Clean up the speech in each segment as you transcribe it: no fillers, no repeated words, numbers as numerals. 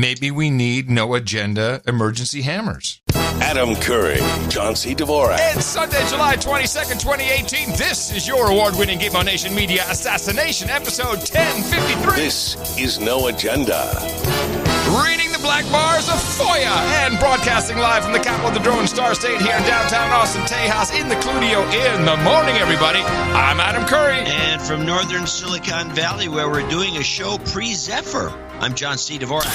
Maybe we need no agenda emergency hammers. Adam Curry, John C. Dvorak. It's Sunday, July 22nd, 2018. This is your award-winning Gizmo Nation Media Assassination, episode 1053. This is No Agenda. Reading the black bars of FOIA and broadcasting live from the capital of the Drone Star State here in downtown Austin, Tejas, in the Cludio in the morning, everybody. I'm Adam Curry. And from northern Silicon Valley, where we're doing a show pre-Zephyr, I'm John C. Dvorak.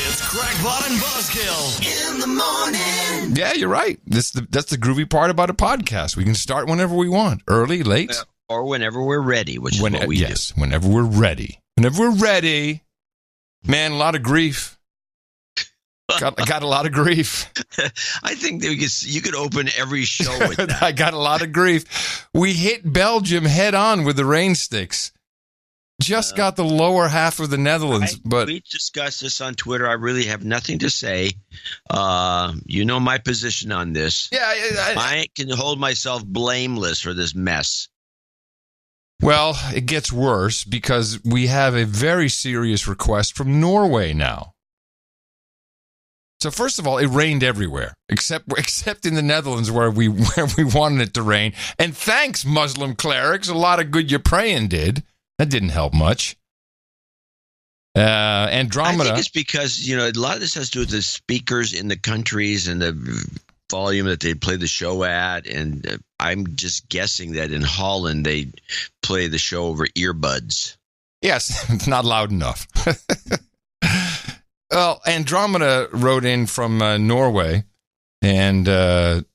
It's Crackpot and Buzzkill in the morning. Yeah, you're right. That's the groovy part about a podcast. We can start whenever we want, early, late. Or whenever we're ready, which is what we do. Yes, whenever we're ready. Whenever we're ready. Man, a lot of grief. Got a lot of grief. I think that you could open every show with that. I got a lot of grief. We hit Belgium head on with the rain sticks. Just got the lower half of the Netherlands, but we discussed this on Twitter. I really have nothing to say. You know my position on this. Yeah, I can hold myself blameless for this mess. Well, it gets worse because we have a very serious request from Norway now. So first of all, it rained everywhere except in the Netherlands where we wanted it to rain. And thanks, Muslim clerics, a lot of good your praying did. That didn't help much. Andromeda. I think it's because, a lot of this has to do with the speakers in the countries and the volume that they play the show at. And I'm just guessing that in Holland, they play the show over earbuds. Yes, it's not loud enough. Well, Andromeda wrote in from Norway, and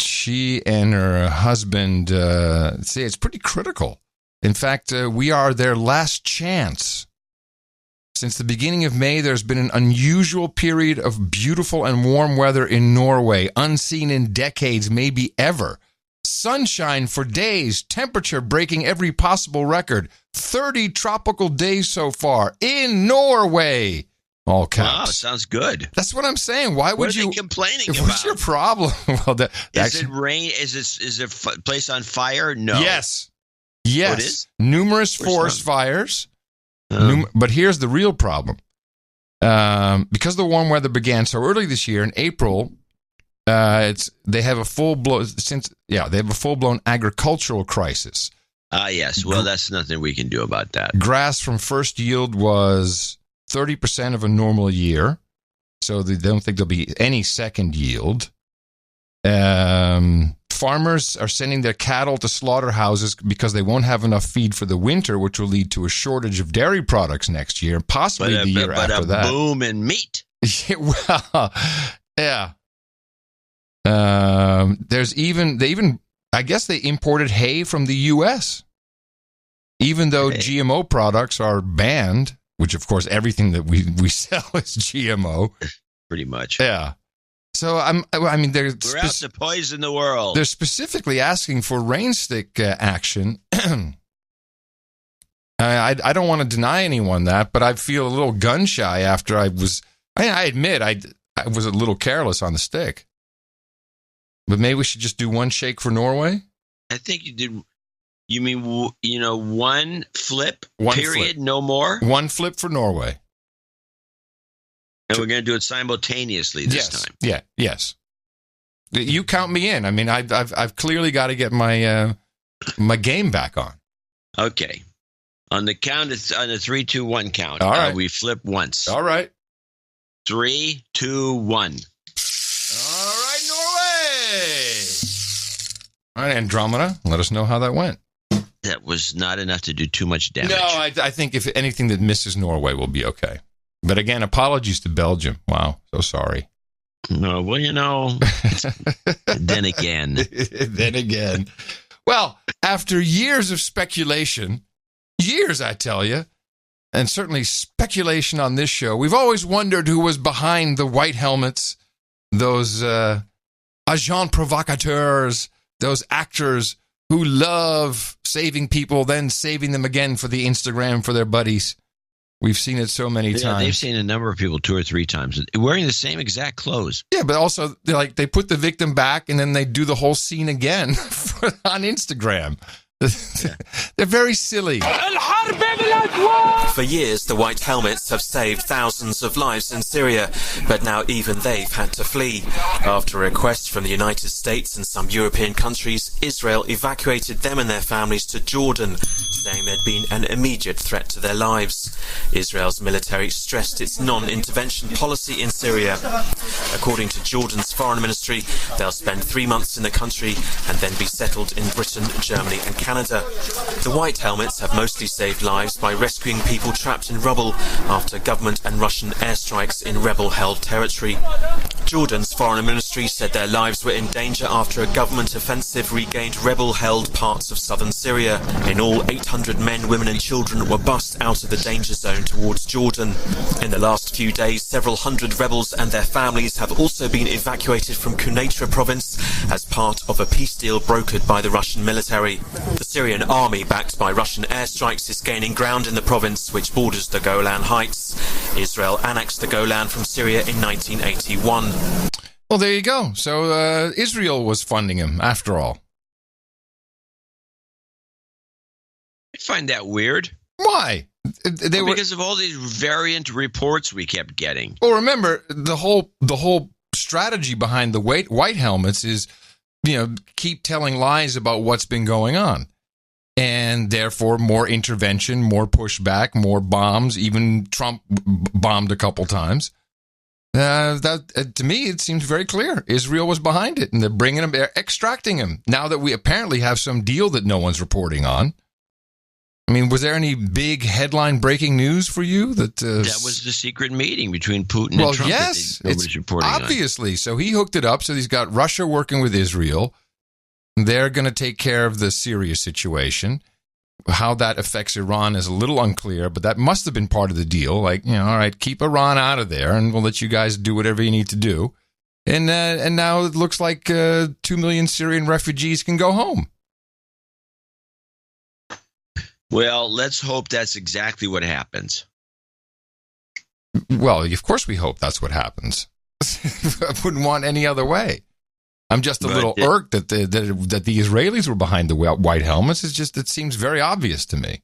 she and her husband say it's pretty critical. In fact, we are their last chance. Since the beginning of May, there's been an unusual period of beautiful and warm weather in Norway, unseen in decades, maybe ever. Sunshine for days, temperature breaking every possible record. 30 tropical days so far in Norway. All caps. Wow, sounds good. That's what I'm saying. Why would you? What are they complaining about? What's your problem? Well, is it rain? Is it place on fire? No. Yes. Oh, it is? Numerous forest fires. But here's the real problem. Because the warm weather began so early this year in April, they have a full-blown agricultural crisis. Yes. Well, that's nothing we can do about that. Grass from first yield was 30% of a normal year, so they don't think there'll be any second yield. Farmers are sending their cattle to slaughterhouses because they won't have enough feed for the winter, which will lead to a shortage of dairy products next year, possibly the year after that. But a boom in meat. Yeah. There's I guess they imported hay from the U.S., even though GMO products are banned, which, of course, everything that we sell is GMO. Pretty much. Yeah. So, we're out to poison the world. They're specifically asking for rain stick action. I don't want to deny anyone that, but I feel a little gun shy after I admit I was a little careless on the stick. But maybe we should just do one shake for Norway? I think you did. You mean, one flip, period, no more? One flip for Norway. And we're going to do it simultaneously this time. Yeah, yes. You count me in. I mean, I've clearly got to get my my game back on. Okay. On the 3, 2, 1 count. All right. We flip once. All right. 3, 2, 1. All right, Norway. All right, Andromeda, let us know how that went. That was not enough to do too much damage. No, I think if anything that misses Norway will be okay. But again, apologies to Belgium. Wow, so sorry. No, well, then again. Then again. Well, after years of speculation, I tell you, and certainly speculation on this show, we've always wondered who was behind the white helmets, those agents provocateurs, those actors who love saving people, then saving them again for the Instagram for their buddies. We've seen it so many times. They've seen a number of people 2 or 3 times wearing the same exact clothes. Yeah, but also they put the victim back and then they do the whole scene again on Instagram. They're very silly. For years, the White Helmets have saved thousands of lives in Syria, but now even they've had to flee. After a request from the United States and some European countries, Israel evacuated them and their families to Jordan, saying there'd been an immediate threat to their lives. Israel's military stressed its non-intervention policy in Syria. According to Jordan's foreign ministry, they'll spend 3 months in the country and then be settled in Britain, Germany and Canada. The White Helmets have mostly saved lives by rescuing people trapped in rubble after government and Russian airstrikes in rebel-held territory. Jordan's foreign ministry said their lives were in danger after a government offensive regained rebel-held parts of southern Syria. In all, 800 men, women and children were bussed out of the danger zone towards Jordan. In the last few days, several hundred rebels and their families have also been evacuated from Quneitra province as part of a peace deal brokered by the Russian military. The Syrian army, backed by Russian airstrikes, is gaining ground in the province, which borders the Golan Heights. Israel annexed the Golan from Syria in 1981. Well, there you go. So Israel was funding him, after all. I find that weird. Why? Because of all these variant reports we kept getting. Well, remember, the whole strategy behind the White Helmets is, keep telling lies about what's been going on. And therefore, more intervention, more pushback, more bombs. Even Trump bombed a couple times. To me, it seems very clear. Israel was behind it, and they're extracting him. Now that we apparently have some deal that no one's reporting on. I mean, was there any big headline breaking news for you? That was the secret meeting between Putin and Trump. Well, yes, it's reporting obviously. On. So he hooked it up. So he's got Russia working with Israel. They're going to take care of the Syria situation. How that affects Iran is a little unclear, but that must have been part of the deal. Like, all right, keep Iran out of there, and we'll let you guys do whatever you need to do. And now it looks like 2 million Syrian refugees can go home. Well, let's hope that's exactly what happens. Well, of course we hope that's what happens. I wouldn't want any other way. I'm just a little irked that the Israelis were behind the White Helmets. It seems very obvious to me.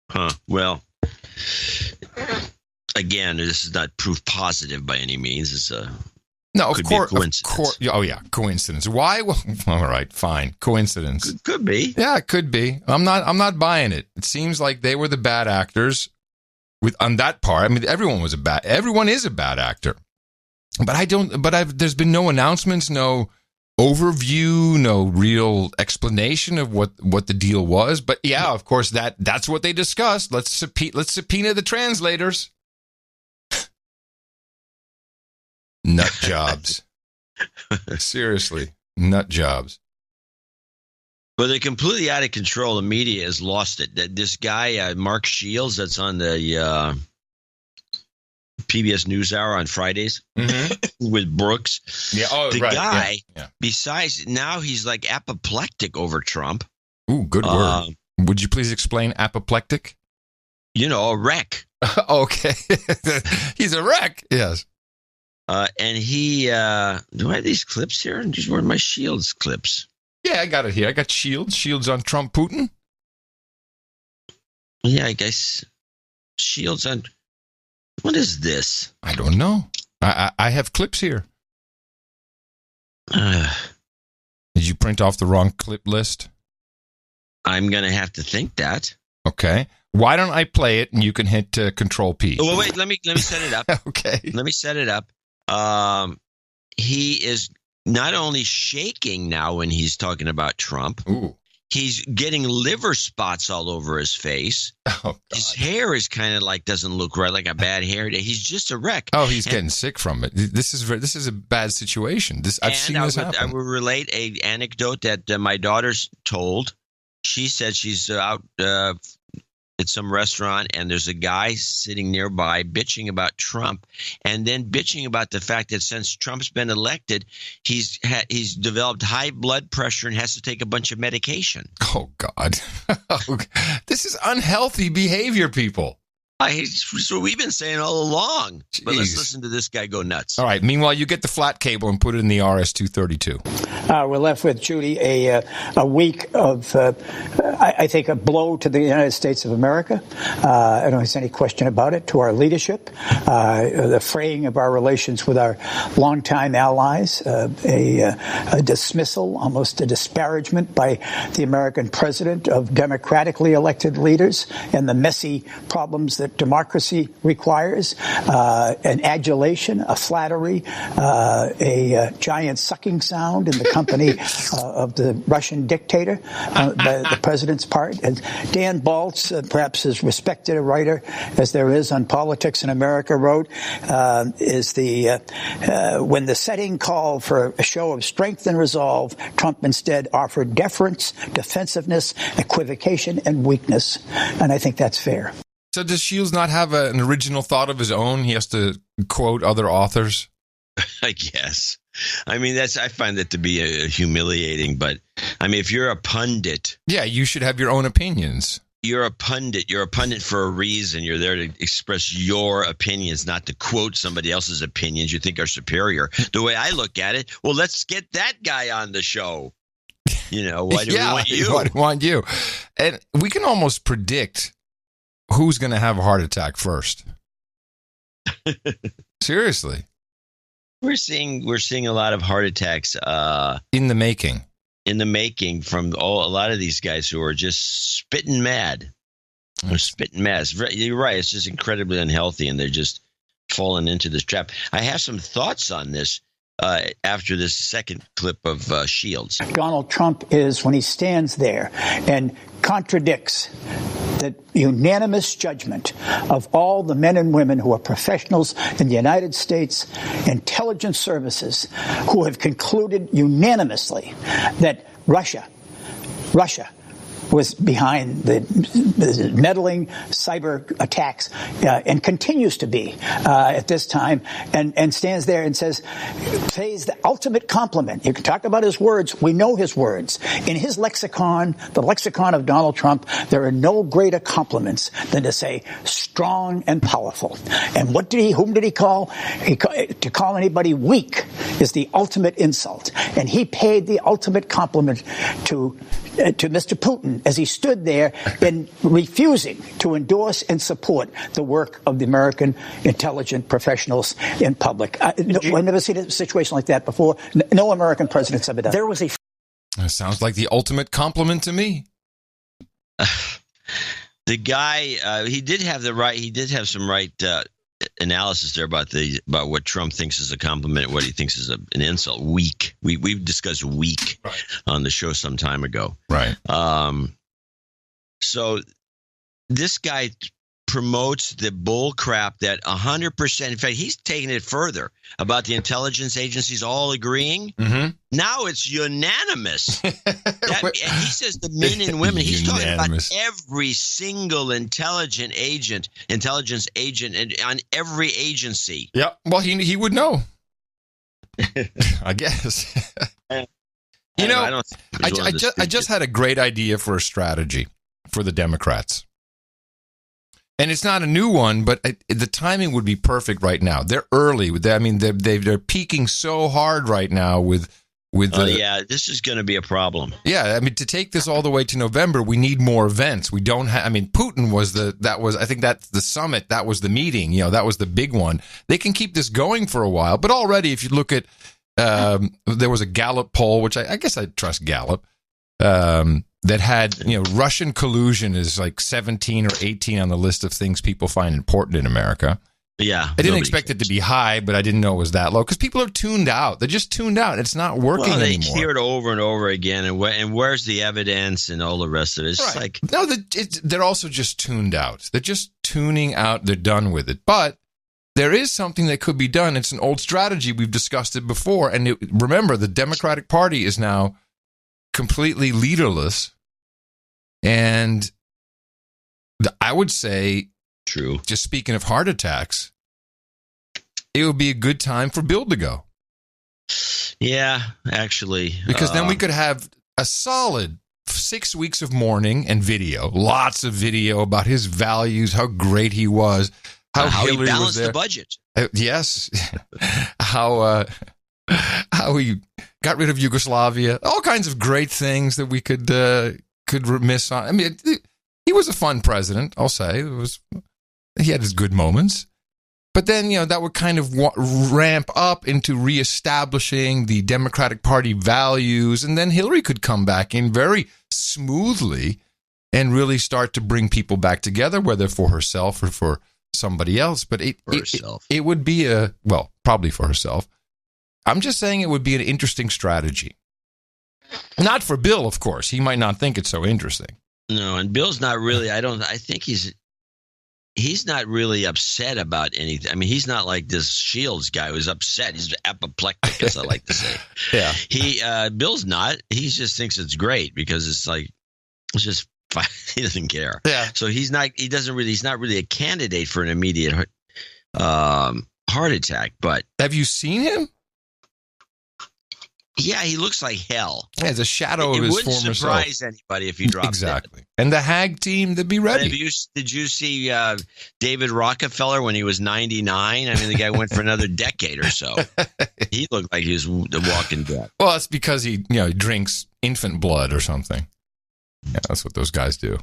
Huh. Well, again, this is not proof positive by any means. It's of course. Oh, yeah, coincidence. Why? Well, all right, fine, coincidence. Could be. Yeah, it could be. I'm not buying it. It seems like they were the bad actors. On that part, I mean, everyone is a bad actor. But there's been no announcements, no overview, no real explanation of what the deal was. But yeah, of course, that's what they discussed. Let's subpoena the translators. Nut jobs. Seriously, nut jobs. But they're completely out of control. The media has lost it. This guy, Mark Shields, that's on the PBS NewsHour on Fridays with Brooks. Yeah, the right. guy, yeah. Besides, now he's like apoplectic over Trump. Ooh, good word. Would you please explain apoplectic? A wreck. Okay. He's a wreck, yes. And he, do I have these clips here? These were my Shields clips. Yeah, I got it here. I got Shields on Trump Putin. Yeah, I guess Shields on... What is this? I don't know. I have clips here. Did you print off the wrong clip list? I'm going to have to think that. Okay. Why don't I play it and you can hit Control P? Oh, wait. Let me set it up. Okay. Let me set it up. He is not only shaking now when he's talking about Trump. Ooh. He's getting liver spots all over his face. Oh, God. His hair is kind of like doesn't look right, like a bad hair day. He's just a wreck. Oh, he's getting sick from it. This is a bad situation. I've seen this happen. I will relate an anecdote that my daughter's told. She said she's out at some restaurant and there's a guy sitting nearby bitching about Trump and then bitching about the fact that since Trump's been elected, he's developed high blood pressure and has to take a bunch of medication. Oh, God. This is unhealthy behavior, people. That's what we've been saying all along. Jeez. But let's listen to this guy go nuts. All right. Meanwhile, you get the flat cable and put it in the RS-232. We're left with, Judy, a week of, I think, a blow to the United States of America. I don't think there's any question about it, to our leadership, the fraying of our relations with our longtime allies, a dismissal, almost a disparagement by the American president of democratically elected leaders and the messy problems that democracy requires, an adulation, a flattery, a giant sucking sound in the company of the Russian dictator, the president's part. And Dan Baltz, perhaps as respected a writer as there is on politics in America, wrote, is when the setting called for a show of strength and resolve, Trump instead offered deference, defensiveness, equivocation, and weakness. And I think that's fair. So does Shields not have an original thought of his own? He has to quote other authors? I guess. I mean, I find that to be humiliating. But, I mean, if you're a pundit. Yeah, you should have your own opinions. You're a pundit. You're a pundit for a reason. You're there to express your opinions, not to quote somebody else's opinions you think are superior. The way I look at it, well, let's get that guy on the show. Why do we want you? Why do we want you? And we can almost predict who's going to have a heart attack first. Seriously. We're seeing a lot of heart attacks in the making. From a lot of these guys who are just spitting mad. They're spitting mad. You're right. It's just incredibly unhealthy, and they're just falling into this trap. I have some thoughts on this after this second clip of Shields. Donald Trump is, when he stands there and contradicts the unanimous judgment of all the men and women who are professionals in the United States intelligence services, who have concluded unanimously that Russia was behind the meddling cyber attacks and continues to be at this time, and stands there and pays the ultimate compliment. You can talk about his words. We know his words. In his lexicon, the lexicon of Donald Trump, there are no greater compliments than to say strong and powerful. And whom did he call? To call anybody weak is the ultimate insult. And he paid the ultimate compliment to Mr. Putin as he stood there and refusing to endorse and support the work of the American intelligent professionals in public. I've never seen a situation like that before. No American president's ever done. There was That sounds like the ultimate compliment to me. The guy, he did have some right analysis there about what Trump thinks is a compliment, what he thinks is an insult. Weak. We've discussed weak on the show some time ago. Right. So this guy promotes the bull crap that 100%. In fact, he's taking it further about the intelligence agencies all agreeing. Mm-hmm. Now it's unanimous. And he says the men and women. He's talking about every single intelligence agent and on every agency. Yeah. Well, he would know. I guess. I just had a great idea for a strategy for the Democrats. And it's not a new one, but the timing would be perfect right now. They're early. They're peaking so hard right now with this is going to be a problem. Yeah, I mean, to take this all the way to November, we need more events. We don't have. I mean, Putin I think that's the summit. That was the meeting. That was the big one. They can keep this going for a while, but already, if you look at, there was a Gallup poll, which I guess I trust Gallup. That had, Russian collusion is like 17 or 18 on the list of things people find important in America. Yeah. I didn't expect it to be high, but I didn't know it was that low because people are tuned out. They're just tuned out. It's not working anymore. They hear it over and over again. And where's the evidence and all the rest of it? It's like. No, they're also just tuned out. They're just tuning out. They're done with it. But there is something that could be done. It's an old strategy. We've discussed it before. And remember, the Democratic Party is now completely leaderless. And I would say, true. Just speaking of heart attacks, it would be a good time for Bill to go. Yeah, actually. Because then we could have a solid 6 weeks of mourning and video, lots of video about his values, how great he was, how he Hillary balanced was there. the budget. Yes, how he got rid of Yugoslavia, all kinds of great things that we could miss on. I mean, he was a fun president, I'll say. He had his good moments. But then, that would kind of ramp up into reestablishing the Democratic Party values, and then Hillary could come back in very smoothly and really start to bring people back together, whether for herself or for somebody else. But it would be probably for herself. I'm just saying it would be an interesting strategy. Not for Bill, of course. He might not think it's so interesting. No, and Bill's not really, I think he's not really upset about anything. I mean, he's not like this Shields guy who's upset. He's apoplectic, as I like to say. Yeah. Bill's not. He just thinks it's great because it's just fine. He doesn't care. Yeah. So he's not really a candidate for an immediate heart attack. But have you seen him? Yeah, he looks like hell. Yeah, it's a shadow of his former self. It wouldn't surprise anybody if he dropped exactly. Dead. And the Hag team, they'd be ready. Did you see David Rockefeller when he was 99? I mean, the guy went for another decade or so. He looked like he was the walking dead. Well, that's because he drinks infant blood or something. Yeah, that's what those guys do.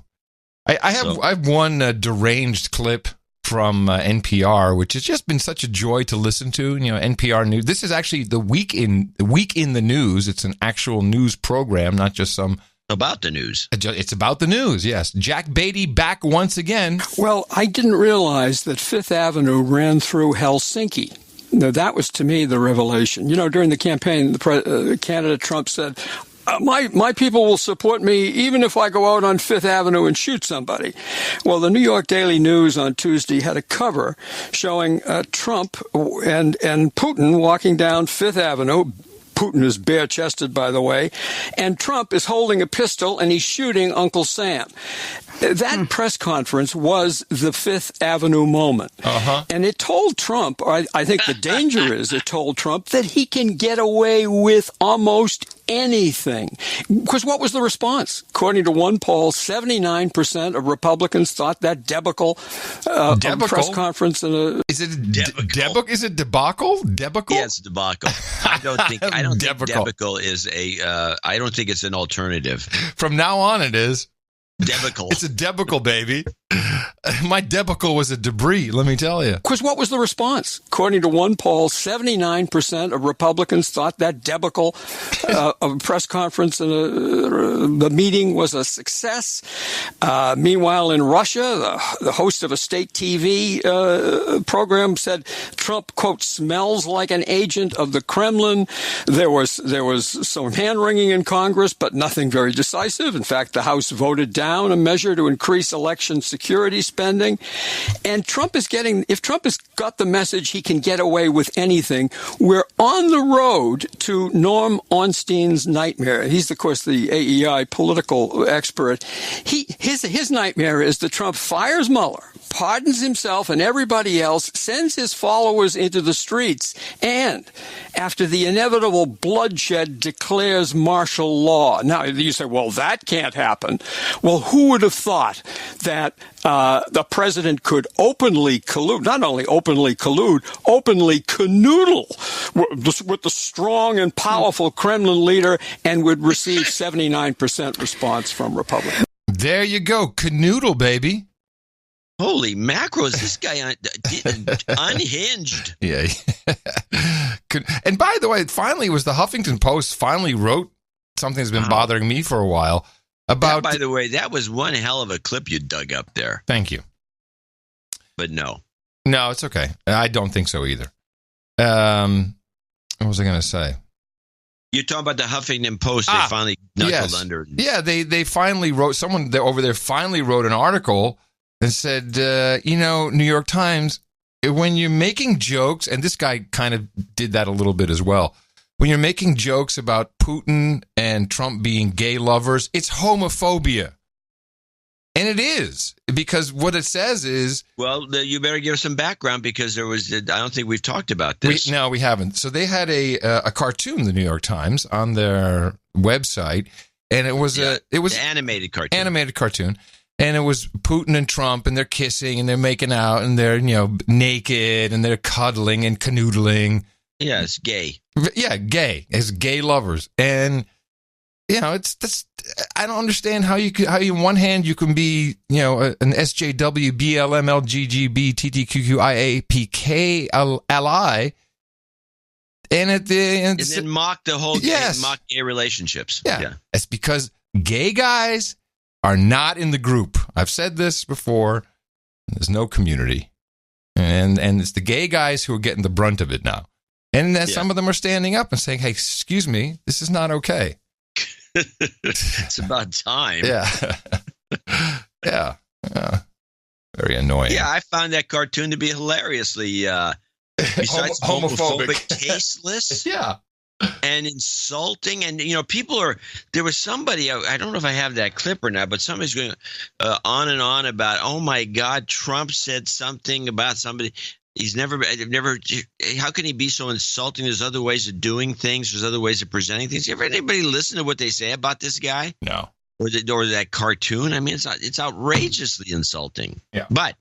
I have one deranged clip from NPR, which has just been such a joy to listen to. NPR News. This is actually the week in the news. It's an actual news program, not just some about the news. It's about the news. Yes, Jack Beatty back once again. Well, I didn't realize that Fifth Avenue ran through Helsinki. Now, that was to me the revelation. During the campaign, the candidate Trump said, my people will support me even if I go out on Fifth Avenue and shoot somebody. Well, the New York Daily News on Tuesday had a cover showing Trump and Putin walking down Fifth Avenue. Putin is bare-chested, by the way, and Trump is holding a pistol and he's shooting Uncle Sam. That press conference was the Fifth Avenue moment. And it told Trump, or I think the danger is it told Trump that he can get away with almost anything. Because what was the response? According to one poll, 79% of Republicans thought that debacle press conference. Is it debacle? Is it debacle? Debacle? Yes, debacle. I don't think debacle is I don't think it's an alternative. From now on, it is. Debacle. It's a debacle, baby. My debacle was a debris, let me tell you. Because what was the response? According to one poll, 79% of Republicans thought that debacle of a press conference and the meeting was a success. Meanwhile, in Russia, the host of a state TV program said Trump, quote, smells like an agent of the Kremlin. There was some hand-wringing in Congress, but nothing very decisive. In fact, the House voted down a measure to increase election security spending. And if Trump has got the message he can get away with anything, we're on the road to Norm Ornstein's nightmare. He's, of course, the AEI political expert. His nightmare is that Trump fires Mueller, pardons himself and everybody else, sends his followers into the streets, and after the inevitable bloodshed, declares martial law. Now, you say, well, that can't happen. Well, who would have thought that the president could openly collude, not only openly collude, openly canoodle with the strong and powerful Kremlin leader and would receive 79% response from Republicans? There you go. Canoodle, baby. Holy macros, this guy unhinged. Yeah. And by the way, finally was the Huffington Post finally wrote something that's been bothering me for a while about... By the way, that was one hell of a clip you dug up there. Thank you. But no. No, it's okay. I don't think so either. What was I going to say? You're talking about the Huffington Post. They finally knuckled under. Yeah, they finally wrote, someone over there finally wrote an article and said, New York Times, when you're making jokes, and this guy kind of did that a little bit as well, when you're making jokes about Putin and Trump being gay lovers, it's homophobia. And it is, because what it says is... Well, you better give us some background, because there was... I don't think we've talked about this. No, we haven't. So they had a cartoon, the New York Times, on their website, and it was the animated cartoon. And it was Putin and Trump, and they're kissing, and they're making out, and they're, naked, and they're cuddling and canoodling. Yeah, it's gay. Yeah, gay. As gay lovers. And, it's this. I don't understand how on one hand you can be, an SJW, BLM, LGGB, TTQQIAPK ally, and at the end, and then mock the whole mock gay relationships. Yeah. It's because gay guys are not in the group. I've said this before. There's no community. And it's the gay guys who are getting the brunt of it now. And then some of them are standing up and saying, hey, excuse me, this is not okay. It's about time. Yeah. Yeah. Very annoying. Yeah, I found that cartoon to be hilariously, besides homophobic, tasteless. Yeah. And insulting, and there was somebody, I don't know if I have that clip or not, but somebody's going on and on about, oh my God, Trump said something about somebody. How can he be so insulting? There's other ways of doing things. There's other ways of presenting things. Ever anybody listen to what they say about this guy? No. Or that cartoon? I mean, it's outrageously insulting. Yeah. But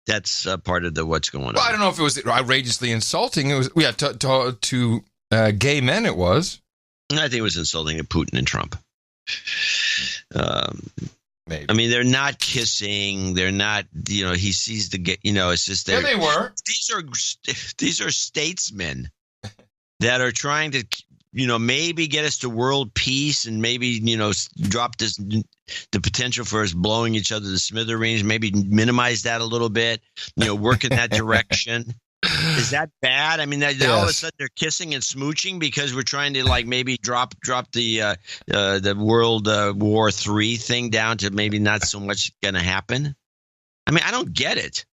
that's part of what's going on. Well, I don't know if it was outrageously insulting. It was, to gay men, it was. I think it was insulting to Putin and Trump. Maybe. I mean, they're not kissing. They're not, he sees it's just yeah, they were. These are statesmen that are trying to, maybe get us to world peace and maybe, drop the potential for us blowing each other to smithereens, maybe minimize that a little bit, work in that direction. Is that bad? I mean, all of a sudden they're kissing and smooching because we're trying to maybe drop the World War III thing down to maybe not so much going to happen. I mean, I don't get it.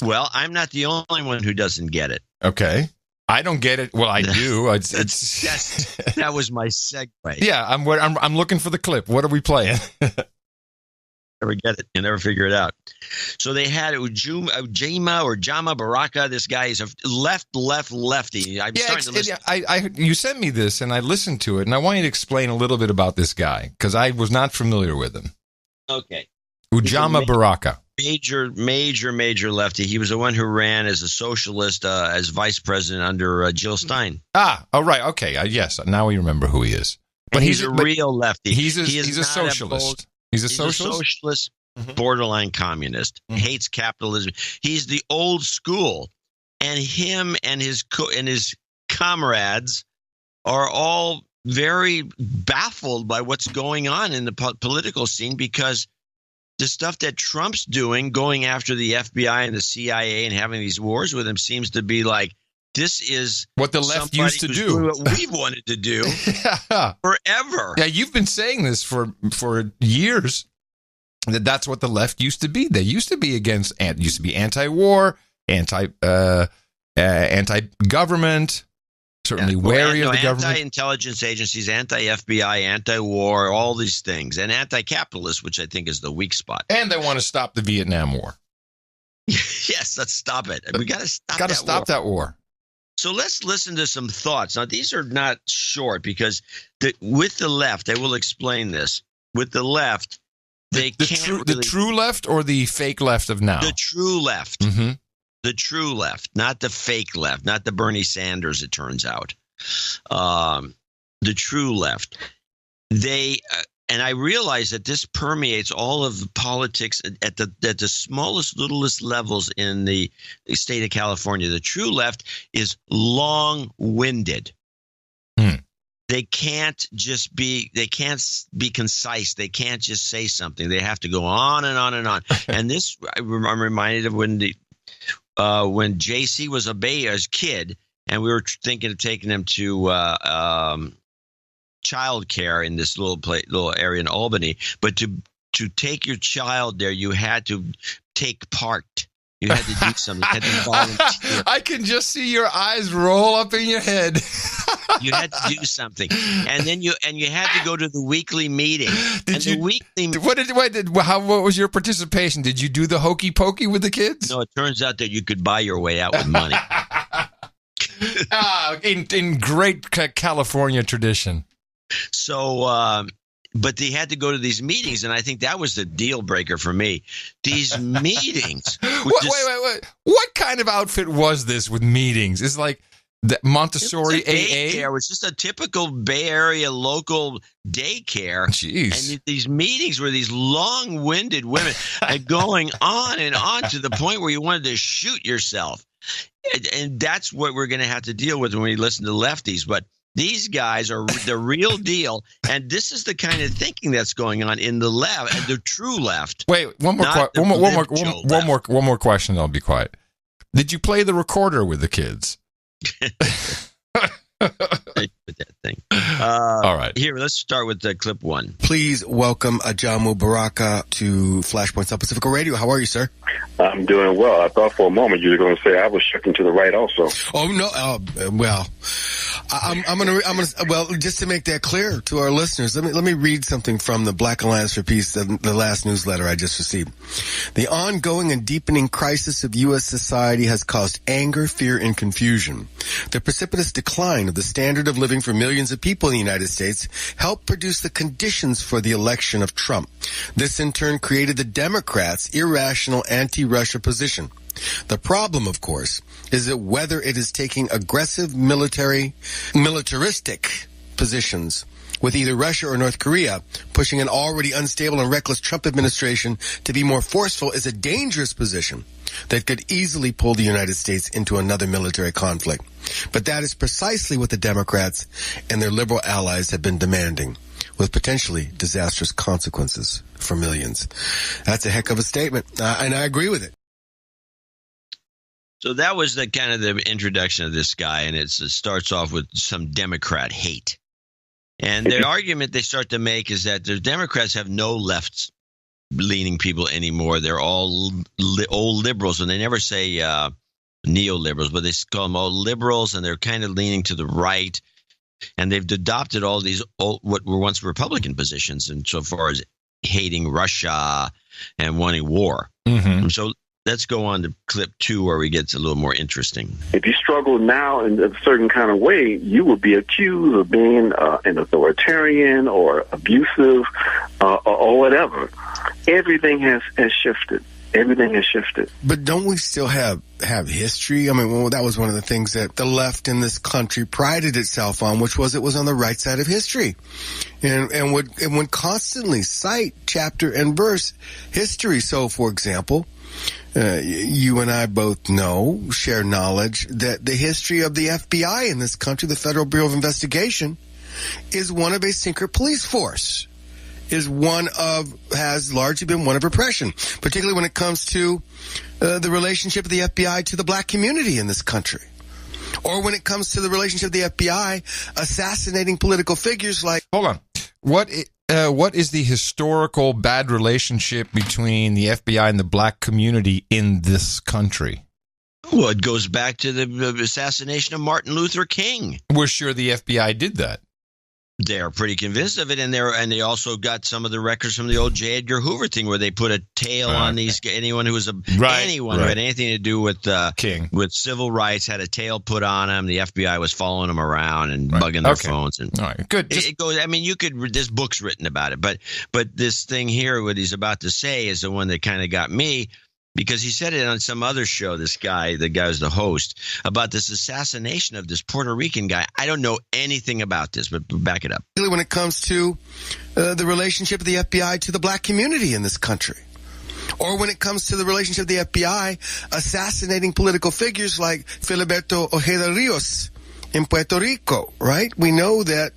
Well, I'm not the only one who doesn't get it. Okay, I don't get it. Well, I do. That was my segue. Yeah, I'm looking for the clip. What are we playing? Never get it. You never figure it out. So they had Jama Baraka. This guy is a lefty. You sent me this, and I listened to it, and I want you to explain a little bit about this guy, because I was not familiar with him. Okay. Ujama Baraka. Major lefty. He was the one who ran as a socialist, as vice president under Jill Stein. Ah, oh, right. Okay. Yes. Now we remember who he is. But he's a real lefty. He's a socialist. He's a socialist, borderline communist, hates capitalism. He's the old school, and him and his comrades are all very baffled by what's going on in the political scene, because the stuff that Trump's doing, going after the FBI and the CIA and having these wars with him, seems to be like, this is what the left used to do. What we've wanted to do forever. Yeah, you've been saying this for years. That's what the left used to be. They used to be anti-war, anti-government, certainly wary of the government. Anti-intelligence agencies, anti-FBI, anti-war, all these things, and anti-capitalist, which I think is the weak spot. And they want to stop the Vietnam War. Yes, let's stop it. We got to stop that war. So let's listen to some thoughts. Now, these are not short, because with the left, I will explain this. With the left, the true left or the fake left of now? The true left. Mm-hmm. The true left, not the fake left, not the Bernie Sanders, it turns out. The true left. And I realize that this permeates all of politics at the smallest, littlest levels in the state of California. The true left is long-winded. They can't be concise. They can't just say something. They have to go on and on and on. And this, I'm reminded of when JC was a kid, and we were thinking of taking him to child care in this little area in Albany, but to take your child there, you had to take part. You had to do something. You had to volunteer. I can just see your eyes roll up in your head. You had to do something, and then you had to go to the weekly meeting. What was your participation? Did you do the hokey pokey with the kids? No, it turns out that you could buy your way out with money. In great California tradition. So, but they had to go to these meetings, and I think that was the deal breaker for me. These meetings. Wait. What kind of outfit was this with meetings? It's like the Montessori AA? It was just a typical Bay Area local daycare. Jeez. And these meetings were these long-winded women going on and on to the point where you wanted to shoot yourself. And that's what we're going to have to deal with when we listen to Lefties. But these guys are the real deal, and this is the kind of thinking that's going on in the left, the true left. Wait, one more question. I'll be quiet. Did you play the recorder with the kids? That thing. All right. Here, let's start with clip 1. Please welcome Ajamu Baraka to Flashpoint South Pacifica Radio. How are you, sir? I'm doing well. I thought for a moment you were going to say I was shifting to the right also. Oh no! Well, I'm gonna. Well, just to make that clear to our listeners, let me read something from the Black Alliance for Peace, the last newsletter I just received. The ongoing and deepening crisis of U.S. society has caused anger, fear, and confusion. The precipitous decline of the standard of living for millions of people in the United States helped produce the conditions for the election of Trump. This in turn created the Democrats' irrational anti-Russia position. The problem, of course, is that whether it is taking aggressive militaristic positions with either Russia or North Korea, pushing an already unstable and reckless Trump administration to be more forceful is a dangerous position that could easily pull the United States into another military conflict. But that is precisely what the Democrats and their liberal allies have been demanding, with potentially disastrous consequences for millions. That's a heck of a statement, and I agree with it. So that was the kind of the introduction of this guy, and it starts off with some Democrat hate. And the argument they start to make is that the Democrats have no left-leaning people anymore. They're all old liberals, and they never say neoliberals, but they call them all liberals, and they're kind of leaning to the right. And they've adopted all these what were once Republican positions, and so far as hating Russia and wanting war. Mm-hmm. So let's go on to clip 2 where we get a little more interesting. If you struggle now in a certain kind of way, you would be accused of being an authoritarian or abusive or whatever. Everything has shifted. Everything has shifted. But don't we still have history? I mean, well, that was one of the things that the left in this country prided itself on, which was it was on the right side of history. And would constantly cite chapter and verse history. So, for example, you and I both share knowledge that the history of the FBI in this country, the Federal Bureau of Investigation, is one of a secret police force. Has largely been one of repression, particularly when it comes to the relationship of the FBI to the black community in this country. Or when it comes to the relationship of the FBI assassinating political figures like... Hold on. What is the historical bad relationship between the FBI and the black community in this country? Well, it goes back to the assassination of Martin Luther King. We're sure the FBI did that. They're pretty convinced of it, and they also got some of the records from the old J. Edgar Hoover thing, where they put a tail on anyone who was who had anything to do with King, with civil rights, had a tail put on them. The FBI was following them around and bugging their phones. And all right, good. It goes. I mean, you could. This book's written about it, but this thing here, what he's about to say, is the one that kind of got me. Because he said it on some other show, the guy who's the host, about this assassination of this Puerto Rican guy. I don't know anything about this, but back it up. When it comes to the relationship of the FBI to the black community in this country. Or when it comes to the relationship of the FBI assassinating political figures like Filiberto Ojeda Rios in Puerto Rico, right? We know that.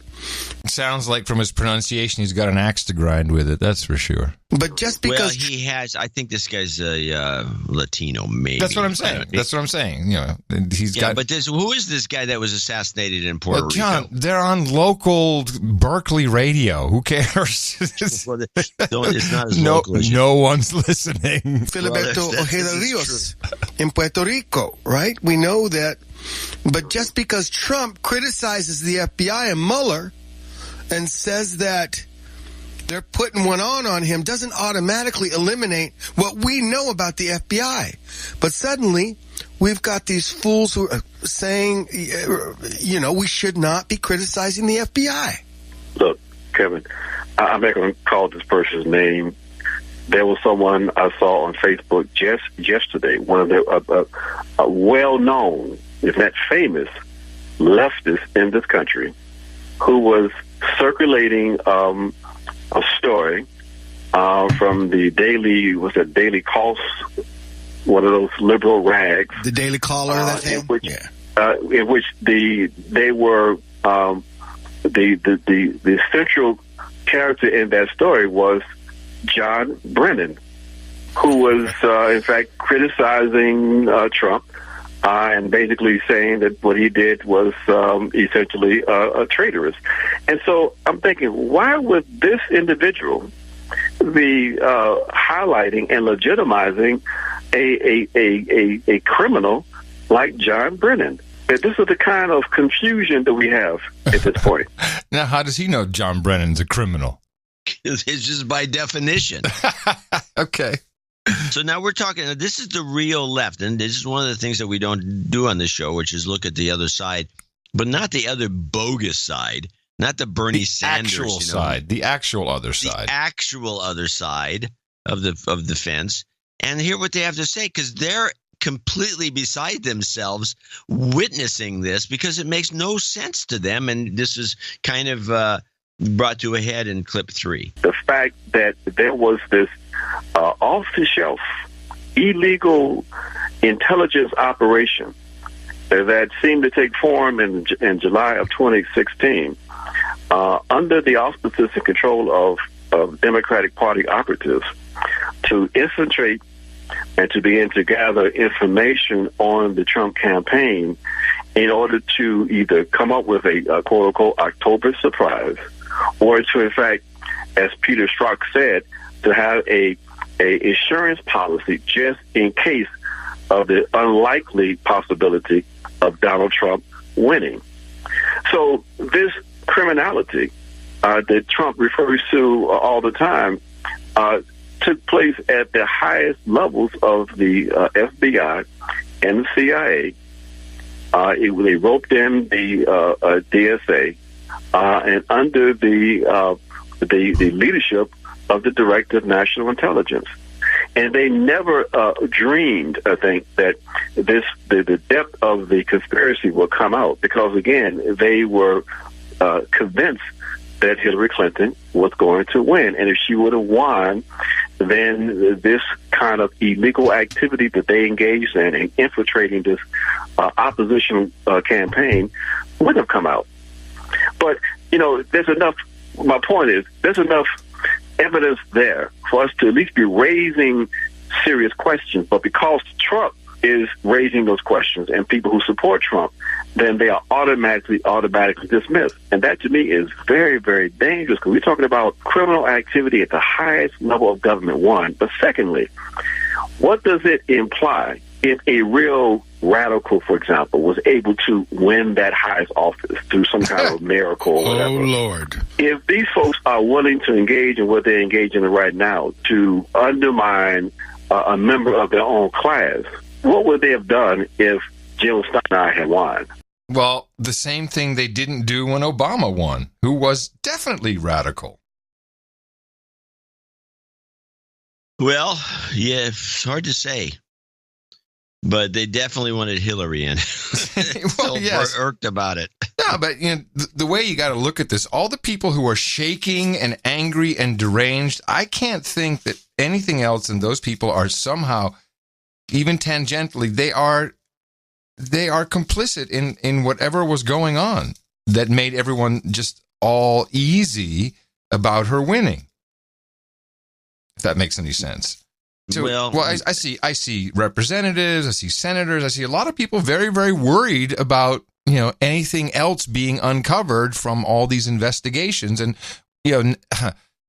It sounds like from his pronunciation he's got an axe to grind with it, that's for sure. But just because he has, I think this guy's a Latino, maybe. That's what I'm saying. That's what I'm saying. You know, he's got. But who is this guy that was assassinated in Puerto Rico? John, they're on local Berkeley radio. Who cares? It's not as local as no one's listening. Filiberto Ojeda Rios in Puerto Rico, right? We know that. But just because Trump criticizes the FBI and Mueller and says that they're putting one on him doesn't automatically eliminate what we know about the FBI. But suddenly, we've got these fools who are saying, we should not be criticizing the FBI. Look, Kevin, I'm not going to call this person's name. There was someone I saw on Facebook just yesterday, one of the well-known, if not famous, leftists in this country, who was circulating a story from the Daily Cost, one of those liberal rags. The Daily Caller, that's in which they were the central character in that story was John Brennan, who was in fact criticizing Trump and basically saying that what he did was essentially traitorous. And so I'm thinking, why would this individual be highlighting and legitimizing a criminal like John Brennan? This is the kind of confusion that we have at this point. Now, how does he know John Brennan's a criminal? It's just by definition. Okay. So now we're talking, this is the real left, and this is one of the things that we don't do on this show, which is look at the other side, but not the other bogus side, not the Bernie Sanders actual side, the actual other side. The actual other side of the fence, and hear what they have to say, because they're completely beside themselves witnessing this, because it makes no sense to them, and this is kind of brought to a head in clip 3. The fact that there was this off-the-shelf illegal intelligence operation that seemed to take form in July of 2016 under the auspices and control of Democratic Party operatives to infiltrate and to begin to gather information on the Trump campaign in order to either come up with a quote-unquote October surprise, or to, in fact, as Peter Strzok said, to have a insurance policy just in case of the unlikely possibility of Donald Trump winning. So this criminality that Trump refers to all the time took place at the highest levels of the FBI and the CIA. They roped in the DSA and under the leadership of the Director of National Intelligence. And they never dreamed, I think, that the depth of the conspiracy will come out, because, again, they were convinced that Hillary Clinton was going to win. And if she would have won, then this kind of illegal activity that they engaged in infiltrating this opposition campaign would have come out. But, there's enough, my point is, there's enough evidence there for us to at least be raising serious questions. But because Trump is raising those questions, and people who support Trump, then they are automatically dismissed. And that, to me, is very, very dangerous, because we're talking about criminal activity at the highest level of government, one. But secondly, what does it imply if a real radical, for example, was able to win that highest office through some kind of miracle or whatever? Oh, Lord. If these folks are willing to engage in what they're engaging in right now to undermine a member of their own class, what would they have done if Jill Stein had won? Well, the same thing they didn't do when Obama won, who was definitely radical. Well, yeah, it's hard to say. But they definitely wanted Hillary in. Well, yes. Irked about it. No, but the way you got to look at this, all the people who are shaking and angry and deranged, I can't think that anything else than those people are somehow, even tangentially, they are complicit in whatever was going on that made everyone just all easy about her winning. If that makes any sense. So, I see representatives, I see senators, I see a lot of people very, very worried about, anything else being uncovered from all these investigations. And, it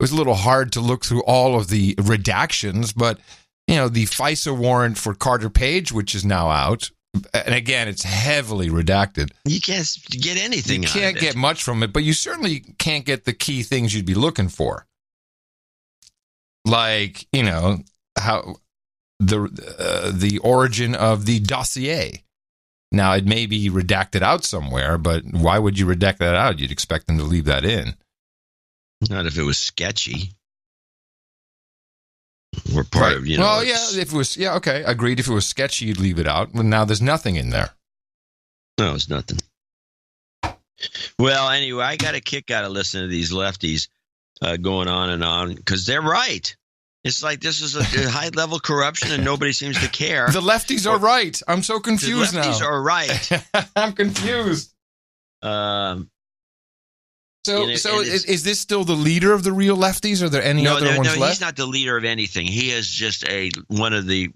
was a little hard to look through all of the redactions, but, the FISA warrant for Carter Page, which is now out, and again, it's heavily redacted. You can't get anything out of it. You can't get much from it, but you certainly can't get the key things you'd be looking for. Like, how the origin of the dossier. Now, it may be redacted out somewhere, but why would you redact that out? You'd expect them to leave that in. Not if it was sketchy. We're part of, Well, yeah, if it was, okay, agreed. If it was sketchy, you'd leave it out. Well, now there's nothing in there. No, it's nothing. Well, anyway, I got a kick out of listening to these lefties going on and on because they're right. It's like this is a high-level corruption and nobody seems to care. The lefties are right. I'm so confused now. The lefties are right. I'm confused. Is this still the leader of the real lefties? Are there any other ones left? No, he's not the leader of anything. He is just he's one of the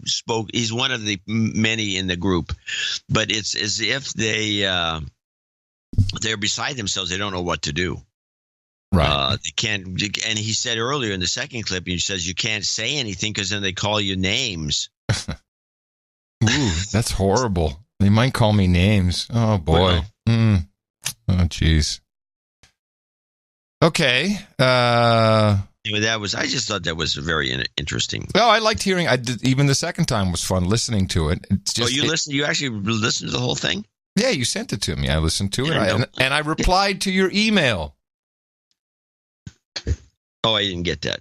many in the group. But it's as if they're beside themselves. They don't know what to do. Right. They can't. And he said earlier in the second clip, he says you can't say anything because then they call you names. Ooh, that's horrible. They might call me names. Oh boy. Oh jeez. Okay. Anyway, I just thought that was very interesting. Well, I liked hearing. Even the second time was fun listening to it. It's just, You actually listened to the whole thing? Yeah, you sent it to me. I listened to it, and I replied to your email. Oh, I didn't get that.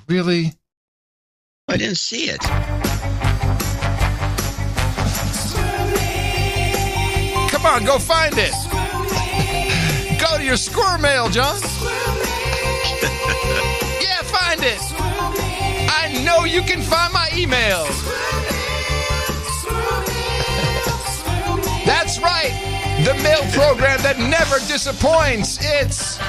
Really? I didn't see it. Come on, go find it. Go to your squirrel mail, John. Yeah, find it. I know you can find my email. That's right. The mail program that never disappoints. It's...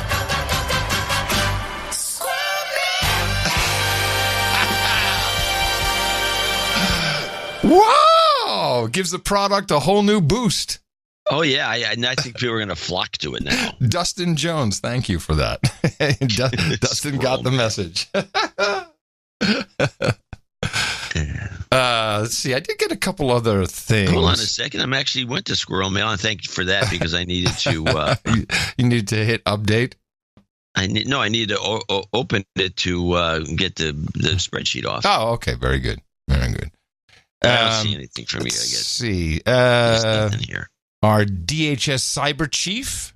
Wow! Gives the product a whole new boost. Oh, yeah. I think people are going to flock to it now. Dustin Jones, thank you for that. Dustin got the message. Let's see. I did get a couple other things. Hold on a second. I actually went to Squirrel Mail, and thank you for that because I needed to... you needed to hit update? I needed to open it to get the spreadsheet off. Oh, okay. Very good. Very good. I don't see anything from you, I guess. Let's see. There's nothing here. Our DHS cyber chief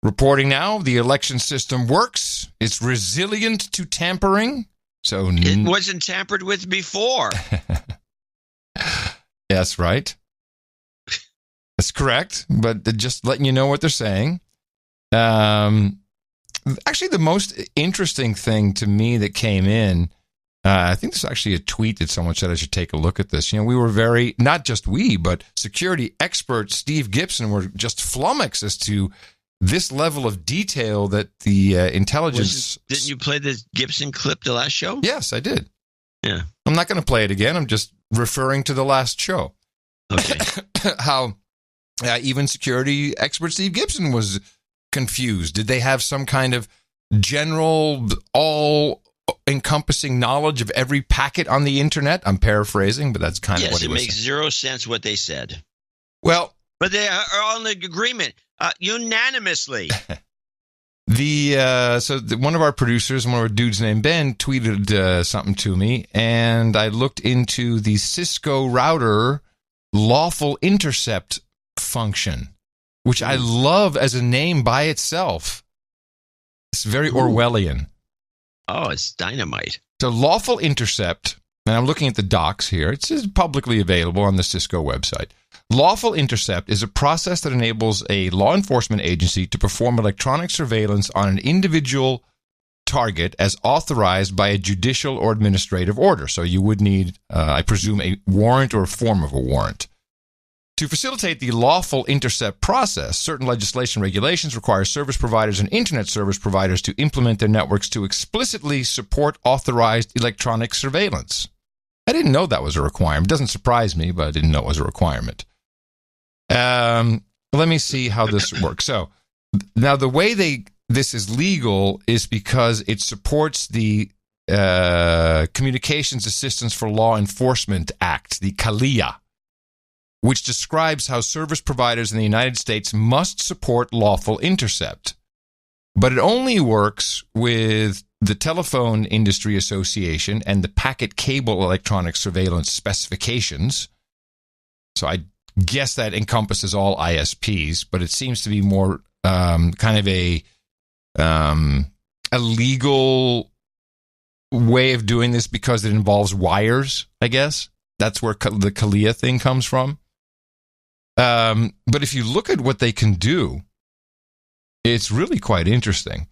reporting now the election system works. It's resilient to tampering. So it wasn't tampered with before. Yes, right. That's correct. But just letting you know what they're saying. Actually, the most interesting thing to me that came in, I think there's actually a tweet that someone said I should take a look at this. We were not just we, but security expert Steve Gibson were just flummoxed as to this level of detail that the intelligence... Didn't you play the Gibson clip the last show? Yes, I did. Yeah. I'm not going to play it again. I'm just referring to the last show. Okay. How even security expert Steve Gibson was confused. Did they have some kind of general, all-encompassing knowledge of every packet on the internet? I'm paraphrasing, but that's kind of what he was saying. Yes, it makes zero sense what they said. Well... But they are all in agreement, unanimously. One of our producers, one of our dudes named Ben, tweeted something to me, and I looked into the Cisco router lawful intercept function, which I love as a name by itself. It's very Orwellian. Oh, it's dynamite. So lawful intercept, and I'm looking at the docs here. It's publicly available on the Cisco website. Lawful intercept is a process that enables a law enforcement agency to perform electronic surveillance on an individual target as authorized by a judicial or administrative order. So you would need, I presume, a warrant or a form of a warrant. To facilitate the lawful intercept process, certain legislation regulations require service providers and internet service providers to implement their networks to explicitly support authorized electronic surveillance. I didn't know that was a requirement. It doesn't surprise me, but I didn't know it was a requirement. Let me see how this works. So now the way this is legal is because it supports the Communications Assistance for Law Enforcement Act, the CALEA, which describes how service providers in the United States must support lawful intercept. But it only works with the Telephone Industry Association and the Packet Cable Electronic Surveillance Specifications. So I guess that encompasses all ISPs, but it seems to be more kind of a a legal way of doing this because it involves wires, I guess. That's where the Kalia thing comes from. But if you look at what they can do, it's really quite interesting.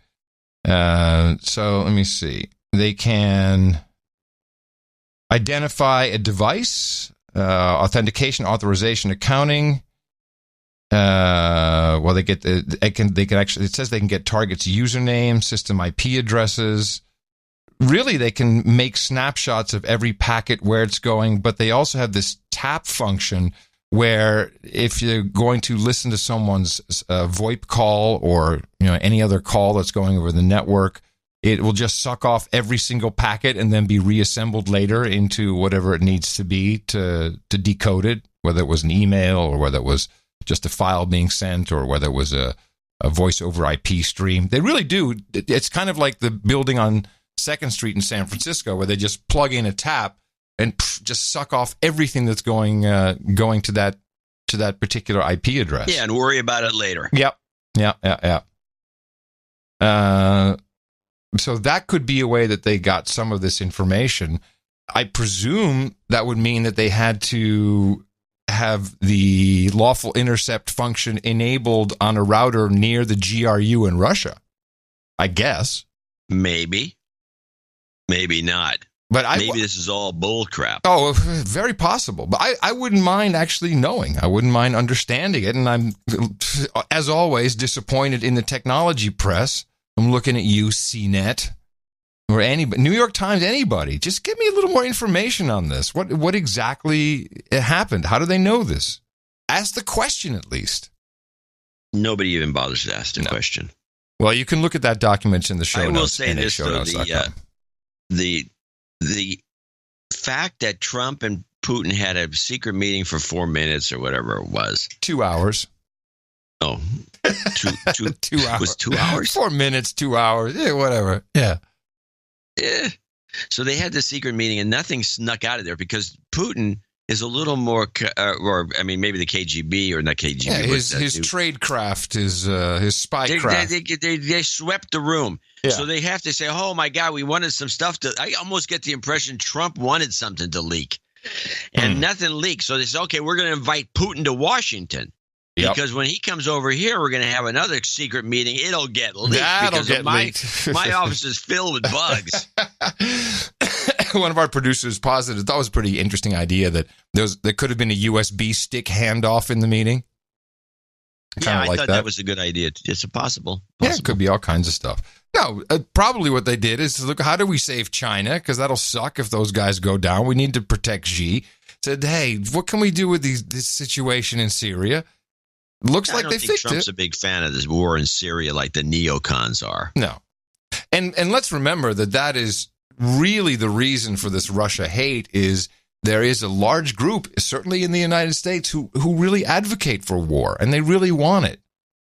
So let me see. They can identify a device, authentication, authorization, accounting. Well, they can actually, it says they can get targets' username, system IP addresses. Really, they can make snapshots of every packet where it's going, but they also have this tap function where if you're going to listen to someone's VoIP call or any other call that's going over the network, it will just suck off every single packet and then be reassembled later into whatever it needs to be to decode it, whether it was an email or whether it was just a file being sent or whether it was a voice over IP stream. They really do. It's kind of like the building on 2nd Street in San Francisco where they just plug in a tap and just suck off everything that's going to that particular IP address. Yeah, and worry about it later. Yep. So that could be a way that they got some of this information. I presume that would mean that they had to have the lawful intercept function enabled on a router near the GRU in Russia. I guess. Maybe not. But maybe this is all bull crap. Oh, very possible. But I wouldn't mind actually knowing. I wouldn't mind understanding it. And I'm, as always, disappointed in the technology press. I'm looking at you, CNET, or anybody, New York Times, anybody. Just give me a little more information on this. What exactly happened? How do they know this? Ask the question at least. Nobody even bothers to ask the question. Well, you can look at that document in the show notes. I will say this, though, the fact that Trump and Putin had a secret meeting for 4 minutes or whatever it was. 2 hours. Oh, 2 hours. It was 2 hours? 4 minutes, 2 hours. Yeah, whatever. Yeah. So they had the secret meeting and nothing snuck out of there because Putin is a little more, maybe the KGB or not KGB. Yeah, his tradecraft, his spycraft. They swept the room. Yeah. So they have to say, oh, my God, we wanted some stuff I almost get the impression Trump wanted something to leak. And nothing leaked. So they said, okay, we're going to invite Putin to Washington. Yep. Because when he comes over here, we're going to have another secret meeting. It'll get leaked. My office is filled with bugs. One of our producers posited, thought it was a pretty interesting idea that there could have been a USB stick handoff in the meeting. I thought that was a good idea. It's possible. Yeah, it could be all kinds of stuff. No, probably what they did is look, how do we save China? Because that'll suck if those guys go down. We need to protect Xi. Said, hey, what can we do with this situation in Syria? Looks like they fixed it. Trump's a big fan of this war in Syria like the neocons are. No. And let's remember that is really the reason for this Russia hate is there is a large group, certainly in the United States, who really advocate for war, and they really want it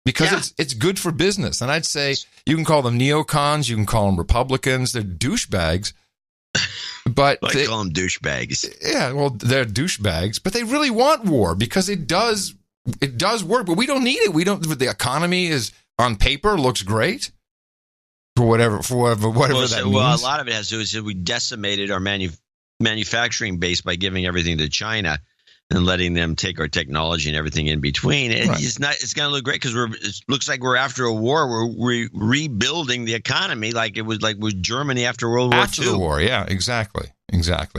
because it's good for business. And I'd say you can call them neocons, you can call them Republicans, they're douchebags. But I call them douchebags. Yeah, well, they're douchebags, but they really want war because it does work, but we don't need it. The economy is on paper looks great for whatever that means. Well, a lot of it has to do with we decimated our manufacturing base by giving everything to China and letting them take our technology and everything in between. It's going to look great because it looks like we're after a war. We're rebuilding the economy like it was Germany after World War II. After the war, yeah, exactly.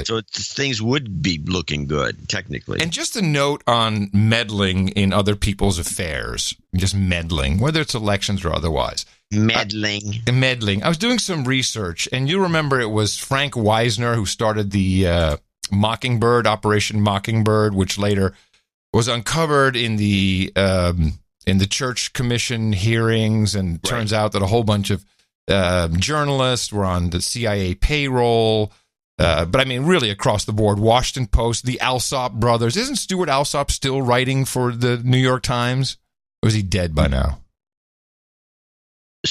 So things would be looking good, technically. And just a note on meddling in other people's affairs, just meddling, whether it's elections or otherwise. Meddling. I was doing some research, and you remember it was Frank Wisner who started the Mockingbird, Operation Mockingbird, which later was uncovered in the Church Commission hearings, and turns out that a whole bunch of journalists were on the CIA payroll. But I mean, really across the board, Washington Post, the Alsop brothers. Isn't Stuart Alsop still writing for the New York Times? Or is he dead by now?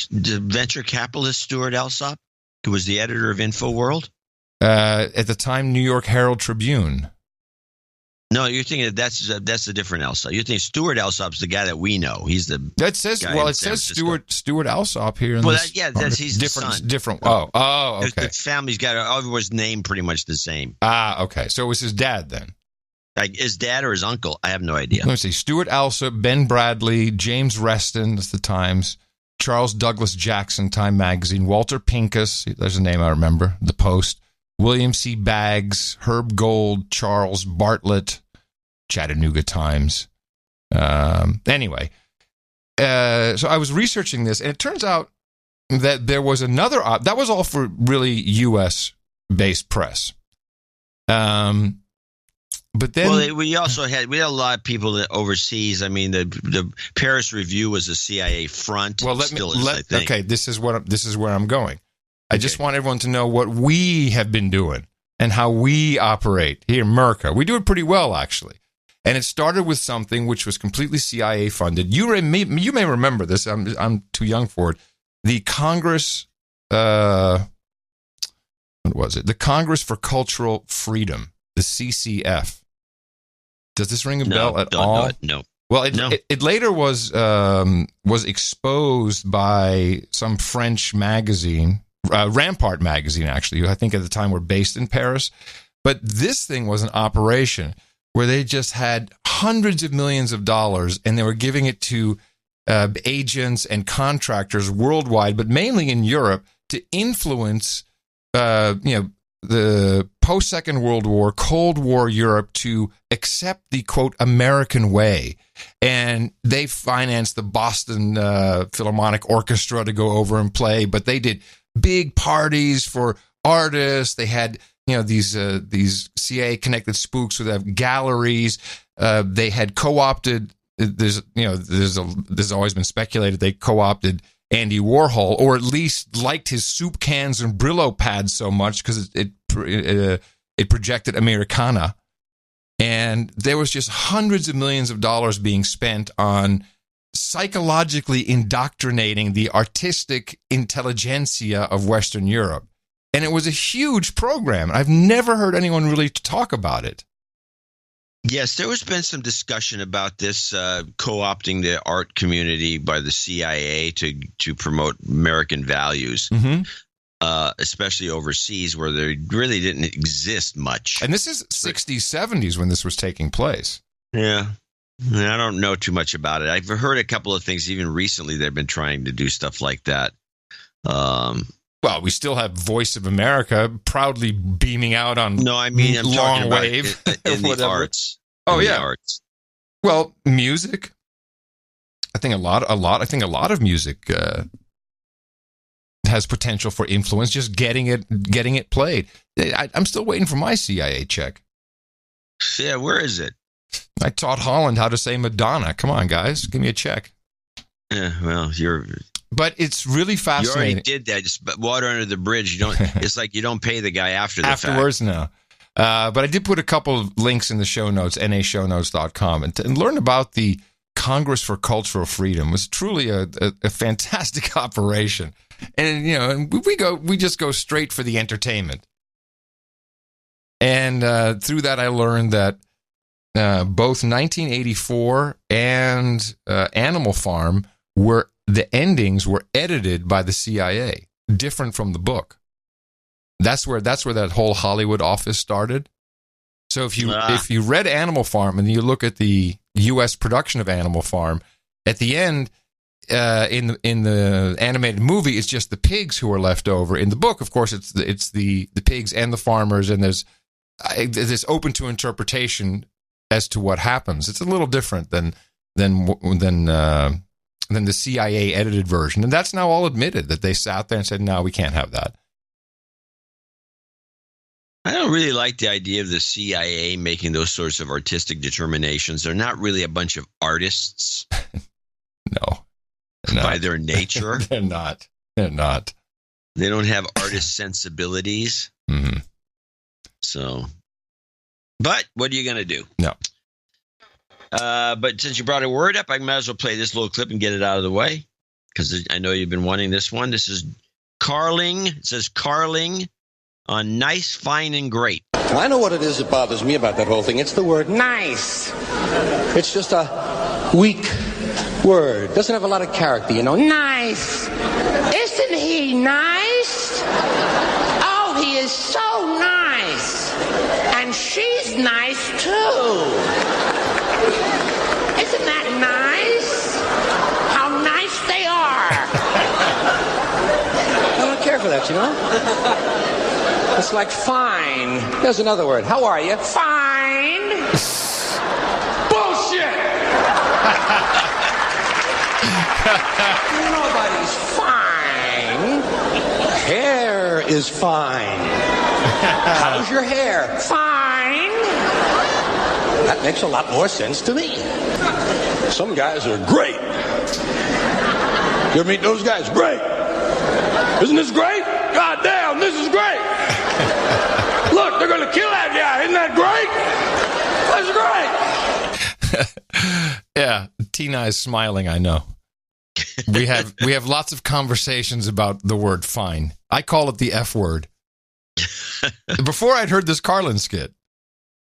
The venture capitalist Stuart Alsop, who was the editor of InfoWorld? At the time, New York Herald Tribune. No, you're thinking that's a different Alsop. You're thinking Stuart Alsop's the guy that we know. He's the that says guy well, in it San says Francisco. Stuart Alsop here. In Well, this he's different, the son. different. Oh, okay. The family's got everyone's name pretty much the same. Okay. So it was his dad then. Like his dad or his uncle? I have no idea. Let me see. Stuart Alsop, Ben Bradley, James Reston, that's the Times, Charles Douglas Jackson, Time Magazine, Walter Pincus, there's a name I remember, The Post, William C. Baggs, Herb Gold, Charles Bartlett, Chattanooga Times. Anyway, so I was researching this, and it turns out that there was another that was all for really U.S.-based press. But then we had a lot of people that overseas. I mean, the Paris Review was a CIA front. Well, I think. Okay, this is where I'm going. I just want everyone to know what we have been doing and how we operate here in America. We do it pretty well, actually. And it started with something which was completely CIA funded. You may remember this. I'm too young for it. The Congress, what was it? The Congress for Cultural Freedom, the CCF. Does this ring a bell at all? No. Well, it later was exposed by some French magazine, Rampart magazine, actually, who I think at the time were based in Paris. But this thing was an operation where they just had hundreds of millions of dollars, and they were giving it to agents and contractors worldwide, but mainly in Europe, to influence, the post-Second World War, Cold War Europe to accept the, quote, American way. And they financed the Boston Philharmonic Orchestra to go over and play, but they did big parties for artists. They had, these CIA-connected spooks would have galleries. They had co-opted, there's always been speculated they co-opted Andy Warhol, or at least liked his soup cans and Brillo pads so much because it projected Americana. And there was just hundreds of millions of dollars being spent on psychologically indoctrinating the artistic intelligentsia of Western Europe. And it was a huge program. I've never heard anyone really talk about it. Yes, there has been some discussion about this co-opting the art community by the CIA to promote American values, especially overseas where they really didn't exist much. And this is 60s, 70s when this was taking place. Yeah. I don't know too much about it. I've heard a couple of things. Even recently, they've been trying to do stuff like that. Well, we still have Voice of America proudly beaming out on I'm long wave in the arts. Oh, in yeah. The arts. Well, music. I think a lot of music has potential for influence. Just getting it played. I'm still waiting for my CIA check. Yeah, where is it? I taught Holland how to say Madonna. Come on, guys, give me a check. Yeah, well, But it's really fascinating. You already did that. Just water under the bridge. You don't. It's like you don't pay the guy afterwards. No. But I did put a couple of links in the show notes, nashownotes.com, and learn about the Congress for Cultural Freedom. It was truly a fantastic operation. And, we just go straight for the entertainment. And through that, I learned that both 1984 and Animal Farm the endings were edited by the CIA, different from the book. That's where that whole Hollywood office started. So if you read Animal Farm and you look at the U.S. production of Animal Farm, at the end in the animated movie, it's just the pigs who are left over. In the book, of course, it's the pigs and the farmers, and there's open to interpretation as to what happens. It's a little different than the CIA edited version, and that's now all admitted that they sat there and said, "No, we can't have that." I don't really like the idea of the CIA making those sorts of artistic determinations. They're not really a bunch of artists. No. By their nature. They're not. They don't have artist sensibilities. Mm-hmm. So, but what are you going to do? No. But since you brought a word up, I might as well play this little clip and get it out of the way, because I know you've been wanting this one. This is Carling. It says Carling on Nice, Fine, and Great. Well, I know what it is that bothers me about that whole thing. It's the word nice. It's just a weak word. Doesn't have a lot of character, you know. Nice. Isn't he nice? Oh, he is so nice. And she's nice, too. Isn't that nice? How nice they are. I don't care for that, you know? It's like fine. There's another word. How are you? Fine. Bullshit! Nobody's fine. Hair is fine. How's your hair? Fine. That makes a lot more sense to me. Some guys are great. You ever meet those guys? Great. Isn't this great? God damn, this is great. Look, they're going to kill that guy. Isn't that great? That's great. Yeah, Tina is smiling, I know. We have lots of conversations about the word fine. I call it the F word. Before I'd heard this Carlin skit,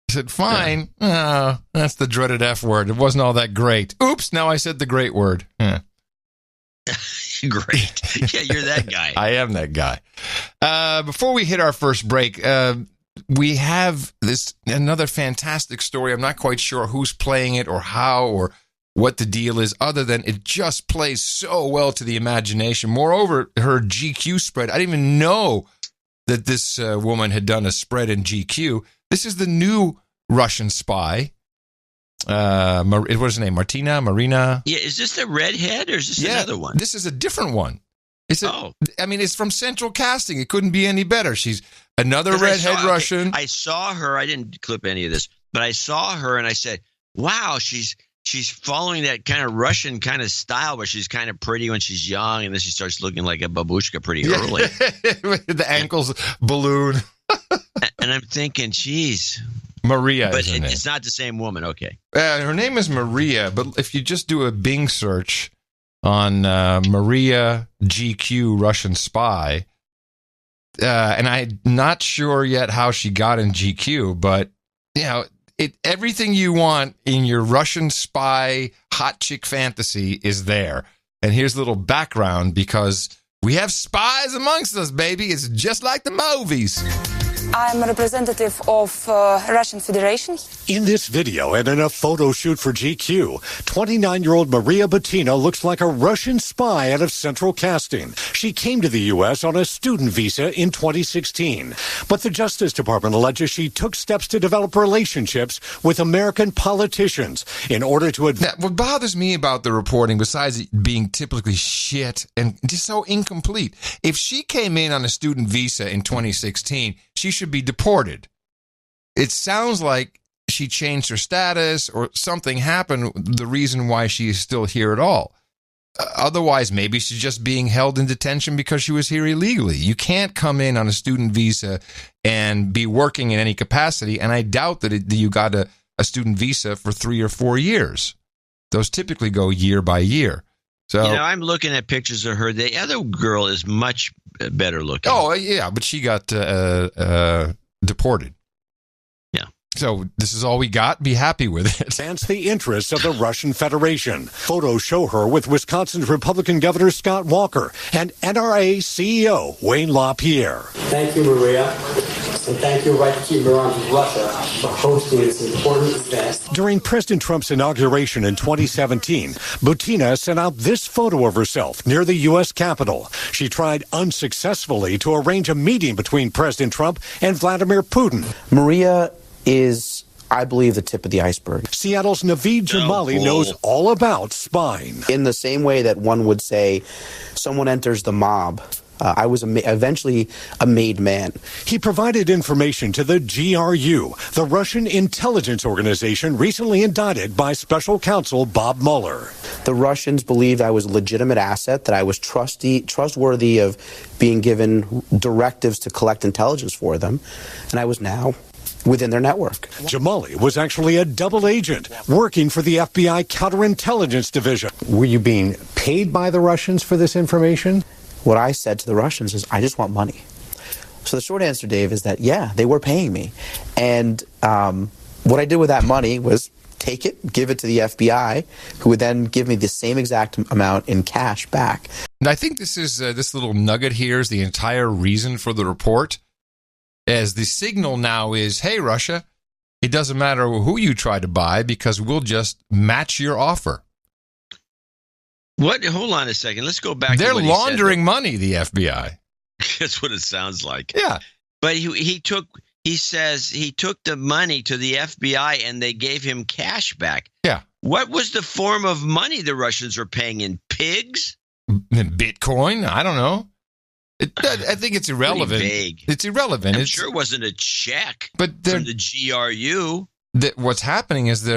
I said, fine. Oh, that's the dreaded F word. It wasn't all that great. Oops, now I said the great word. Yeah. Great. Yeah, you're that guy. I am that guy. Before we hit our first break, we have another fantastic story. I'm not quite sure who's playing it or how or what the deal is, other than it just plays so well to the imagination. Moreover, her GQ spread, I didn't even know that this woman had done a spread in GQ. This is the new Russian spy. What is her name? Marina? Yeah, is this the redhead or is this another one? This is a different one. I mean, it's from Central Casting. It couldn't be any better. She's another redhead Russian. I saw her. I didn't clip any of this, but I saw her and I said, wow, she's following that kind of Russian kind of style where she's kind of pretty when she's young and then she starts looking like a babushka pretty early. The ankles balloon. And I'm thinking, geez. Maria, but it's not the same woman. Okay, her name is Maria, but if you just do a Bing search on Maria GQ Russian spy, and I'm not sure yet how she got in GQ, but you know, everything you want in your Russian spy hot chick fantasy is there. And here's a little background because we have spies amongst us, baby. It's just like the movies. I'm a representative of Russian Federation. In this video and in a photo shoot for GQ, 29-year-old Maria Butina looks like a Russian spy out of Central Casting. She came to the U.S. on a student visa in 2016. But the Justice Department alleges she took steps to develop relationships with American politicians in order to... Now, what bothers me about the reporting, besides it being typically shit and just so incomplete, if she came in on a student visa in 2016, she should be deported. It sounds like she changed her status or something happened, the reason why she is still here at all. Otherwise, maybe she's just being held in detention because she was here illegally. You can't come in on a student visa and be working in any capacity, and I doubt that you got a student visa for 3 or 4 years. Those typically go year by year. So, you know, I'm looking at pictures of her. The other girl is much better looking. Oh, yeah, but she got deported. Yeah. So this is all we got. Be happy with it. Advance the interests of the Russian Federation. Photos show her with Wisconsin's Republican Governor Scott Walker and NRA CEO Wayne LaPierre. Thank you, Maria. And thank you, Right to Keep Around Russia, for hosting this important event. During President Trump's inauguration in 2017, Butina sent out this photo of herself near the U.S. Capitol. She tried unsuccessfully to arrange a meeting between President Trump and Vladimir Putin. Maria is, I believe, the tip of the iceberg. Seattle's Naveed Jamali knows all about spying. In the same way that one would say someone enters the mob, I was eventually a made man. He provided information to the GRU, the Russian intelligence organization recently indicted by special counsel Bob Mueller. The Russians believed I was a legitimate asset, that I was trustworthy of being given directives to collect intelligence for them, and I was now within their network. Jamali was actually a double agent working for the FBI counterintelligence division. Were you being paid by the Russians for this information? What I said to the Russians is, I just want money. So the short answer, Dave, is that, yeah, they were paying me. And what I did with that money was take it, give it to the FBI, who would then give me the same exact amount in cash back. And I think this is this little nugget here is the entire reason for the report, as the signal now is, hey, Russia, it doesn't matter who you try to buy because we'll just match your offer. What? Hold on a second. Let's go back. They're to what laundering he said, money, the FBI. That's what it sounds like. Yeah. But he says he took the money to the FBI and they gave him cash back. Yeah. What was the form of money the Russians were paying in? Pigs? Bitcoin? I don't know. I think it's irrelevant. Vague. It's irrelevant. I'm sure it wasn't a check but from the GRU. What's happening is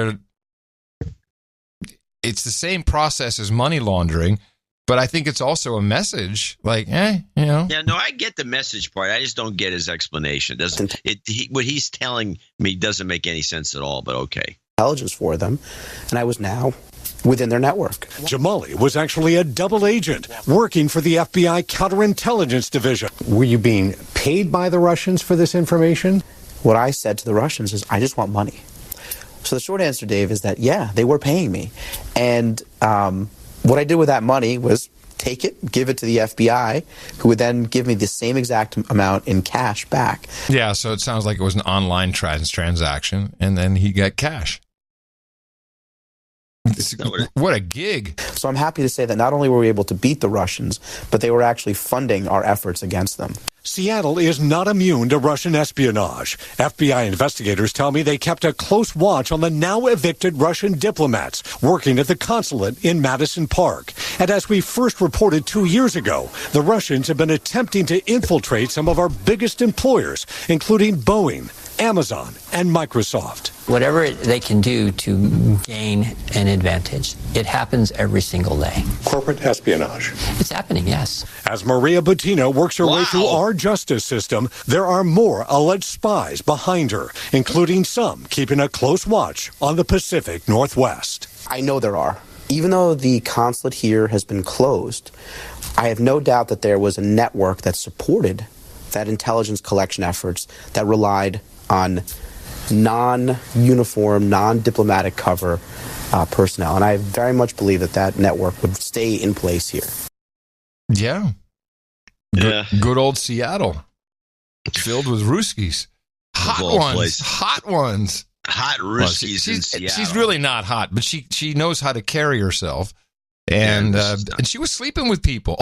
it's the same process as money laundering, but I think it's also a message like, you know. Yeah, no, I get the message part. I just don't get his explanation. What he's telling me doesn't make any sense at all, but okay. Intelligence for them, and I was now within their network. Jamali was actually a double agent working for the FBI counterintelligence division. Were you being paid by the Russians for this information? What I said to the Russians is, I just want money. So the short answer, Dave, is that, yeah, they were paying me. And what I did with that money was take it, give it to the FBI, who would then give me the same exact amount in cash back. Yeah, so it sounds like it was an online transaction, and then he got cash. What a gig. So I'm happy to say that not only were we able to beat the Russians, but they were actually funding our efforts against them. Seattle is not immune to Russian espionage. FBI investigators tell me they kept a close watch on the now evicted Russian diplomats working at the consulate in Madison Park. And as we first reported 2 years ago, the Russians have been attempting to infiltrate some of our biggest employers, including Boeing, Amazon, and Microsoft. Whatever they can do to gain an advantage, it happens every single day. Corporate espionage. It's happening, yes. As Maria Butina works her way through our justice system, there are more alleged spies behind her, including some keeping a close watch on the Pacific Northwest. I know there are. Even though the consulate here has been closed, I have no doubt that there was a network that supported that intelligence collection efforts that relied on non-uniform, non-diplomatic cover personnel. And I very much believe that that network would stay in place here. Yeah. Good old Seattle. Filled with Ruskies. Hot ones. Hot ones. Hot Ruskies in Seattle. She's really not hot, but she knows how to carry herself. And she was sleeping with people.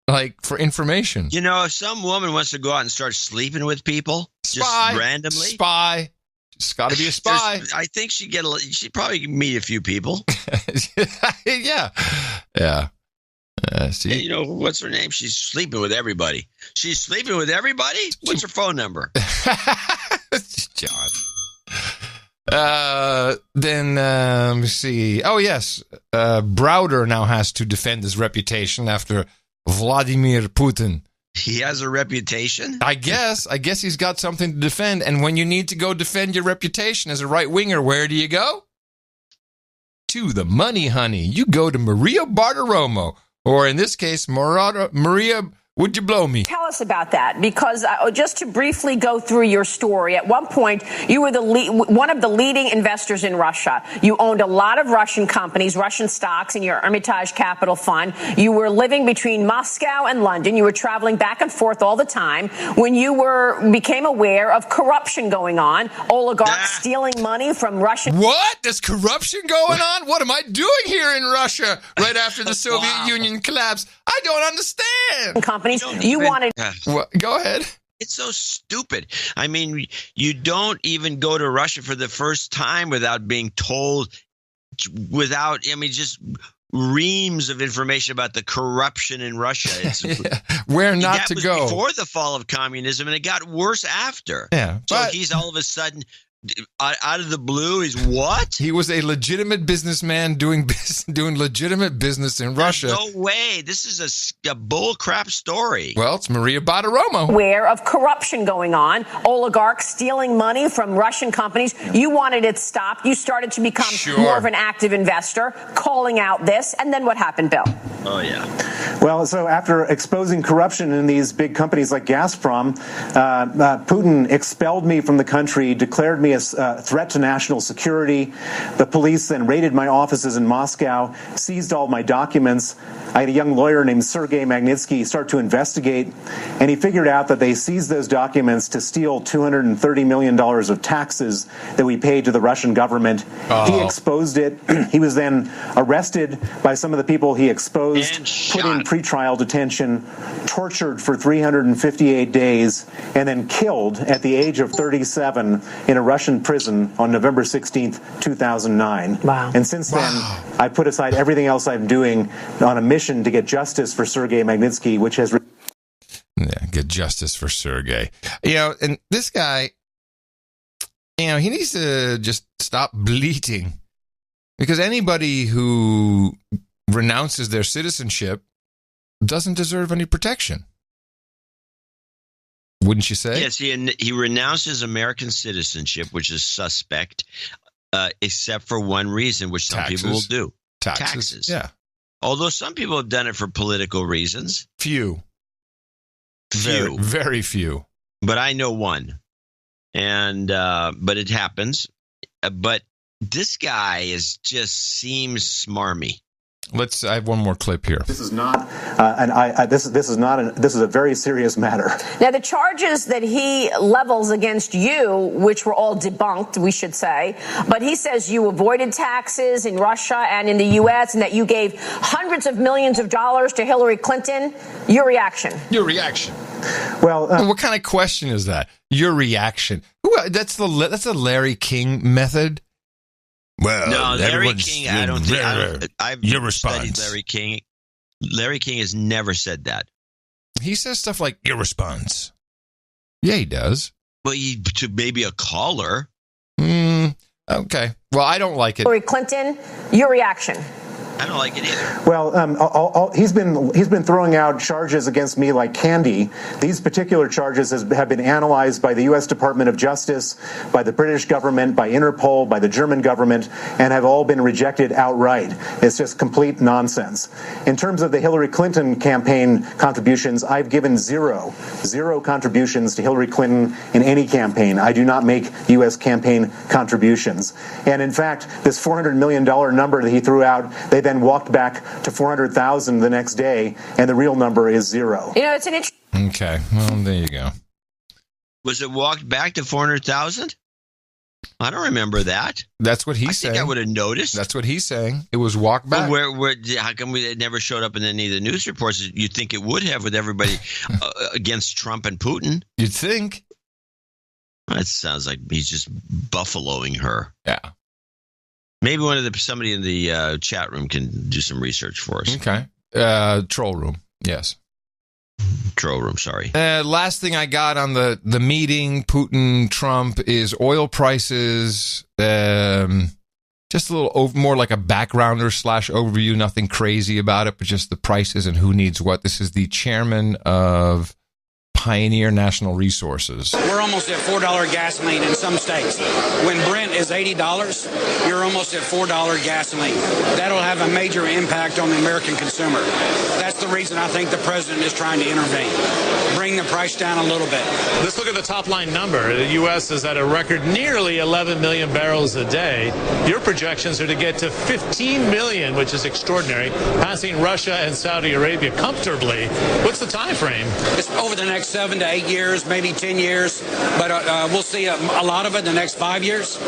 Like, for information. You know, if some woman wants to go out and start sleeping with people, just randomly. Spy. Just got to be a spy. I think she'd probably meet a few people. Yeah. See? You know, what's her name? She's sleeping with everybody. She's sleeping with everybody? What's her phone number? John. Then, let me see. Oh, yes. Browder now has to defend his reputation after Vladimir Putin. He has a reputation? I guess he's got something to defend. And when you need to go defend your reputation as a right-winger, where do you go? To the money, honey. You go to Maria Bartiromo. Or in this case, Maria, would you blow me? Tell us about that, because just to briefly go through your story, at one point, you were one of the leading investors in Russia. You owned a lot of Russian companies, Russian stocks in your Hermitage Capital Fund. You were living between Moscow and London. You were traveling back and forth all the time. When you became aware of corruption going on, oligarchs stealing money from Russian... What? There's corruption going on? What am I doing here in Russia right after the Soviet Union collapsed? I don't understand. Companies, you wanted... Go ahead. It's so stupid. I mean, you don't even go to Russia for the first time without being told, just reams of information about the corruption in Russia. It's, where not to go. Before the fall of communism, and it got worse after. Yeah. So he's all of a sudden... out of the blue, he's what? He was a legitimate businessman doing legitimate business in Russia. No way. This is a bullcrap story. Well, it's Maria Bartiromo. Aware of corruption going on, oligarchs stealing money from Russian companies. You wanted it stopped. You started to become more of an active investor, calling out this. And then what happened, Bill? Oh, yeah. Well, so after exposing corruption in these big companies like Gazprom, Putin expelled me from the country, declared me as a threat to national security. The police then raided my offices in Moscow, seized all my documents. I had a young lawyer named Sergei Magnitsky start to investigate, and he figured out that they seized those documents to steal $230 million of taxes that we paid to the Russian government. He exposed it. He was then arrested by some of the people he exposed, put in pretrial detention, tortured for 358 days, and then killed at the age of 37 in a Russian prison on November 16th, 2009. Wow. And since then, I put aside everything else I'm doing on a mission to get justice for Sergei Magnitsky, which has... get justice for Sergei. And this guy, he needs to just stop bleating. Because anybody who renounces their citizenship doesn't deserve any protection. Wouldn't you say? Yes, he renounces American citizenship, which is suspect, except for one reason, which some people will do. Taxes. Yeah. Although some people have done it for political reasons. Few. Very, very few. But I know one. And but it happens. But this guy seems smarmy. I have one more clip here. This is not, this is a very serious matter. Now, the charges that he levels against you, which were all debunked, we should say, but he says you avoided taxes in Russia and in the U.S. and that you gave hundreds of millions of dollars to Hillary Clinton. Your reaction? Your reaction. Well, what kind of question is that? Your reaction. That's the Larry King method. Well, no, Larry King, I've your response. Studied Larry King. Larry King has never said that. He says stuff like, your response. Yeah, he does. Well, to maybe a caller. Okay. Well, I don't like it. Hillary Clinton, your reaction. I don't like it either. Well, he's been throwing out charges against me like candy. These particular charges have been analyzed by the U.S. Department of Justice, by the British government, by Interpol, by the German government, and have all been rejected outright. It's just complete nonsense. In terms of the Hillary Clinton campaign contributions, I've given zero contributions to Hillary Clinton in any campaign. I do not make U.S. campaign contributions. And in fact, this $400 million number that he threw out, they then walked back to 400,000 the next day, and the real number is zero. It's an interesting. Okay, well, there you go. Was it walked back to 400,000? I don't remember that. That's what he's saying. I think I would have noticed. That's what he's saying. It was walked back. Where? How come it never showed up in any of the news reports? You'd think it would have with everybody against Trump and Putin. You'd think. That sounds like he's just buffaloing her. Yeah. Maybe somebody in the chat room can do some research for us. Okay. Troll room. Yes. Troll room, sorry. Last thing I got on the meeting, Putin-Trump, is oil prices. Just a little more like a backgrounder / overview. Nothing crazy about it, but just the prices and who needs what. This is the chairman of Pioneer National Resources. We're almost at $4 gasoline in some states. When Brent is $80, you're almost at $4 gasoline. That'll have a major impact on the American consumer. That's the reason I think the president is trying to intervene. Bring the price down a little bit. Let's look at the top line number. The U.S. is at a record nearly 11 million barrels a day. Your projections are to get to 15 million, which is extraordinary, passing Russia and Saudi Arabia comfortably. What's the time frame? It's over the next 7 to 8 years, maybe 10 years, but we'll see a lot of it in the next 5 years.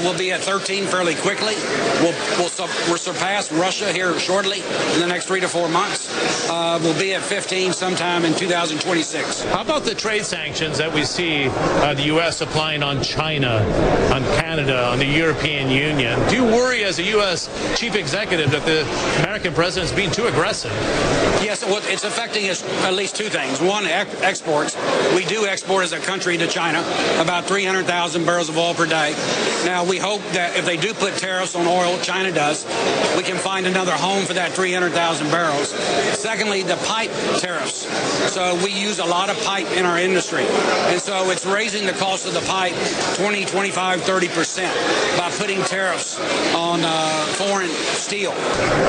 We'll be at 13 fairly quickly. We'll surpass Russia here shortly in the next 3 to 4 months. We'll be at 15 sometime in 2026. How about the trade sanctions that we see the U.S. applying on China, on Canada, on the European Union? Do you worry as a U.S. chief executive that the American president is being too aggressive? Yes, well, it's affecting us at least two things. One, exports. We do export as a country to China about 300,000 barrels of oil per day. Now, we hope that if they do put tariffs on oil, China does, we can find another home for that 300,000 barrels. Secondly, the pipe tariffs. So we use a lot of pipe in our industry. And so it's raising the cost of the pipe 20, 25, 30% by putting tariffs on foreign steel.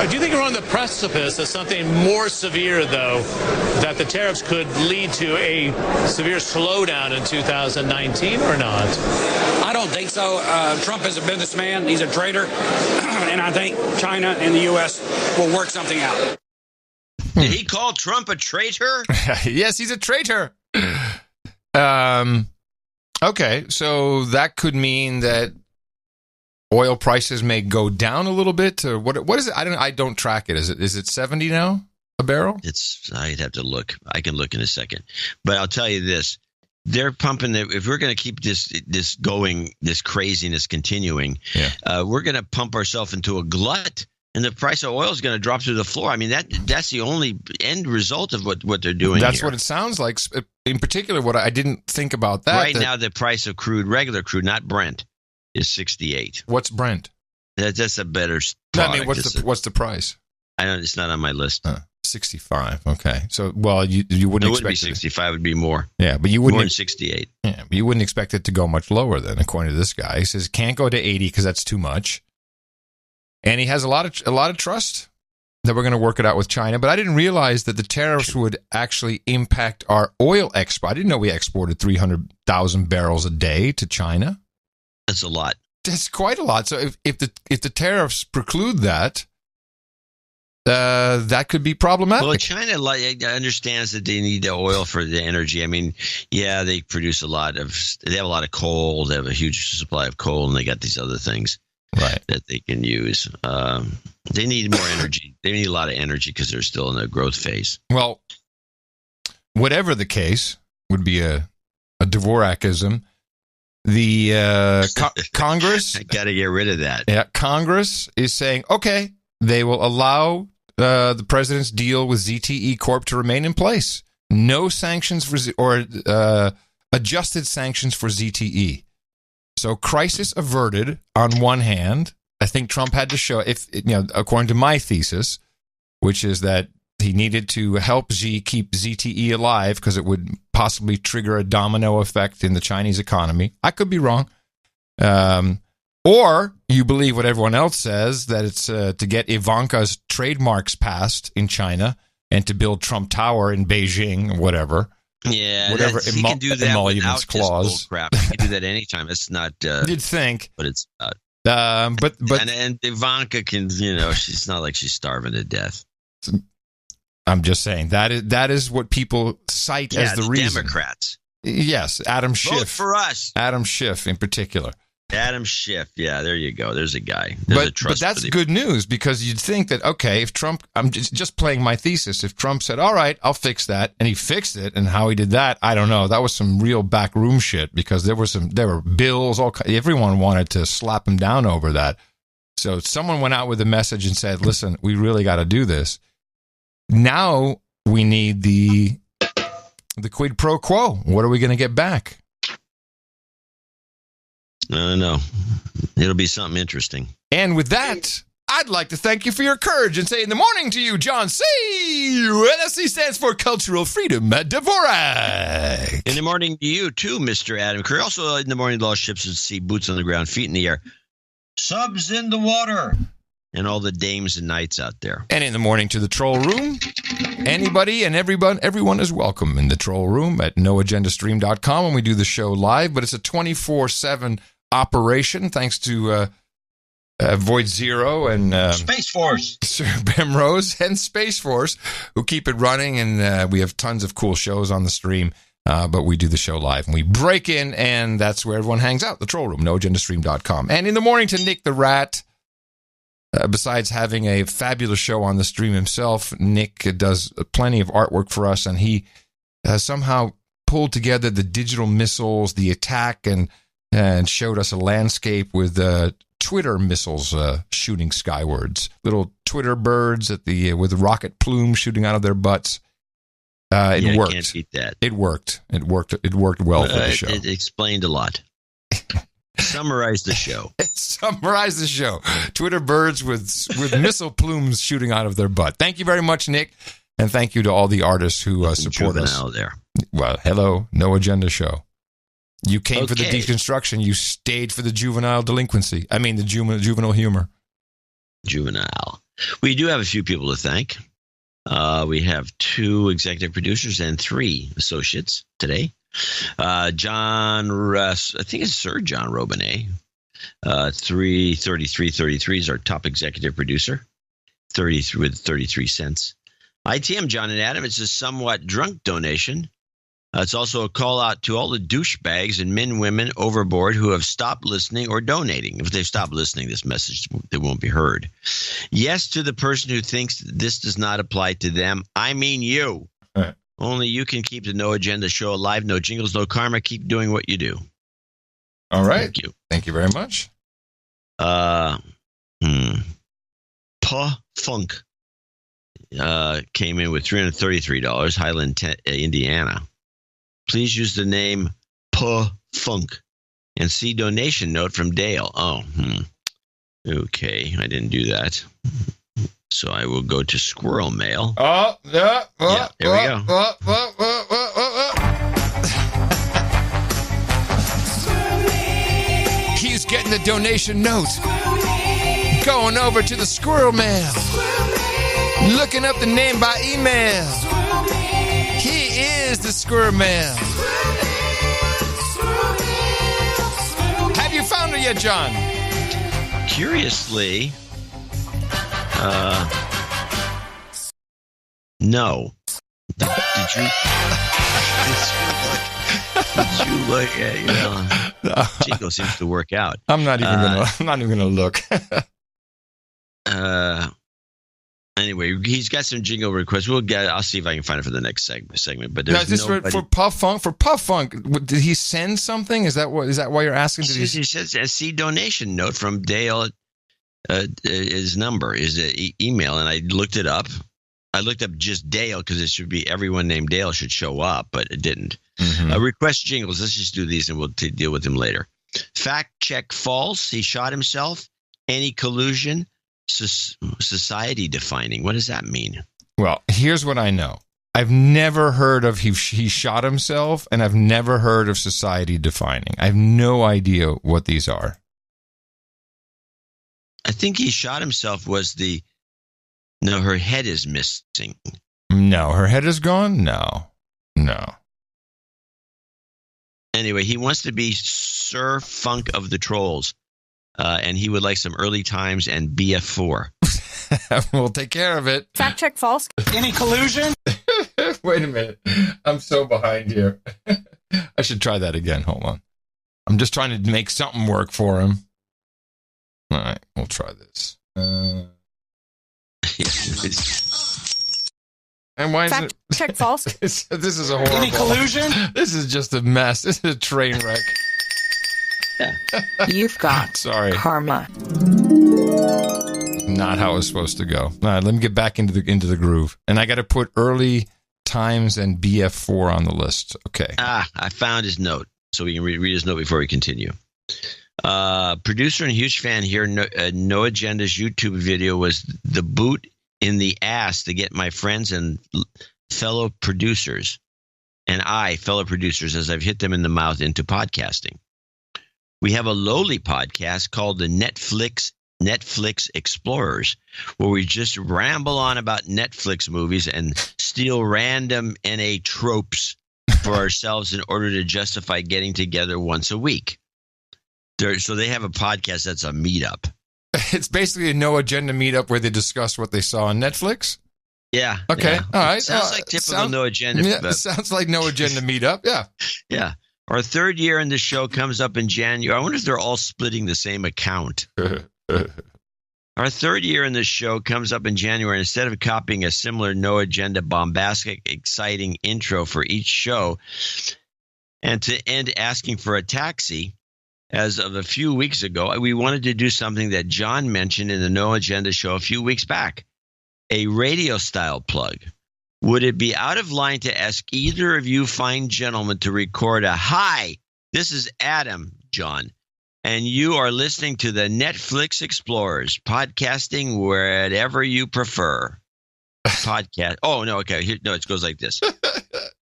Do you think we're on the precipice of something more severe, though, that the tariffs could lead to a severe slowdown in 2019 or not? I don't think so. Trump is a businessman. He's a trader. And I think China and the U.S. will work something out. Did he call Trump a traitor? Yes, he's a traitor. Okay, so that could mean that oil prices may go down a little bit, or what is it? I don't track it. Is it 70 now a barrel? I'd have to look. I can look in a second. But I'll tell you this. They're pumping if we're going to keep this going, this craziness continuing, we're going to pump ourselves into a glut, and the price of oil is going to drop through the floor. I mean, that's the only end result of what they're doing. That's here. what it sounds like. In particular, what I didn't think about that. Now, the price of regular crude, not Brent, is 68. What's Brent? That's a better product. No, I mean, what's the price? I don't. It's not on my list. 65. Okay. So, well, you wouldn't expect be 65. It would be more. Yeah, but you wouldn't. More than 68. Yeah, but you wouldn't expect it to go much lower then, according to this guy. He says can't go to 80 because that's too much, and he has a lot of trust that we're going to work it out with China. But I didn't realize that the tariffs would actually impact our oil export. I didn't know we exported 300,000 barrels a day to China. That's a lot. That's quite a lot. So if the tariffs preclude that. That could be problematic. Well, China understands that they need the oil for the energy. I mean, yeah, they produce they have a lot of coal. They have a huge supply of coal, and they got these other things that they can use. They need more energy. They need a lot of energy because they're still in the growth phase. Well, whatever the case, would be a Dvorakism. The Congress... I got to get rid of that. Yeah, Congress is saying, okay, they will allow the president's deal with ZTE Corp to remain in place. No sanctions or adjusted sanctions for ZTE. So crisis averted on one hand. I think Trump had to show, according to my thesis, which is that he needed to help keep ZTE alive because it would possibly trigger a domino effect in the Chinese economy. I could be wrong. Or you believe what everyone else says, that it's to get Ivanka's trademarks passed in China and to build Trump Tower in Beijing or whatever. Yeah, whatever he can do that emoluments clause. Crap. He can do that anytime. It's not. You'd think, but it's not. But and Ivanka can, she's not like she's starving to death. I'm just saying that is what people cite as the reason. Democrats. Yes, Adam Schiff. Vote for us. Adam Schiff in particular. Adam Schiff. Yeah, there you go. There's a guy. But that's good news, because you'd think that, okay, if Trump, I'm just playing my thesis. If Trump said, all right, I'll fix that, and he fixed it, and how he did that, I don't know. That was some real backroom shit, because there were bills, everyone wanted to slap him down over that. So someone went out with a message and said, listen, we really got to do this. Now we need the quid pro quo. What are we going to get back? I don't know. It'll be something interesting. And with that, I'd like to thank you for your courage and say in the morning to you, John C. LSC stands for Cultural Freedom at Dvorak. In the morning to you, too, Mr. Adam Curry. Also in the morning, lost ships at sea, boots on the ground, feet in the air, subs in the water, and all the dames and knights out there. And in the morning to the troll room, anybody and everyone is welcome in the troll room at noagendastream.com when we do the show live. But it's a 24/7 operation, thanks to Void Zero and Space Force, Sir Bemrose and Space Force, who keep it running. And we have tons of cool shows on the stream. But we do the show live and we break in, and that's where everyone hangs out, the troll room, noagendastream.com. And in the morning to Nick the Rat. Besides having a fabulous show on the stream himself, Nick does plenty of artwork for us, and he has somehow pulled together the digital missiles, the attack, and showed us a landscape with Twitter missiles shooting skywards. Little Twitter birds with rocket plumes shooting out of their butts. It worked. Can't beat that. It worked. It worked well for the show. It explained a lot. Summarize the show. Summarize the show. Twitter birds with missile plumes shooting out of their butt. Thank you very much, Nick. And thank you to all the artists who support us. There. Well, hello, No Agenda Show. You came for the deconstruction. You stayed for the juvenile delinquency. I mean, the juvenile humor. Juvenile. We do have a few people to thank. We have 2 executive producers and 3 associates today. John Russ, I think it's Sir John Robinet. 33333 is our top executive producer. 33 with 33 cents. ITM John and Adam, it's a somewhat drunk donation. It's also a call out to all the douchebags and men, women overboard who have stopped listening or donating. If they've stopped listening, this message they won't be heard. Yes, to the person who thinks this does not apply to them. I mean you. Right. Only you can keep the No Agenda show alive. No jingles, no karma. Keep doing what you do. All right. Thank you. Thank you very much. Funk came in with $333. Highland, Indiana. Please use the name Funk and see donation note from Dale. Okay, I didn't do that. So I will go to Squirrel Mail. There we go. He's getting the donation note. Going over to the Squirrel Mail. Looking up the name by email. He is the Squirrel Mail. Have you found her yet, John? Curiously, no. Did you look at, Jingle seems to work out. I'm not even gonna look. Anyway, he's got some jingle requests. I'll see if I can find it for the next segment. But there's for Puff Funk. For Puff Funk, did he send something? Is that why you're asking? He says a C donation note from Dale. His number is email, and I looked it up. I looked up just Dale because it should be everyone named Dale should show up, but it didn't. Request jingles. Let's just do these, and we'll deal with him later. Fact check false. He shot himself. Any collusion? Society defining. What does that mean? Well, here's what I know. I've never heard of he shot himself, and I've never heard of society defining. I have no idea what these are. I think he shot himself was no, her head is missing. No, her head is gone? No. Anyway, he wants to be Sir Funk of the Trolls. And he would like some early times and BF4. We'll take care of it. Fact check false. Any collusion? Wait a minute. I'm so behind here. I should try that again. Hold on. I'm just trying to make something work for him. All right, we'll try this. And why Fact is it? Check false. This is a horrible. Any collusion? This is just a mess. This is a train wreck. You've got karma. Not how it's supposed to go. All right, let me get back into the groove. And I got to put early times and BF4 on the list. Okay. I found his note, so we can read his note before we continue. Producer and huge fan here. No Agenda's YouTube video was the boot in the ass to get my friends and fellow producers, fellow producers, as I've hit them in the mouth into podcasting. We have a lowly podcast called the Netflix Explorers, where we just ramble on about Netflix movies and steal random NA tropes for ourselves in order to justify getting together once a week. So they have a podcast that's a meetup. It's basically a no agenda meetup where they discuss what they saw on Netflix. Yeah. Okay. Yeah. All right. Sounds like typical no agenda. Yeah, sounds like no agenda meetup. Yeah. Yeah. Our third year in the show comes up in January. I wonder if they're all splitting the same account. Our third year in this show comes up in January. Instead of copying a similar no agenda, bombastic, exciting intro for each show, and to end asking for a taxi, as of a few weeks ago, we wanted to do something that John mentioned in the No Agenda show a few weeks back, a radio style plug. Would it be out of line to ask either of you fine gentlemen to record a "Hi, this is Adam, John, and you are listening to the Netflix Explorers, podcasting wherever you prefer." Podcast. Oh, no, okay. No, it goes like this.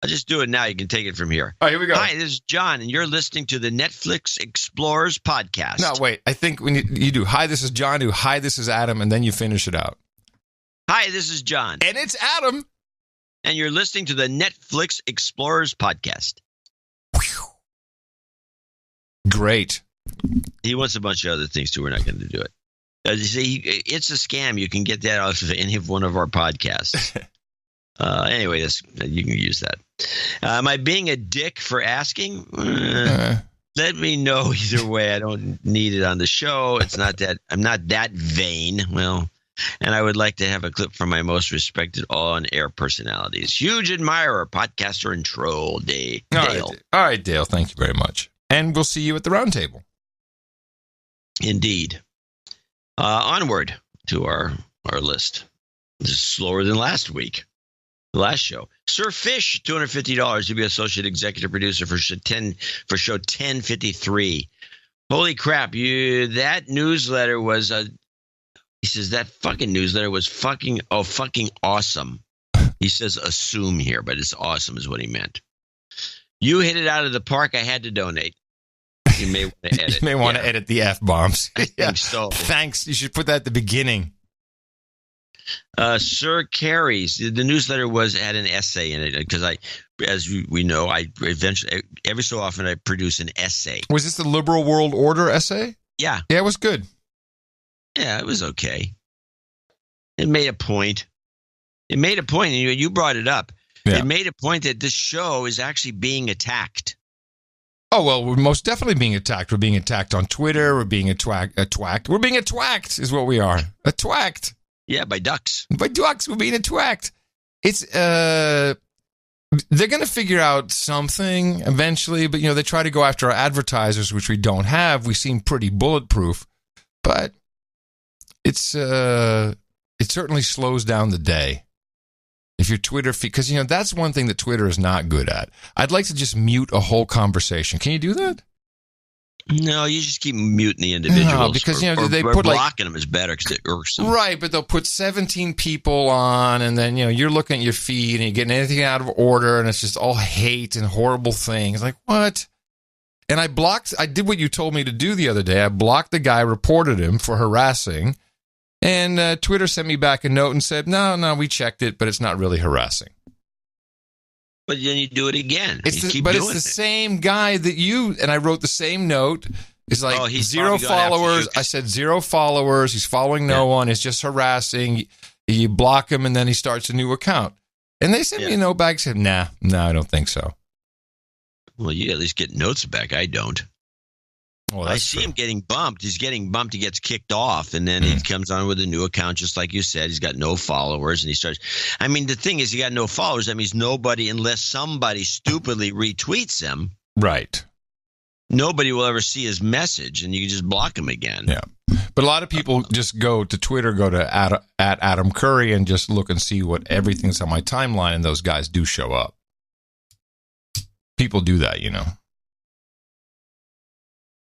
I'll just do it now. You can take it from here. All right, here we go. Hi, this is John, and you're listening to the Netflix Explorers podcast. No, wait. I think when you do, hi, this is John, do, hi, this is Adam, and then you finish it out. Hi, this is John. And it's Adam. And you're listening to the Netflix Explorers podcast. Great. He wants a bunch of other things, too. We're not going to do it. You see, it's a scam. You can get that off of any of one of our podcasts. Anyway, you can use that. Am I being a dick for asking? Let me know either way. I don't need it on the show. It's not that I'm not that vain. Well, and I would like to have a clip from my most respected on-air personalities. Huge admirer, podcaster, and troll, Dale. All right, Dale. Thank you very much. And we'll see you at the round table. Indeed. Onward to our list. This is slower than last week. The last show. Sir Fish, $250 to be associate executive producer for show 1053. Holy crap! That newsletter was he says that fucking newsletter was fucking awesome. He says assume here, but it's awesome is what he meant. You hit it out of the park. I had to donate. You may want to edit. You may want to edit the F-bombs. I think so. Thanks. You should put that at the beginning. Sir Carey's, the newsletter had an essay in it because as we know, I eventually, every so often I produce an essay. Was this the Liberal World Order essay? Yeah. Yeah, it was good. Yeah, it was okay. It made a point. And you brought it up. Yeah. It made a point that this show is actually being attacked. Oh, well, we're most definitely being attacked. We're being attacked on Twitter. We're being atwacked. We're being atwacked is what we are. Atwacked. Yeah, by ducks. By ducks, we're being atwacked. It's, they're going to figure out something eventually, but, they try to go after our advertisers, which we don't have. We seem pretty bulletproof, but it certainly slows down the day. If your Twitter feed, because, that's one thing that Twitter is not good at. I'd like to just mute a whole conversation. Can you do that? No, you just keep muting the individuals. No, because, they or put blocking them is better because it irks them. Right, but they'll put 17 people on, and then, you're looking at your feed, and you're getting anything out of order, and it's just all hate and horrible things. Like, what? And I did what you told me to do the other day. I blocked the guy, reported him for harassing. And Twitter sent me back a note and said, no, we checked it, but it's not really harassing. But then you do it again. It's the same guy that and I wrote the same note. It's like he's 0 followers. I said 0 followers. He's following no one. It's just harassing. You block him, and then he starts a new account. And they sent me a note back and said, no, I don't think so. Well, you at least get notes back. I don't. Well, I see him getting bumped. He's getting bumped. He gets kicked off, and then he comes on with a new account, just like you said. He's got no followers, and he starts. I mean, the thing is, he got no followers. That means nobody, unless somebody stupidly retweets him. Right. Nobody will ever see his message, and you can just block him again. Yeah. But a lot of people just go to Twitter, go to at Adam Curry, and just look and see what everything's on my timeline, and those guys do show up. People do that,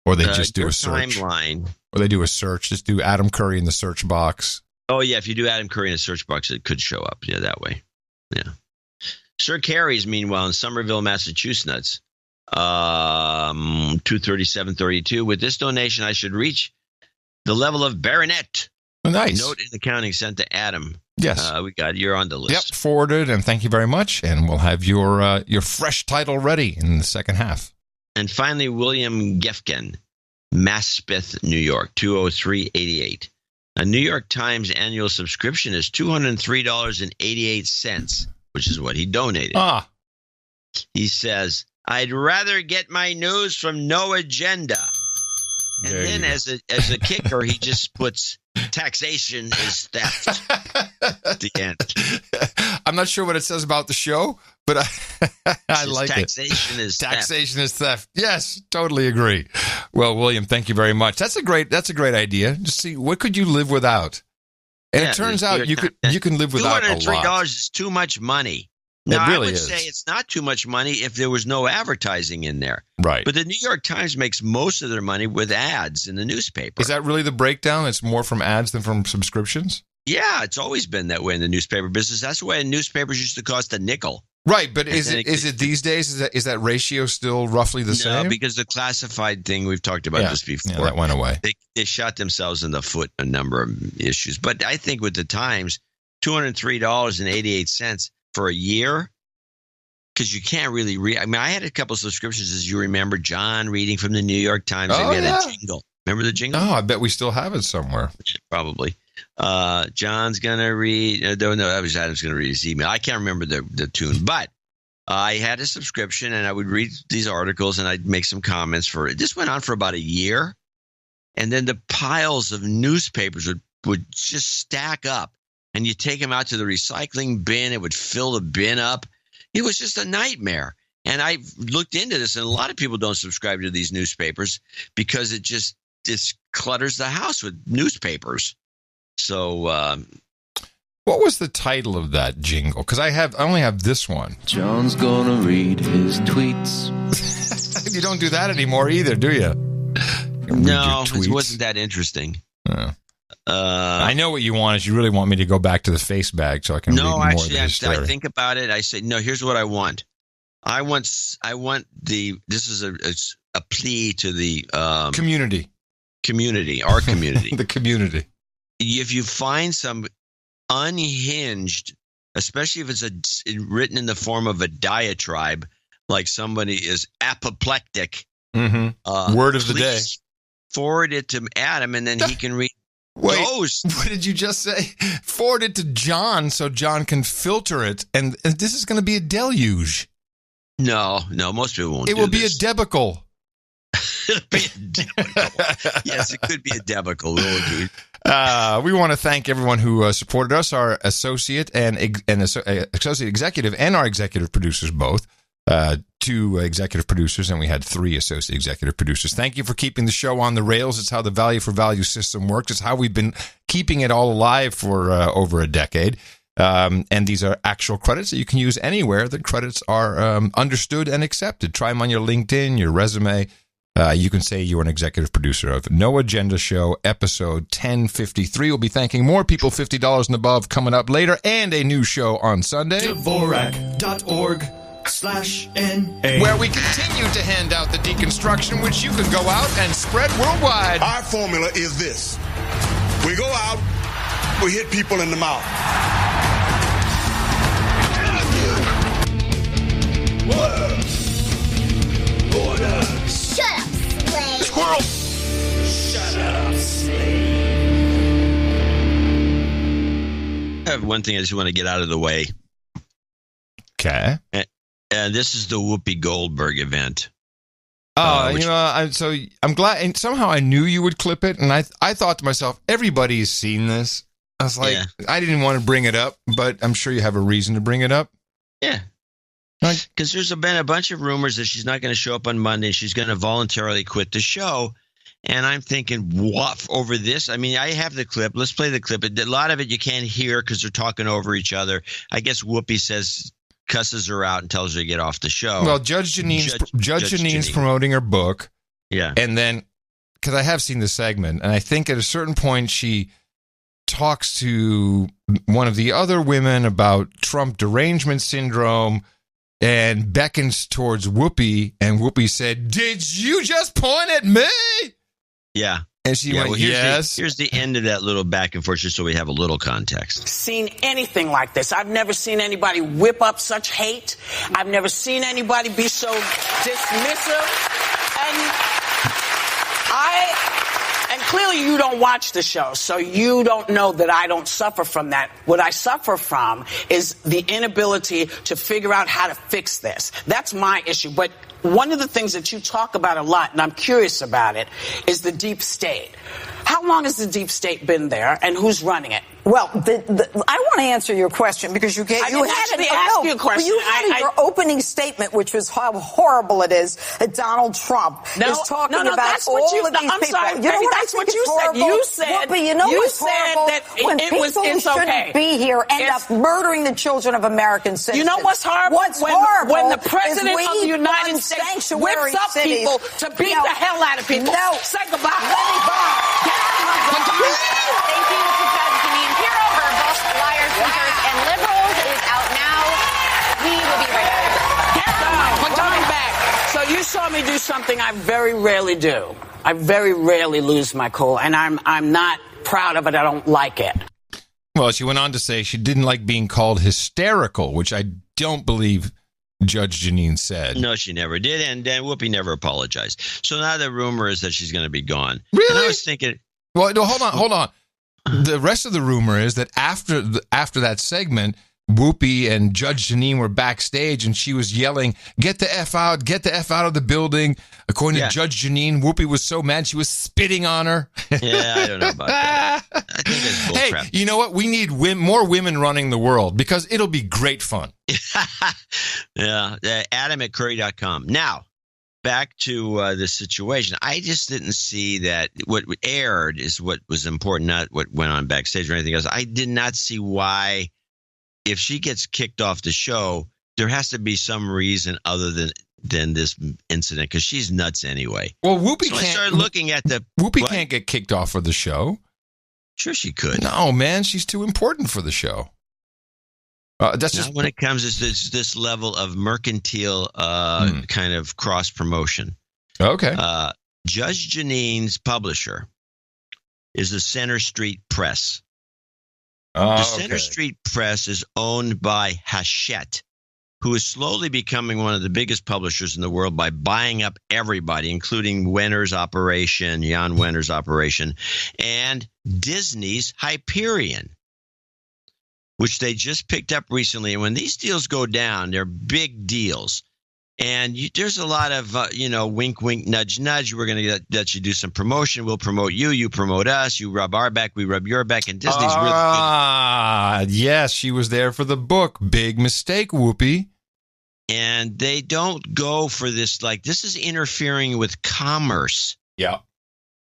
Or they just do a search. Timeline. Or they do a search. Just do Adam Curry in the search box. Oh, yeah. If you do Adam Curry in the search box, it could show up. Yeah, that way. Yeah. Sir Carey's, meanwhile, in Somerville, Massachusetts, 237.32. With this donation, I should reach the level of baronet. Oh, nice. Note in accounting sent to Adam. Yes. You're on the list. Yep, forwarded, and thank you very much. And we'll have your fresh title ready in the second half. And finally, William Gefkin, Maspeth, New York, 203.88. A New York Times annual subscription is $203.88, which is what he donated. He says, I'd rather get my news from No Agenda. And then as a kicker, he just puts taxation is theft at the end. I'm not sure what it says about the show, but I like taxation it. Is taxation is theft. Yes, totally agree. Well, William, thank you very much. That's a great idea. Just see, what could you live without? And it turns out you can live without a lot. $203 is too much money. Now, I would say it's not too much money if there was no advertising in there. Right. But the New York Times makes most of their money with ads in the newspaper. Is that really the breakdown? It's more from ads than from subscriptions? Yeah, it's always been that way in the newspaper business. That's why newspapers used to cost a nickel. Right, but is it these days? Is that ratio still roughly the same? No, because the classified thing, we've talked about this before. Yeah, that went away. They shot themselves in the foot a number of issues. But I think with the Times, $203.88 for a year, because you can't really read. I mean, I had a couple of subscriptions, as you remember, John reading from the New York Times. Oh, we had a jingle. Remember the jingle? Oh, I bet we still have it somewhere. Probably. John's going to read. No, that was Adam's going to read his email. I can't remember the tune, but I had a subscription and I would read these articles and I'd make some comments for it. This went on for about a year. And then the piles of newspapers would just stack up and you take them out to the recycling bin. It would fill the bin up. It was just a nightmare. And I looked into this, and a lot of people don't subscribe to these newspapers because it just clutters the house with newspapers. So, what was the title of that jingle? Because I only have this one. John's gonna read his tweets. You don't do that anymore either, do you? No, it wasn't that interesting. I know what you want is you really want me to go back to the face bag so I can read more of the story. I think about it. I say, no, here's what I want. I want this is a plea to the community, our community, the community. If you find some unhinged, especially if it's written in the form of a diatribe, like somebody is apoplectic, word of the day, forward it to Adam, and then he can read. Wait, what did you just say? Forward it to John so John can filter it, and this is going to be a deluge. No, most people won't. It will be a debacle. It'll be a debacle. Yes, it could be a debacle. We want to thank everyone who supported us, our associate and associate executive, and our executive producers both. 2 executive producers, and we had 3 associate executive producers. Thank you for keeping the show on the rails. It's how the value for value system works. It's how we've been keeping it all alive for over a decade. And these are actual credits that you can use anywhere that credits are understood and accepted. Try them on your LinkedIn, your resume. You can say you're an executive producer of No Agenda Show, episode 1053. We'll be thanking more people $50 and above coming up later, and a new show on Sunday. Dvorak.org/NA, where we continue to hand out the deconstruction, which you can go out and spread worldwide. Our formula is this. We go out, we hit people in the mouth. Order. Shut up, slave. Squirrel. Shut up, slave. I have one thing I just want to get out of the way. Okay. And this is the Whoopi Goldberg event. I'm glad, and somehow I knew you would clip it, and I thought to myself, everybody's seen this. I was like, I didn't want to bring it up, but I'm sure you have a reason to bring it up. Yeah. Because there's been a bunch of rumors that she's not going to show up on Monday. She's going to voluntarily quit the show. And I'm thinking, what, over this? I mean, I have the clip. Let's play the clip. A lot of it you can't hear because they're talking over each other. I guess Whoopi cusses her out and tells her to get off the show. Well, Judge Janine's promoting her book. Yeah. And then, because I have seen the segment, and I think at a certain point she talks to one of the other women about Trump derangement syndrome and beckons towards Whoopi, and Whoopi said, "Did you just point at me?" Yeah. And she went, yes. Here's the end of that little back and forth, just so we have a little context. Seen anything like this. I've never seen anybody whip up such hate. I've never seen anybody be so dismissive. And clearly you don't watch the show, so you don't know that I don't suffer from that. What I suffer from is the inability to figure out how to fix this. That's my issue. But one of the things that you talk about a lot, and I'm curious about it, is the deep state. How long has the deep state been there, and who's running it? Well, I want to answer your question because you had you a question. You had your opening statement, which was how horrible it is that Donald Trump is talking about all of these people. Sorry, you know what? That's what you said. You said, Whoopi, you know what's horrible? That when people who shouldn't be here end up murdering the children of American citizens. You know what's horrible? What's horrible when the president of the United States whips up people to beat the hell out of people. No. Say goodbye. Thank you to Judge Janine Pirro. Her book, Liars, Cheaters, and Liberals, is out now. We will be right back. something I very rarely do. I very rarely lose my cool, and I'm not proud of it. I don't like it. Well, she went on to say she didn't like being called hysterical, which I don't believe Judge Jeanine said. No, she never did, and Whoopi never apologized. So now the rumor is that she's going to be gone. Really? And I was thinking... Well, no, hold on. The rest of the rumor is that after that segment, Whoopi and Judge Jeanine were backstage, and she was yelling, "Get the F out, get the F out of the building." According to Judge Jeanine, Whoopi was so mad she was spitting on her. Yeah, I don't know about that. I think that's bullcrap. Hey, you know what? We need more women running the world because it'll be great fun. Yeah, Adam@curry.com. Now, back to the situation. I just didn't see that what aired is what was important, not what went on backstage or anything else. I did not see why, if she gets kicked off the show, there has to be some reason other than this incident, because she's nuts anyway. Well, Whoopi so can't. I started looking at the Whoopi can't get kicked off of the show. Sure, she could. No, man, she's too important for the show. That's just when it comes to this level of mercantile kind of cross promotion. Okay. Judge Jeanine's publisher is the Center Street Press. The Center Street Press is owned by Hachette, who is slowly becoming one of the biggest publishers in the world by buying up everybody, including Wenner's operation, Jan Wenner's operation, and Disney's Hyperion, which they just picked up recently. And when these deals go down, they're big deals. And there's a lot of, wink, wink, nudge, nudge. We're going to let you do some promotion. We'll promote you. You promote us. You rub our back. We rub your back. And Disney's really good. Yes, she was there for the book. Big mistake, Whoopi. And they don't go for this. Like, this is interfering with commerce. Yeah.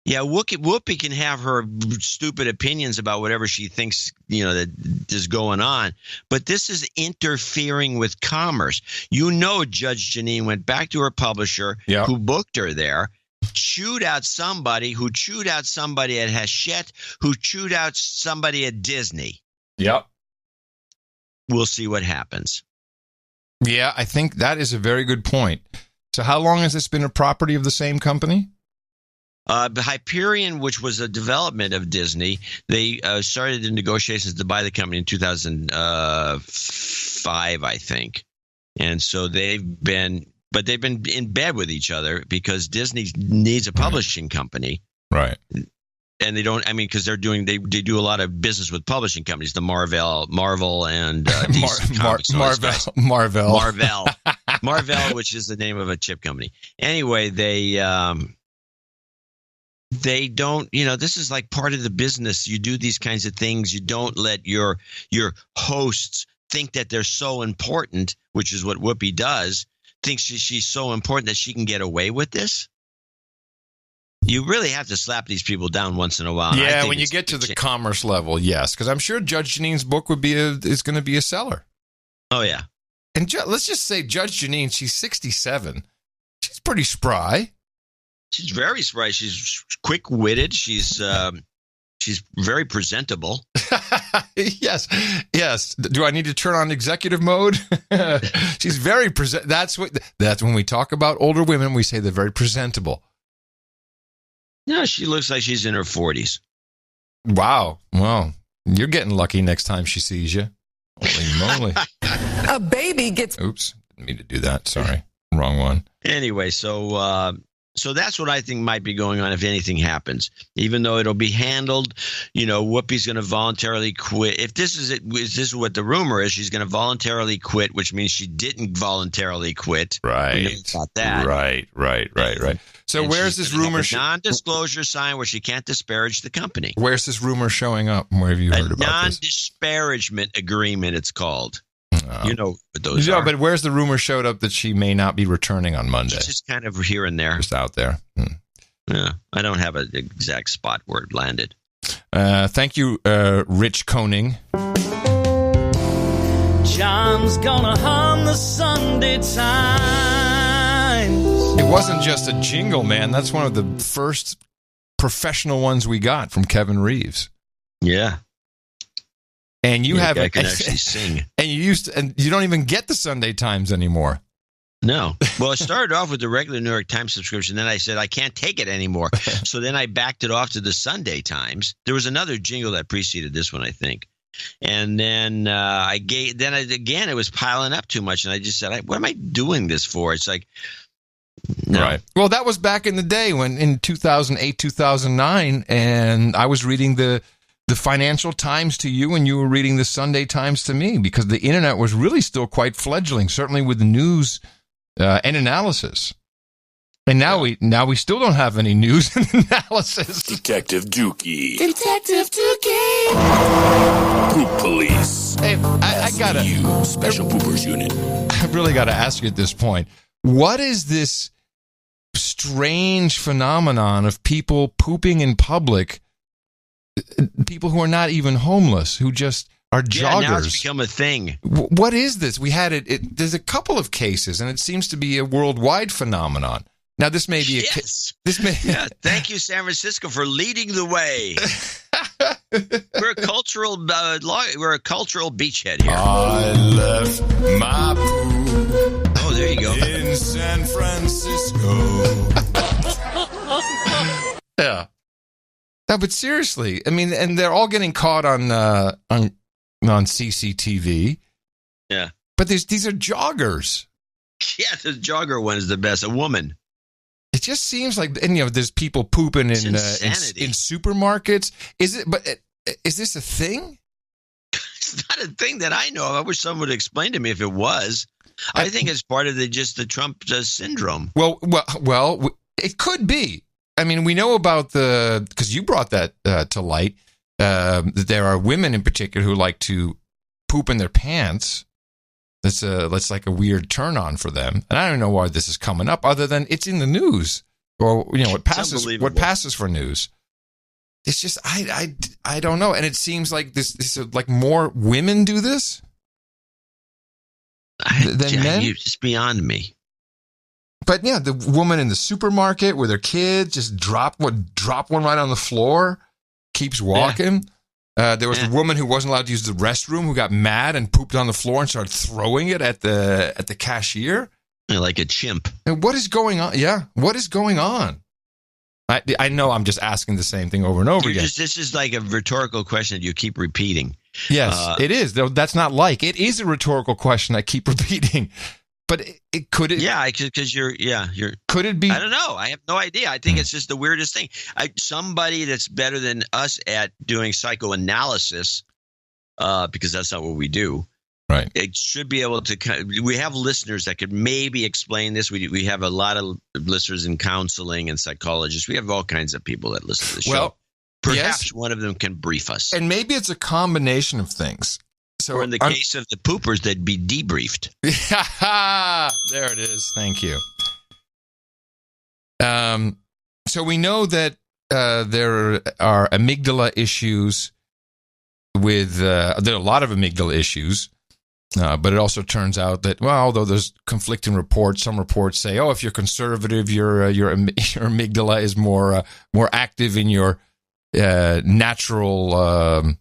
Yeah, Whoopi can have her stupid opinions about whatever she thinks, that is going on. But this is interfering with commerce. Judge Jeanine went back to her publisher who booked her there, chewed out somebody who chewed out somebody at Hachette, who chewed out somebody at Disney. Yep. We'll see what happens. Yeah, I think that is a very good point. So how long has this been a property of the same company? Hyperion, which was a development of Disney, they started the negotiations to buy the company in 2005, I think. And so they've been in bed with each other because Disney needs a publishing company. Right. And they don't, because they do a lot of business with publishing companies, the Marvel and DC Comics. Marvel, which is the name of a chip company. Anyway, they don't, this is like part of the business. You do these kinds of things. You don't let your hosts think that they're so important, which is what Whoopi does, thinks she's so important that she can get away with this. You really have to slap these people down once in a while. Yeah, when you get to the commerce level, yes. Because I'm sure Judge Jeanine's book is going to be a seller. Oh, yeah. And let's just say Judge Jeanine, she's 67. She's pretty spry. She's very spry. She's quick-witted. She's very presentable. Yes. Do I need to turn on executive mode? She's very That's when we talk about older women, we say they're very presentable. No, she looks like she's in her 40s. Wow. Well, you're getting lucky next time she sees you. Holy moly. A baby gets... Oops. Didn't mean to do that. Sorry. Wrong one. Anyway, so that's what I think might be going on if anything happens. Even though it'll be handled, Whoopi's going to voluntarily quit. If this is what the rumor is, she's going to voluntarily quit, which means she didn't voluntarily quit. Right. We know about that. Right. So and where's this rumor? Non-disclosure sign where she can't disparage the company. Where's this rumor showing up? Where have you heard about this? Non-disparagement agreement, it's called. You know what those are. But where's the rumor showed up that she may not be returning on Monday? It's just kind of here and there. Just out there. Yeah, I don't have an exact spot where it landed. Thank you, Rich Koning. John's gonna hum the Sunday Times. It wasn't just a jingle, man. That's one of the first professional ones we got from Kevin Reeves. Yeah. And you I can actually sing. And you don't even get the Sunday Times anymore. No. Well, I started off with the regular New York Times subscription. Then I said, I can't take it anymore. So then I backed it off to the Sunday Times. There was another jingle that preceded this one, I think. And then it was piling up too much. And I just said, what am I doing this for? It's like, no. Right. Well, that was back in the day when in 2008, 2009, and I was reading the Financial Times to you and you were reading the Sunday Times to me because the internet was really still quite fledgling, certainly with the news and analysis. And now we still don't have any news and analysis. Detective Dookie. Detective Dookie. Poop Police. Hey, I gotta... You, Special Poopers Unit. I really got to ask you at this point, what is this strange phenomenon of people pooping in public, people who are not even homeless, who just are joggers? Yeah, now it's become a thing. What is this? We had it. There's a couple of cases, and it seems to be a worldwide phenomenon. Now, this may be yeah, thank you, San Francisco, for leading the way. We're a cultural beachhead here. I left my poop. Oh, there you go. In San Francisco. Yeah. No, but seriously, I mean, and they're all getting caught on CCTV. Yeah. But these are joggers. Yeah, the jogger one is the best. A woman. It just seems like, and there's people pooping in supermarkets. Is it? But is this a thing? It's not a thing that I know of. I wish someone would explain to me if it was. I think it's part of the Trump syndrome. Well, it could be. I mean, we know about because you brought that to light. There are women in particular who like to poop in their pants. That's like a weird turn on for them. And I don't know why this is coming up other than it's in the news or, what passes for news. It's just, I don't know. And it seems like this like more women do this than men. It's just beyond me. But yeah, the woman in the supermarket with her kid just drop one right on the floor, keeps walking. Yeah. There was a woman who wasn't allowed to use the restroom who got mad and pooped on the floor and started throwing it at the cashier. Like a chimp. And what is going on? Yeah, what is going on? I know I'm just asking the same thing over and over again. This is like a rhetorical question that you keep repeating. Yes, it is. That's not like. It is a rhetorical question I keep repeating. But could it? Yeah, because you're. Could it be? I don't know. I have no idea. I think it's just the weirdest thing. Somebody that's better than us at doing psychoanalysis, because that's not what we do. Right. It should be able to. We have listeners that could maybe explain this. We have a lot of listeners in counseling and psychologists. We have all kinds of people that listen to the show. Well, perhaps one of them can brief us. And maybe it's a combination of things. So or in the case of the poopers, they'd be debriefed. There it is. Thank you. So we know that there are amygdala issues with there are a lot of amygdala issues, but it also turns out that although there's conflicting reports, some reports say, if you're conservative, your amygdala is more active in your natural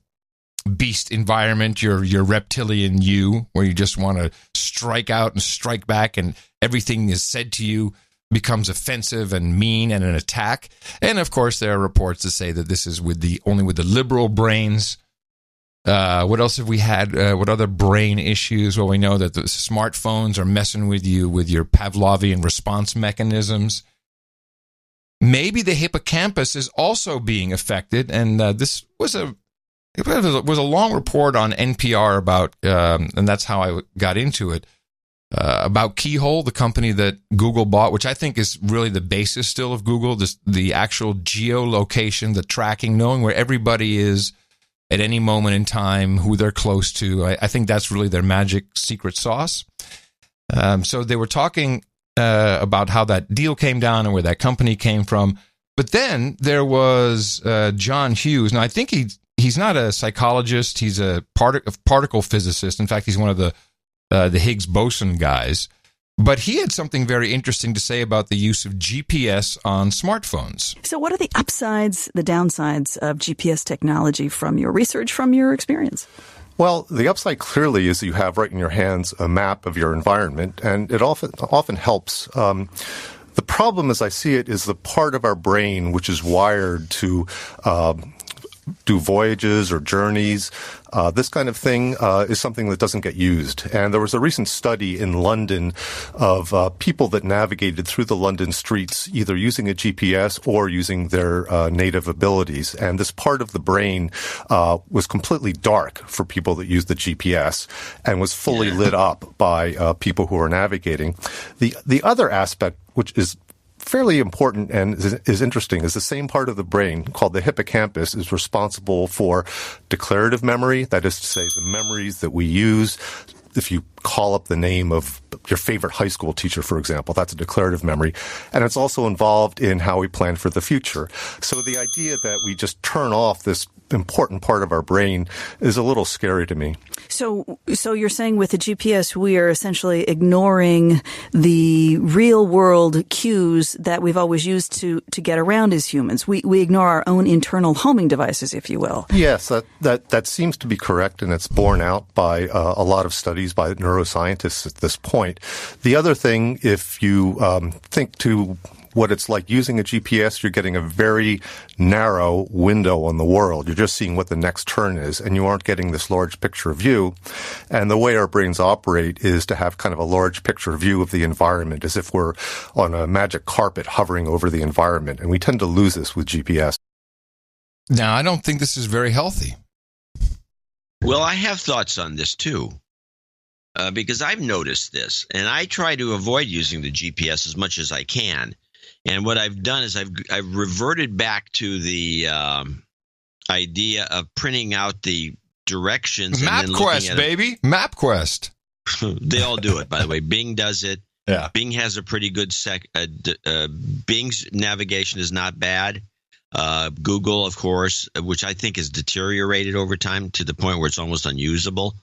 beast environment, your reptilian you, where you just want to strike out and strike back, and everything is said to you becomes offensive and mean and an attack. And of course, there are reports that say that this is only with the liberal brains. What else have we had? What other brain issues? Well, we know that the smartphones are messing with you with your Pavlovian response mechanisms. Maybe the hippocampus is also being affected, and this was a long report on NPR about, and that's how I got into it, about Keyhole, the company that Google bought, which I think is really the basis still of Google, the actual geolocation, the tracking, knowing where everybody is at any moment in time, who they're close to. I think that's really their magic secret sauce. So they were talking about how that deal came down and where that company came from. But then there was John Hughes. Now, I think he's not a psychologist. He's a particle physicist. In fact, he's one of the Higgs boson guys. But he had something very interesting to say about the use of GPS on smartphones. So what are the upsides, the downsides of GPS technology from your research, from your experience? Well, the upside clearly is you have right in your hands a map of your environment, and it often helps. The problem, as I see it, is the part of our brain which is wired to do voyages or journeys. This kind of thing is something that doesn't get used. And there was a recent study in London of people that navigated through the London streets either using a GPS or using their native abilities. And this part of the brain was completely dark for people that used the GPS and was fully lit up by people who were navigating. The other aspect, which is fairly important and is interesting, is the same part of the brain called the hippocampus is responsible for declarative memory. That is to say, the memories that we use. If you call up the name of your favorite high school teacher, for example, that's a declarative memory. And it's also involved in how we plan for the future. So the idea that we just turn off this important part of our brain is a little scary to me. So you're saying with the GPS, we are essentially ignoring the real world cues that we've always used to get around as humans. We ignore our own internal homing devices, if you will. Yes, that seems to be correct, and it's borne out by a lot of studies by neuroscientists at this point. The other thing, if you think to what it's like using a GPS, you're getting a very narrow window on the world. You're just seeing what the next turn is, and you aren't getting this large picture view. And the way our brains operate is to have kind of a large picture view of the environment, as if we're on a magic carpet hovering over the environment. And we tend to lose this with GPS. Now, I don't think this is very healthy. Well, I have thoughts on this, too. Because I've noticed this, and I try to avoid using the GPS as much as I can. And what I've done is I've reverted back to the idea of printing out the directions. MapQuest, baby. MapQuest. They all do it, by the way. Bing does it. Yeah. Bing has a pretty good Bing's navigation is not bad. Google, of course, which I think has deteriorated over time to the point where it's almost unusable.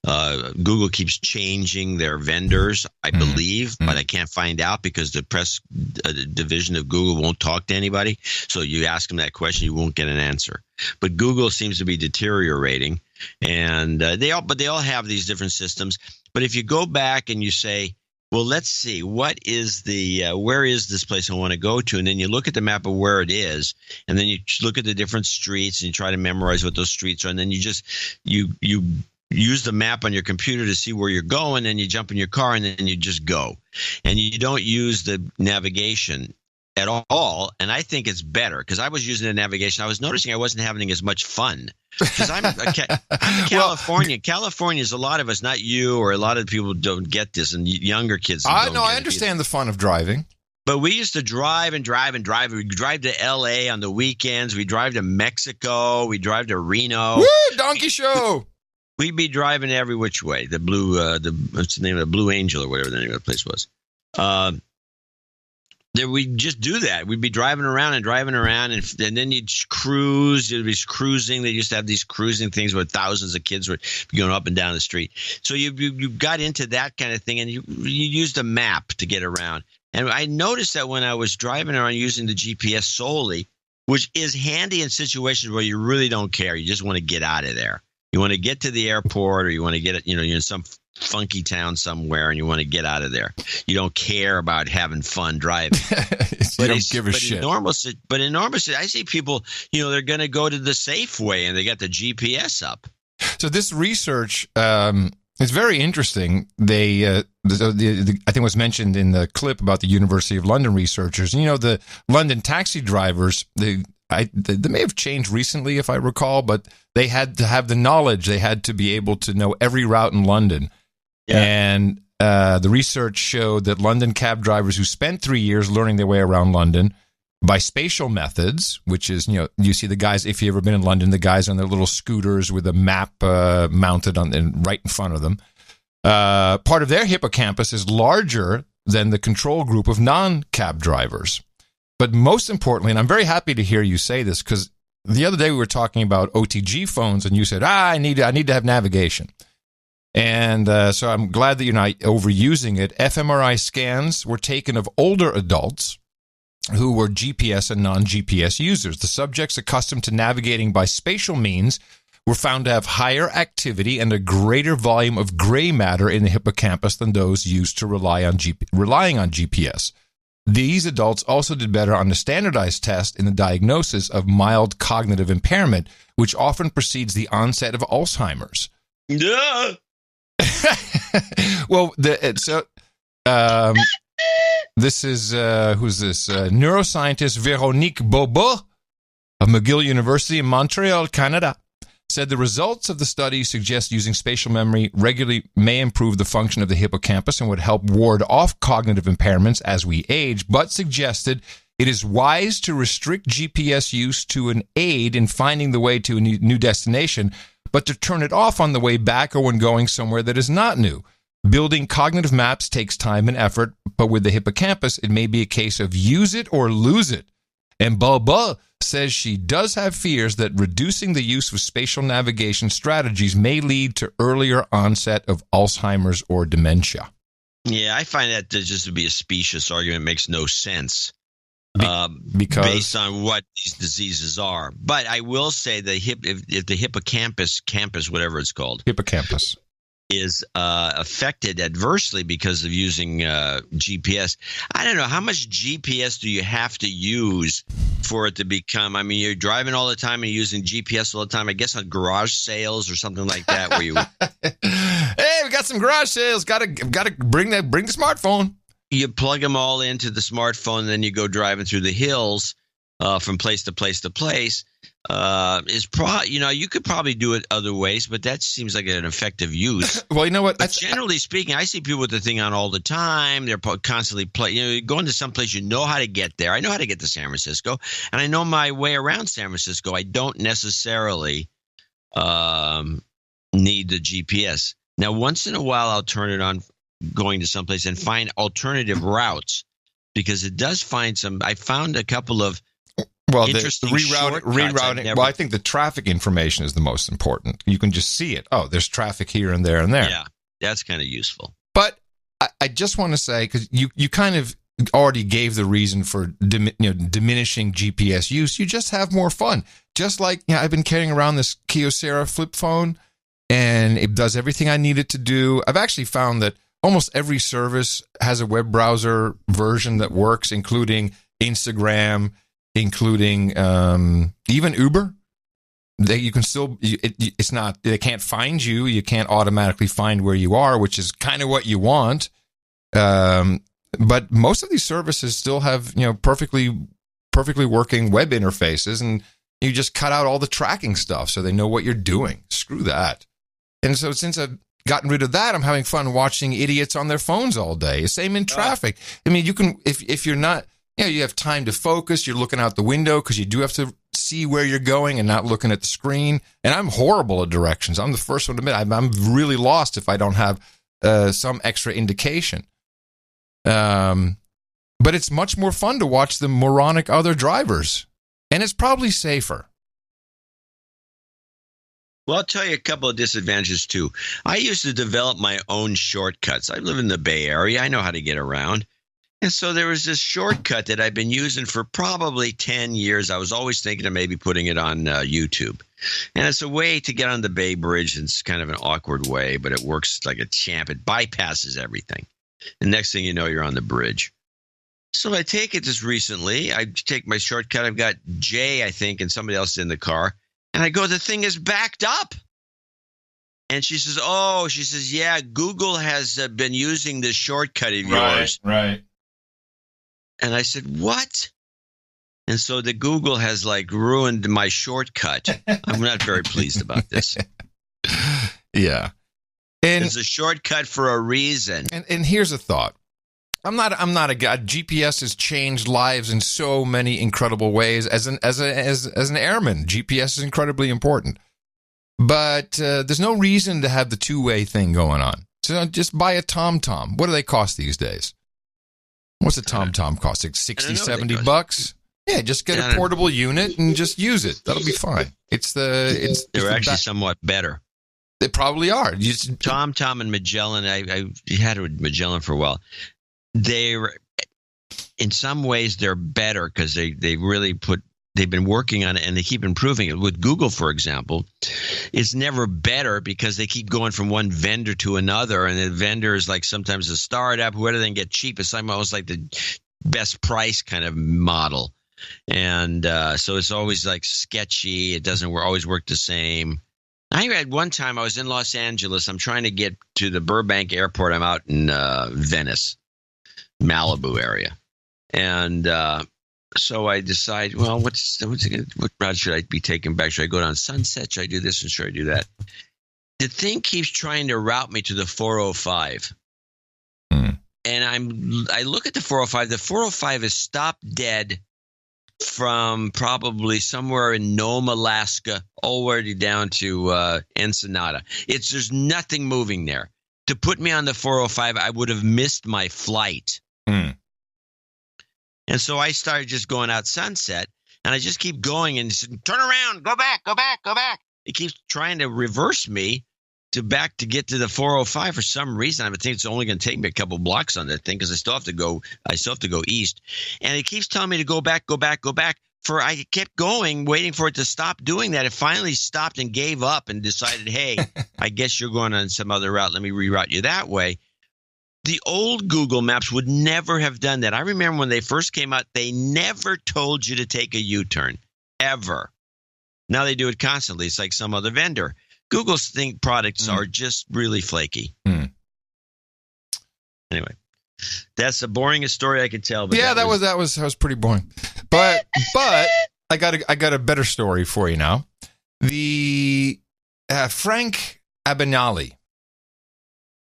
Google keeps changing their vendors, I believe, but I can't find out because the press division of Google won't talk to anybody. So you ask them that question, you won't get an answer. But Google seems to be deteriorating, and they all have these different systems. But if you go back and you say, well, let's see, what is where is this place I want to go to? And then you look at the map of where it is, and then you look at the different streets and you try to memorize what those streets are, and then you use the map on your computer to see where you're going, and you jump in your car, and then you just go. And you don't use the navigation at all, and I think it's better because I was using the navigation. I was noticing I wasn't having as much fun because I'm California. California is a lot of us, not you, or a lot of people don't get this, and younger kids don't get it. I understand the fun of driving. But we used to drive and drive and drive. We'd drive to L.A. on the weekends. We'd drive to Mexico. We'd drive to Reno. Woo! Donkey show! We'd be driving every which way. The what's the name of the Blue Angel or whatever the name of the place was. We'd just do that. We'd be driving around, and then you'd cruise. You'd be cruising. They used to have these cruising things where thousands of kids were going up and down the street. So you got into that kind of thing, and you used a map to get around. And I noticed that when I was driving around using the GPS solely, which is handy in situations where you really don't care. You just want to get out of there. You want to get to the airport, or you want to get it, you're in some funky town somewhere and you want to get out of there. You don't care about having fun driving. You don't give a shit. In normal, I see people, they're going to go to the Safeway and they got the GPS up. So this research is very interesting. They, I think it was mentioned in the clip about the University of London researchers. The London taxi drivers, they may have changed recently, if I recall, but they had to have the knowledge. They had to be able to know every route in London. Yeah. And the research showed that London cab drivers who spent 3 years learning their way around London by spatial methods, which is, you see the guys, if you've ever been in London, the guys on their little scooters with a map mounted right in front of them. Part of their hippocampus is larger than the control group of non-cab drivers. But most importantly, and I'm very happy to hear you say this, because the other day we were talking about OTG phones, and you said, I need to have navigation. And so I'm glad that you're not overusing it. fMRI scans were taken of older adults who were GPS and non-GPS users. The subjects accustomed to navigating by spatial means were found to have higher activity and a greater volume of gray matter in the hippocampus than those used to relying on GPS. These adults also did better on the standardized test in the diagnosis of mild cognitive impairment, which often precedes the onset of Alzheimer's. Yeah. Well, this is, who's this? Neuroscientist Véronique Bobo of McGill University in Montreal, Canada, said the results of the study suggest using spatial memory regularly may improve the function of the hippocampus and would help ward off cognitive impairments as we age, but suggested it is wise to restrict GPS use to an aid in finding the way to a new destination, but to turn it off on the way back or when going somewhere that is not new. Building cognitive maps takes time and effort, but with the hippocampus, it may be a case of use it or lose it. And Bobo says she does have fears that reducing the use of spatial navigation strategies may lead to earlier onset of Alzheimer's or dementia. Yeah, I find that just to be a specious argument makes no sense. Because based on what these diseases are. But I will say that if the hippocampus, whatever it's called, hippocampus, is affected adversely because of using GPS. I don't know, how much GPS do you have to use for it to become, I mean, you're driving all the time and using GPS all the time, I guess on garage sales or something like that where you hey, we got some garage sales, gotta bring the smartphone. You plug them all into the smartphone, and then you go driving through the hills from place to place to place. You could probably do it other ways, but that seems like an effective use. Well, you know what? But generally speaking, I see people with the thing on all the time. They're constantly going to some place. You know how to get there. I know how to get to San Francisco, and I know my way around San Francisco. I don't necessarily need the GPS. Now, once in a while, I'll turn it on going to someplace and find alternative routes, because it does find some. I found a couple of interesting rerouting. Well, I think the traffic information is the most important. You can just see it. Oh, there's traffic here and there and there. Yeah, that's kind of useful. But I just want to say, because you kind of already gave the reason for diminishing GPS use. You just have more fun. Just like I've been carrying around this Kyocera flip phone, and it does everything I need it to do. I've actually found that almost every service has a web browser version that works, including Instagram, including even Uber. You can still, it's not, they can't find you. You can't automatically find where you are, which is kind of what you want. But most of these services still have, perfectly working web interfaces, and you just cut out all the tracking stuff so they know what you're doing. Screw that. And so since I've gotten rid of that, I'm having fun watching idiots on their phones all day. Same in traffic. I mean, you can, if you're not, you have time to focus, you're looking out the window because you do have to see where you're going and not looking at the screen. And I'm horrible at directions. I'm the first one to admit I'm really lost if I don't have some extra indication. But it's much more fun to watch the moronic other drivers. And it's probably safer. Well, I'll tell you a couple of disadvantages, too. I used to develop my own shortcuts. I live in the Bay Area. I know how to get around. And so there was this shortcut that I've been using for probably 10 years. I was always thinking of maybe putting it on YouTube. And it's a way to get on the Bay Bridge. It's kind of an awkward way, but it works like a champ. It bypasses everything. And next thing you know, you're on the bridge. So I take it just recently. I take my shortcut. I've got Jay, I think, and somebody else in the car. And I go, the thing is backed up. And she says, yeah, Google has been using this shortcut of yours. Right. And I said, what? And so the Google has ruined my shortcut. I'm not very pleased about this. Yeah. And it's a shortcut for a reason. And here's a thought. I'm not a guy. GPS has changed lives in so many incredible ways. As an airman, GPS is incredibly important. But there's no reason to have the two-way thing going on. So just buy a TomTom. What do they cost these days? What's a TomTom cost? Like $60, $70? Yeah, just get a portable unit and just use it. That'll be fine. They're actually somewhat better. They probably are. TomTom and Magellan. I had it with Magellan for a while. They're in some ways they're better because they really they've been working on it and they keep improving it. With Google, for example, it's never better because they keep going from one vendor to another, and the vendor is like sometimes a startup, whether they can get cheap. It's almost like the best price kind of model. And so it's always like sketchy. It doesn't always work the same. I had one time I was in Los Angeles. I'm trying to get to the Burbank airport. I'm out in Venice, Malibu area. And so I decide, well, what route should I be taking back? Should I go down Sunset? Should I do this and should I do that? The thing keeps trying to route me to the 405. And I look at the 405. The 405 is stopped dead from probably somewhere in Nome, Alaska, all the way down to Ensenada. There's nothing moving there. To put me on the 405, I would have missed my flight. And so I started just going out Sunset, and I just keep going and said, turn around, go back, go back, go back. It keeps trying to reverse me to get to the 405 for some reason. I think it's only going to take me a couple blocks on that thing because I still have to go east. And it keeps telling me to go back, go back, go back. I kept going, waiting for it to stop doing that. It finally stopped and gave up and decided, hey, I guess you're going on some other route. Let me reroute you that way. The old Google Maps would never have done that. I remember when they first came out, they never told you to take a U-turn, ever. Now they do it constantly. It's like some other vendor. Google's products are just really flaky. Anyway, that's the boringest story I could tell. But yeah, that was pretty boring. But I got a better story for you now. The Frank Abagnale.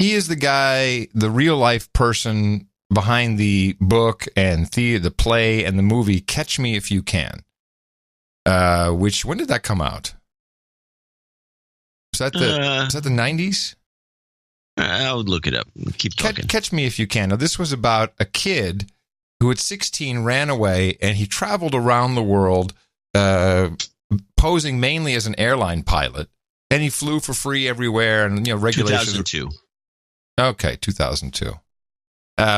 He is the guy, the real life person behind the book and the play and the movie Catch Me If You Can. Which, when did that come out? Was that the 90s? I'll look it up. Keep talking. Catch Me If You Can. Now, this was about a kid who at 16 ran away, and he traveled around the world posing mainly as an airline pilot, and he flew for free everywhere, and regulations. 2002. Okay, 2002.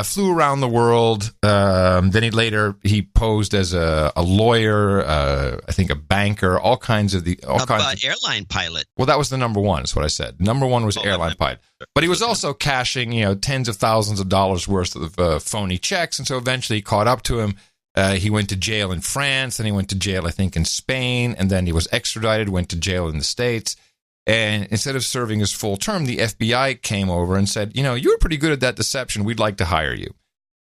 Flew around the world. Then he posed as a lawyer, I think a banker, all kinds of airline pilot. Well, that was the number one. Is what I said. Number one was airline pilot, but he was also cashing, tens of thousands of dollars worth of phony checks, and so eventually he caught up to him. He went to jail in France, then he went to jail, I think, in Spain, and then he was extradited, went to jail in the States. And instead of serving his full term, the FBI came over and said, you were pretty good at that deception. We'd like to hire you.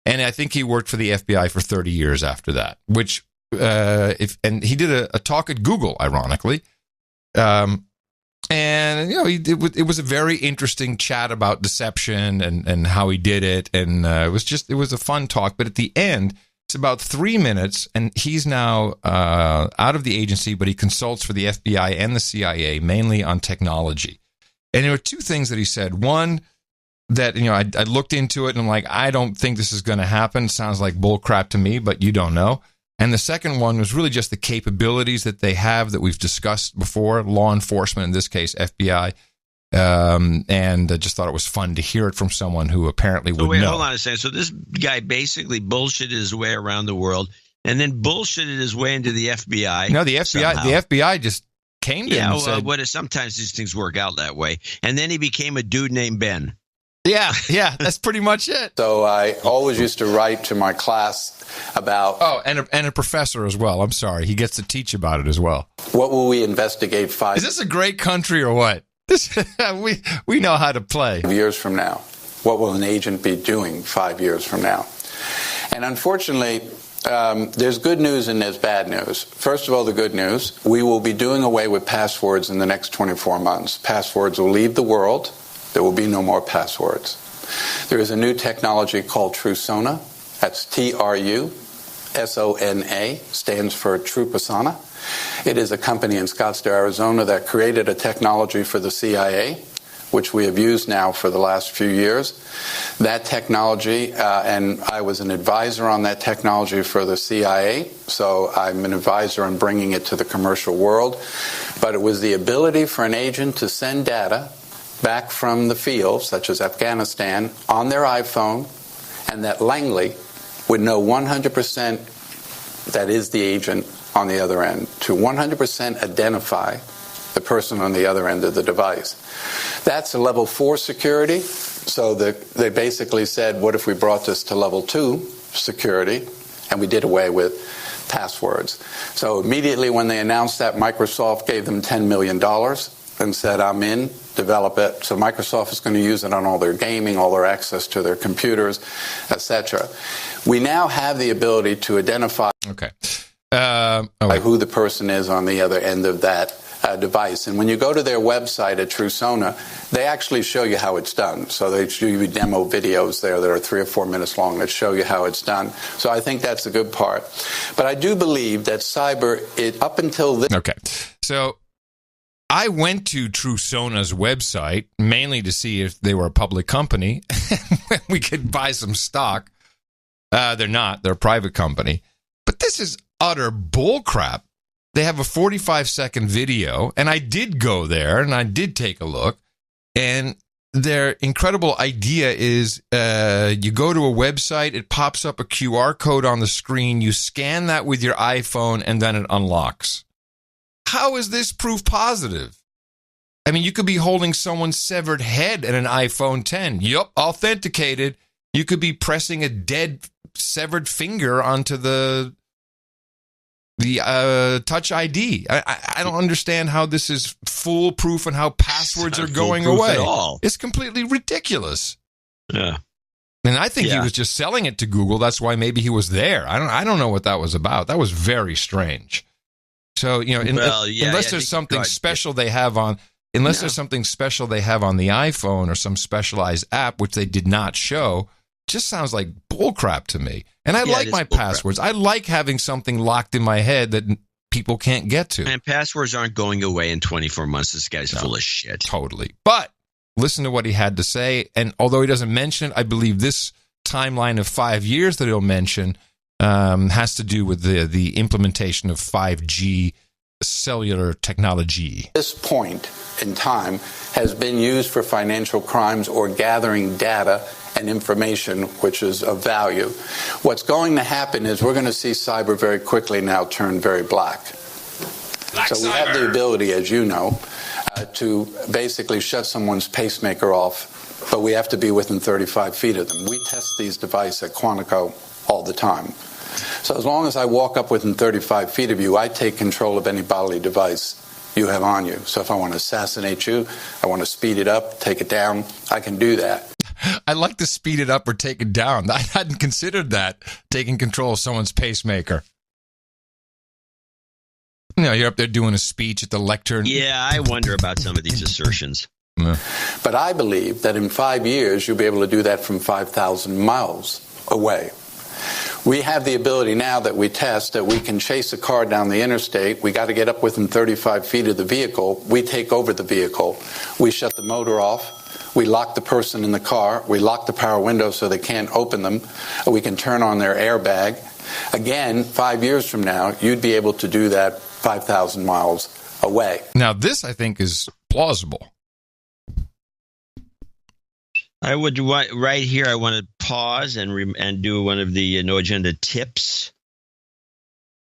And I think he worked for the FBI for 30 years after that, which, and he did a talk at Google, ironically. And, it was a very interesting chat about deception and how he did it. And it was a fun talk. But at the end, it's about 3 minutes, and he's now out of the agency, but he consults for the FBI and the CIA, mainly on technology. And there were two things that he said. One, that I looked into it, and I'm like, I don't think this is going to happen. Sounds like bullcrap to me, but you don't know. And the second one was really just the capabilities that they have that we've discussed before, law enforcement, in this case, FBI. And I just thought it was fun to hear it from someone who apparently would know. Hold on a second. So this guy basically bullshitted his way around the world and then bullshitted his way into the FBI. No, the FBI just came to him and said, sometimes these things work out that way. And then he became a dude named Ben. Yeah, that's pretty much it. So I always used to write to my class about... Oh, and a professor as well. I'm sorry. He gets to teach about it as well. What will we investigate Is this a great country or what? We know how to play. 5 years from now? What will an agent be doing 5 years from now? And unfortunately, there's good news and there's bad news. First of all, the good news, we will be doing away with passwords in the next 24 months. Passwords will leave the world. There will be no more passwords. There is a new technology called TruSona. That's TRUSONA, stands for Trupasana. It is a company in Scottsdale, Arizona that created a technology for the CIA, which we have used now for the last few years. That technology, and I was an advisor on that technology for the CIA, so I'm an advisor on bringing it to the commercial world. But it was the ability for an agent to send data back from the field, such as Afghanistan, on their iPhone, and that Langley would know 100% that is the agent on the other end to 100% identify the person on the other end of the device. That's a level 4 security. So they basically said, what if we brought this to level 2 security, and we did away with passwords. So immediately when they announced that, Microsoft gave them $10 million and said, I'm in, develop it. So Microsoft is going to use it on all their gaming, all their access to their computers, etc. We now have the ability to identify who the person is on the other end of that device. And when you go to their website at TruSona, they actually show you how it's done. So they show you demo videos there that are 3 or 4 minutes long that show you how it's done. So I think that's a good part. But I do believe that cyber, up until this... Okay. So I went to TruSona's website mainly to see if they were a public company. We could buy some stock. They're not. They're a private company. But this is utter bullcrap. They have a 45-second video, and I did go there, and I did take a look, and their incredible idea is you go to a website, it pops up a QR code on the screen, you scan that with your iPhone, and then it unlocks. How is this proof positive? I mean, you could be holding someone's severed head in an iPhone 10. Yup, authenticated. You could be pressing a dead, severed finger onto the Touch ID. I don't understand how this is foolproof and how passwords are going away. At all. It's completely ridiculous. Yeah. And I think he was just selling it to Google. That's why maybe he was there. I don't know what that was about. That was very strange. So, unless there's something special they have on, there's something special they have on the iPhone or some specialized app, which they did not show, just sounds like bullcrap to me. And I like my passwords. I like having something locked in my head that people can't get to. And passwords aren't going away in 24 months. This guy's full of shit. Totally. But listen to what he had to say. And although he doesn't mention it, I believe this timeline of 5 years that he'll mention has to do with the implementation of 5G cellular technology. This point in time has been used for financial crimes or gathering data and information which is of value. What's going to happen is we're going to see cyber very quickly now turn very black. So we have the ability, as you know, to basically shut someone's pacemaker off, but we have to be within 35 feet of them. We test these devices at Quantico all the time. So as long as I walk up within 35 feet of you, I take control of any bodily device you have on you. So if I want to assassinate you, I want to speed it up, take it down, I can do that. I like to speed it up or take it down. I hadn't considered that, taking control of someone's pacemaker. You're up there doing a speech at the lectern. Yeah, I wonder about some of these assertions. But I believe that in 5 years, you'll be able to do that from 5,000 miles away. We have the ability now that we test that we can chase a car down the interstate. We got to get up within 35 feet of the vehicle. We take over the vehicle. We shut the motor off. We lock the person in the car. We lock the power windows so they can't open them. We can turn on their airbag. Again, 5 years from now, you'd be able to do that 5,000 miles away. Now, this, I think, is plausible. I would right here. I want to pause and do one of the no agenda tips,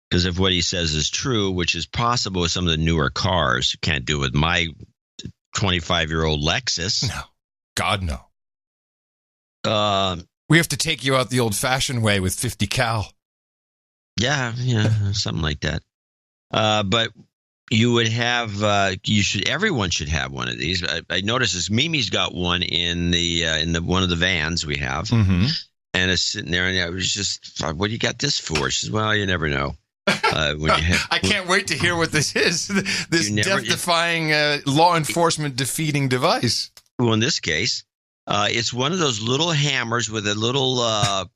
because if what he says is true, which is possible with some of the newer cars, you can't do it with my 25-year-old Lexus. No, God no. We have to take you out the old-fashioned way with 50 cal. Yeah, something like that. But you would have, everyone should have one of these. I noticed this. Mimi's got one in the one of the vans we have, and it's sitting there. And I was just, what do you got this for? She says, well, you never know. I can't wait to hear what this is. This death-defying, law enforcement defeating device. Well, in this case, it's one of those little hammers with a little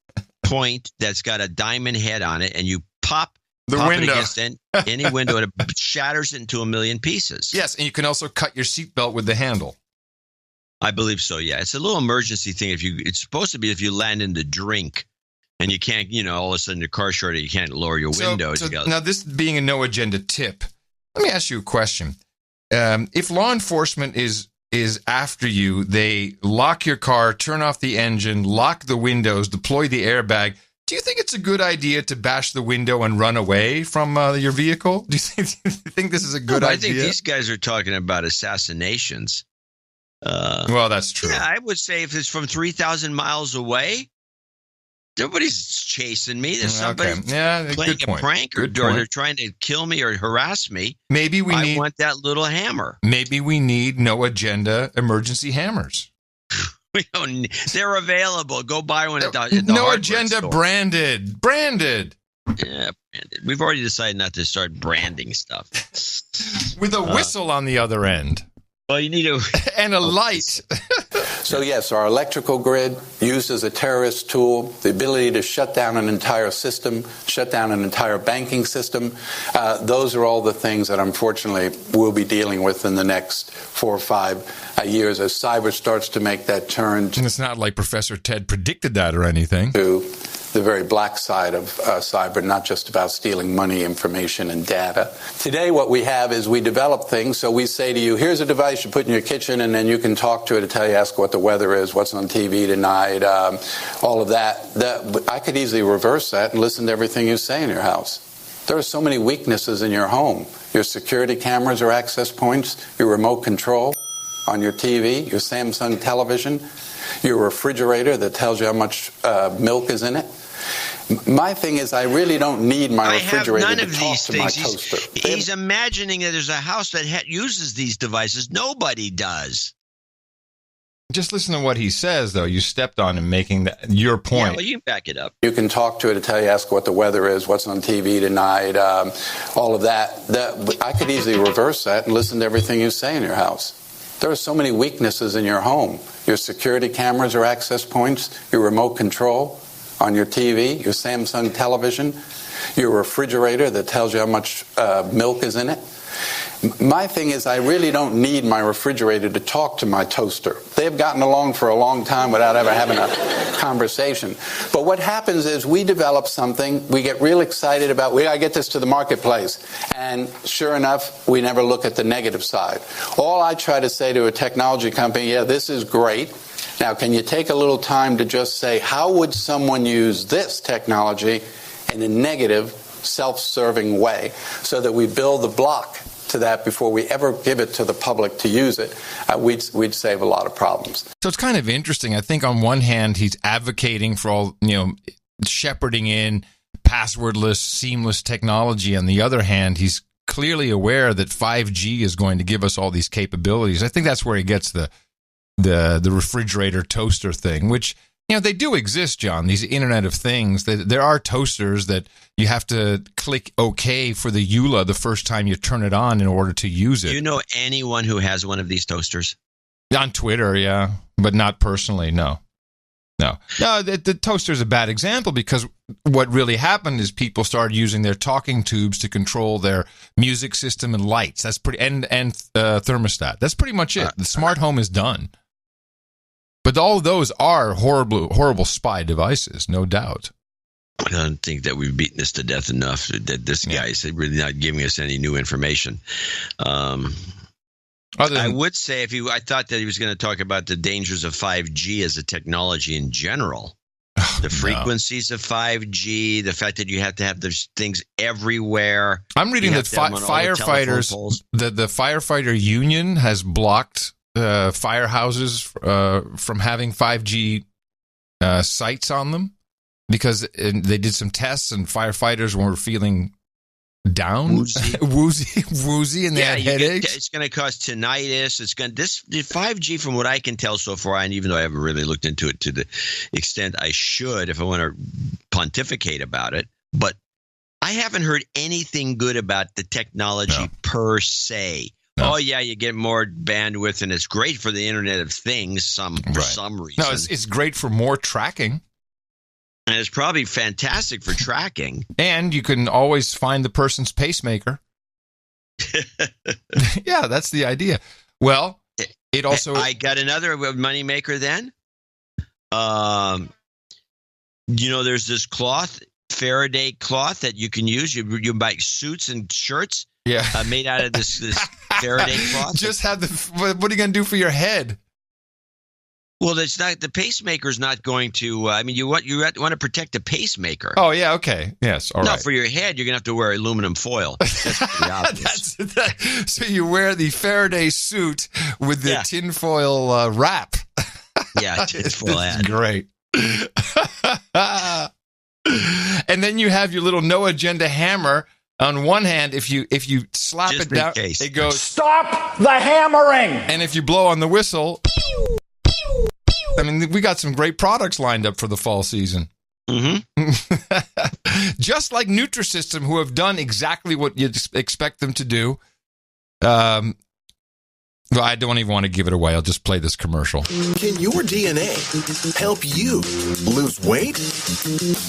point that's got a diamond head on it, and you pop window it against any window, and it shatters it into a million pieces. Yes, and you can also cut your seatbelt with the handle. I believe so. Yeah, it's a little emergency thing. It's supposed to be if you land in the drink. And you can't, all of a sudden your car's shorted, you can't lower your windows. So now, this being a no agenda tip, let me ask you a question. If law enforcement is after you, they lock your car, turn off the engine, lock the windows, deploy the airbag. Do you think it's a good idea to bash the window and run away from your vehicle? Do you think this is a good idea? I think these guys are talking about assassinations. Well, that's true. Yeah, I would say if it's from 3,000 miles away, nobody's chasing me. There's somebody playing a prank or they're trying to kill me or harass me. Maybe I want that little hammer. Maybe we need no agenda emergency hammers. They're available. Go buy one at the No agenda store. Branded. Yeah, branded. We've already decided not to start branding stuff. With a whistle on the other end. Well, you need to... and a light. So, yes, our electrical grid used as a terrorist tool, the ability to shut down an entire system, shut down an entire banking system, those are all the things that, unfortunately, we'll be dealing with in the next 4 or 5 years as cyber starts to make that turn. And it's not like Professor Ted predicted that or anything. To the very black side of cyber, not just about stealing money, information, and data. Today, what we have is we develop things. So we say to you, here's a device you put in your kitchen, and then you can talk to it to tell you, ask what the weather is, what's on TV tonight, all of that. I could easily reverse that and listen to everything you say in your house. There are so many weaknesses in your home. Your security cameras are access points, your remote control on your TV, your Samsung television, your refrigerator that tells you how much milk is in it. My thing is, I really don't need my refrigerator to talk to my toaster. He's imagining that there's a house that uses these devices. Nobody does. Just listen to what he says, though. You stepped on him making your point. Yeah, well, you back it up. You can talk to it to tell you, ask what the weather is, what's on TV tonight, all of that. I could easily reverse that and listen to everything you say in your house. There are so many weaknesses in your home. Your security cameras are access points, your remote control on your TV, your Samsung television, your refrigerator that tells you how much milk is in it. My thing is, I really don't need my refrigerator to talk to my toaster. They've gotten along for a long time without ever having a conversation. But what happens is we develop something, we get real excited about, we gotta get this to the marketplace. And sure enough, we never look at the negative side. All I try to say to a technology company, yeah, this is great. Now, can you take a little time to just say, how would someone use this technology in a negative, self-serving way so that we build the block to that before we ever give it to the public to use it? We'd save a lot of problems. So it's kind of interesting. I think on one hand, he's advocating for all, shepherding in passwordless, seamless technology. On the other hand, he's clearly aware that 5G is going to give us all these capabilities. I think that's where he gets the refrigerator toaster thing, which, they do exist, John, these Internet of Things. There are toasters that you have to click OK for the EULA the first time you turn it on in order to use it. Do you know anyone who has one of these toasters? On Twitter, yeah, but not personally, no. The toaster is a bad example because what really happened is people started using their talking tubes to control their music system and lights. That's pretty and thermostat. That's pretty much it. The smart home is done. But all of those are horrible spy devices, no doubt. I don't think that we've beaten this to death enough. That this guy is really not giving us any new information. I would say I thought that he was going to talk about the dangers of 5G as a technology in general. The frequencies of 5G, the fact that you have to have those things everywhere. I'm reading that firefighters, the firefighter union has blocked firehouses from having 5G sites on them because they did some tests and firefighters were feeling down, woozy, and they had headaches. It's going to cause tinnitus. The 5G, from what I can tell so far, and even though I haven't really looked into it to the extent I should, if I want to pontificate about it, but I haven't heard anything good about the technology per se. No. Oh, yeah, you get more bandwidth, and it's great for the Internet of Things for some reason. No, it's great for more tracking. And it's probably fantastic for tracking. And you can always find the person's pacemaker. Yeah, that's the idea. Well, it also... I got another moneymaker then. There's this cloth, Faraday cloth, that you can use. You buy suits and shirts. Yeah, made out of this Faraday cloth. What are you going to do for your head? Well, Well, it's not the pacemaker's not going to. I mean, you want to protect the pacemaker. Oh yeah, okay, yes, all right. No, for your head, you're gonna have to wear aluminum foil. That's pretty obvious. So you wear the Faraday suit with the tinfoil wrap. Yeah, tinfoil hat. Great. And then you have your little no agenda hammer. On one hand, if you slap Just it down, in case. it goes, "Stop the hammering!" And if you blow on the whistle, I mean, we got some great products lined up for the fall season. Mm-hmm. Just like Nutrisystem, who have done exactly what you'd expect them to do. Well, I don't even want to give it away. I'll just play this commercial. Can your DNA help you lose weight?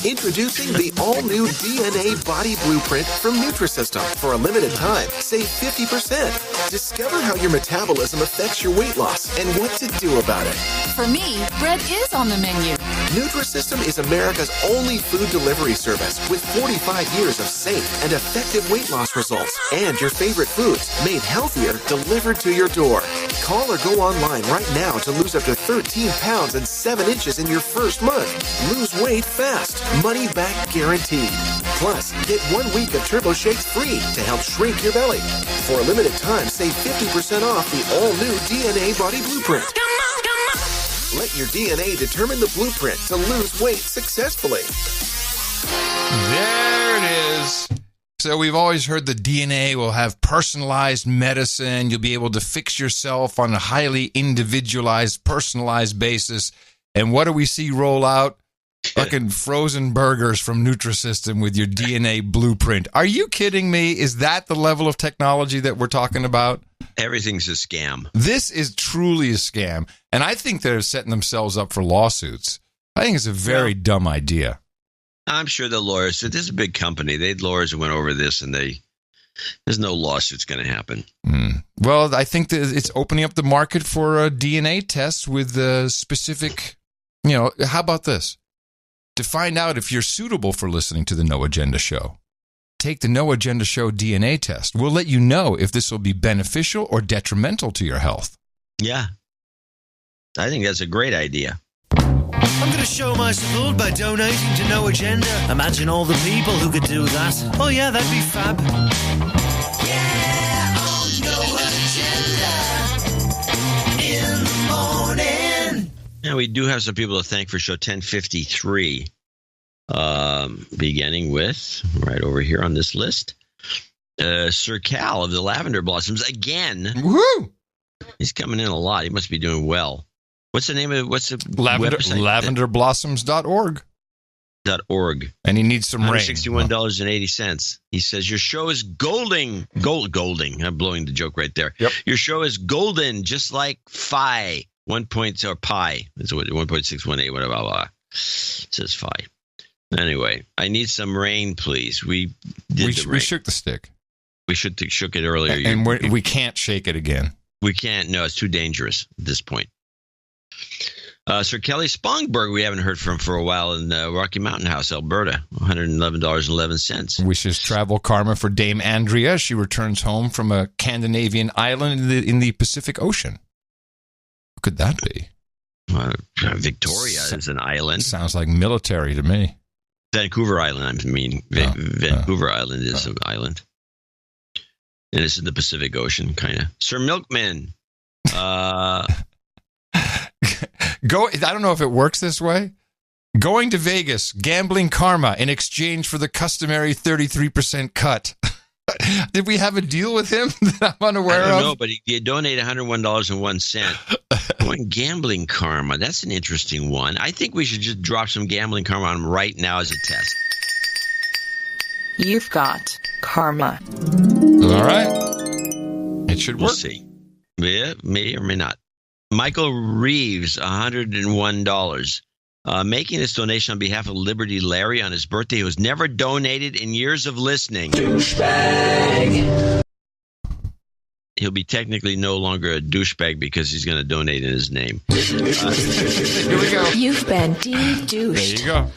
Introducing the all-new DNA Body Blueprint from Nutrisystem. For a limited time, save 50%. Discover how your metabolism affects your weight loss and what to do about it. For me, bread is on the menu. Nutrisystem is America's only food delivery service with 45 years of safe and effective weight loss results. And your favorite foods made healthier delivered to your door. Call or go online right now to lose up to 13 pounds and 7 inches in your first month. Lose weight fast. Money back guaranteed. Plus, get 1 week of Turbo Shakes free to help shrink your belly. For a limited time, save 50% off the all-new DNA Body Blueprint. Let your DNA determine the blueprint to lose weight successfully. There it is. So we've always heard the DNA will have personalized medicine. You'll be able to fix yourself on a highly individualized, personalized basis. And what do we see roll out? Fucking frozen burgers from Nutrisystem with your DNA blueprint. Are you kidding me? Is that the level of technology that we're talking about? Everything's a scam. This is truly a scam. And I think they're setting themselves up for lawsuits. I think it's a very dumb idea. I'm sure the lawyers, this is a big company. They lawyers went over this, and there's no lawsuits going to happen. Well, I think that it's opening up the market for DNA tests with specific, how about this? To find out if you're suitable for listening to the No Agenda Show, take the No Agenda Show DNA test. We'll let you know if this will be beneficial or detrimental to your health. Yeah. I think that's a great idea. I'm going to show my support by donating to No Agenda. Imagine all the people who could do that. Oh yeah, that'd be fab. Yeah, on No Agenda in the morning. Yeah, we do have some people to thank for show 1053. Beginning with, right over here on this list, Sir Cal of the Lavender Blossoms again. Woo! He's coming in a lot. He must be doing well. What's the name of it? What's the website? Lavenderblossoms.org. .org. And he needs some rain. $61.80. He says, your show is golding. I'm blowing the joke right there. Yep. Your show is golden, just like Phi. 1 point, or pi. It's 1.618, whatever. Blah, blah. It says Phi. Anyway, I need some rain, please. We shook the stick. We shook it earlier. And we can't shake it again. We can't. No, it's too dangerous at this point. Sir Kelly Spongberg, we haven't heard from for a while in Rocky Mountain House, Alberta, $111.11. Wishes travel karma for Dame Andrea. She returns home from a Scandinavian island in the Pacific Ocean. What could that be? Victoria is an island. Sounds like military to me. Vancouver Island, Vancouver Island is an island. And it's in the Pacific Ocean, kind of. Sir Milkman. I don't know if it works this way. Going to Vegas, gambling karma in exchange for the customary 33% cut. Did we have a deal with him that I'm unaware of? I don't know, but he donated $101.01. Going gambling karma. That's an interesting one. I think we should just drop some gambling karma on him right now as a test. You've got karma. All right. It should work. We'll see. Yeah, may or may not. Michael Reeves, $101. Making this donation on behalf of Liberty Larry on his birthday, who has never donated in years of listening. Douchebag. He'll be technically no longer a douchebag because he's going to donate in his name. Here we go. You've been de-douched. There you go.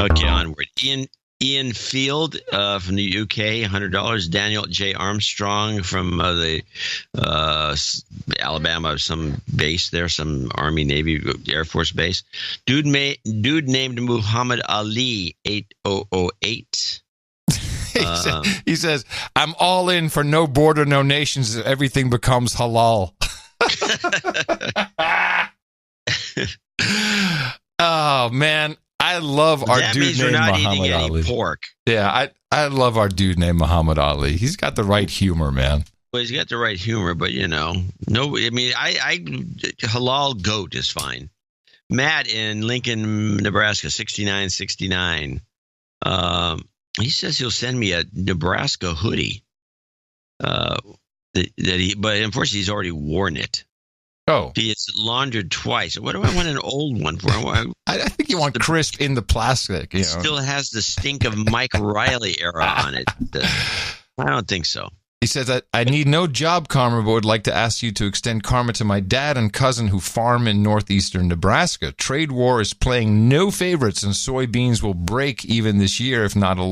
Okay, onward. Ian Field from the UK, $100. Daniel J. Armstrong from the Alabama, some base there, some Army, Navy, Air Force base. Dude named Muhammad Ali, 8008. He says, I'm all in for no border, no nations. Everything becomes halal. Oh, man. I love our dude named Muhammad Ali. Pork. Yeah, I love our dude named Muhammad Ali. He's got the right humor, man. Well, he's got the right humor, but I halal goat is fine. Matt in Lincoln, Nebraska, 6969. He says he'll send me a Nebraska hoodie. But unfortunately, he's already worn it. Oh. It's laundered twice. What do I want an old one for? I think you want crisp in the plastic. It still has the stink of Mike Riley era on it. I don't think so. He says that I need no job karma, but would like to ask you to extend karma to my dad and cousin who farm in northeastern Nebraska. Trade war is playing no favorites, and soybeans will break even this year, if not a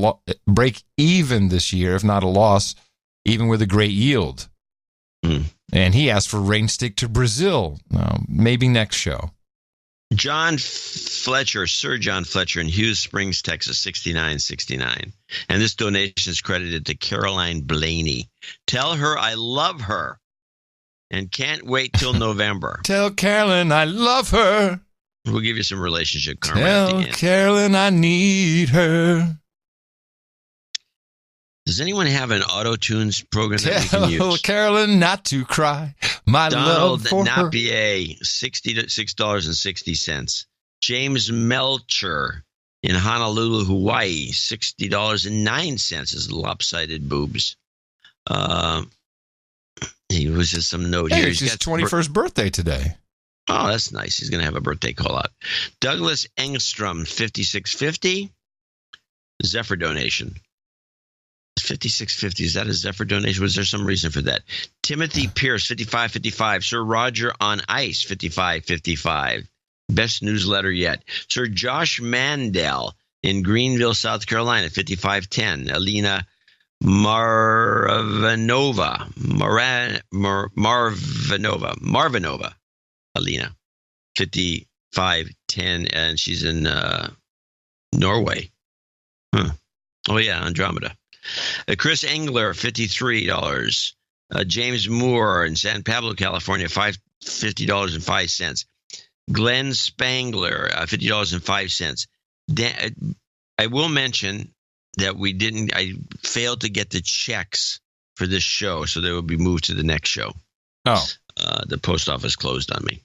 loss, even with a great yield. And he asked for rain stick to Brazil. Maybe next show. Sir John Fletcher in Hughes Springs, Texas, 6969. And this donation is credited to Caroline Blaney. Tell her I love her and can't wait till November. Tell Carolyn I love her. We'll give you some relationship karma at Tell the end. Carolyn I need her. Does anyone have an auto-tunes program that we can use? Tell Carolyn not to cry. My Donald love for Napier, $6.60. James Melcher in Honolulu, Hawaii, $60.09 is lopsided boobs. He was just some note here. It's his 21st birthday today. Oh, that's nice. He's going to have a birthday call out. Douglas Engstrom, $56.50. Zephyr donation. $56.50. Is that a Zephyr donation? Was there some reason for that? Timothy Pierce, $55.55. Sir Roger on Ice, $55.55. Best newsletter yet. Sir Josh Mandel in Greenville, South Carolina, $55.10. Alina Marvinova, Alina, $55.10, and she's in Norway. Oh yeah, Andromeda. Chris Engler, $53. James Moore in San Pablo, California, $50.05. Glenn Spangler, $50.05. I will mention that I failed to get the checks for this show, so they will be moved to the next show. Oh. The post office closed on me.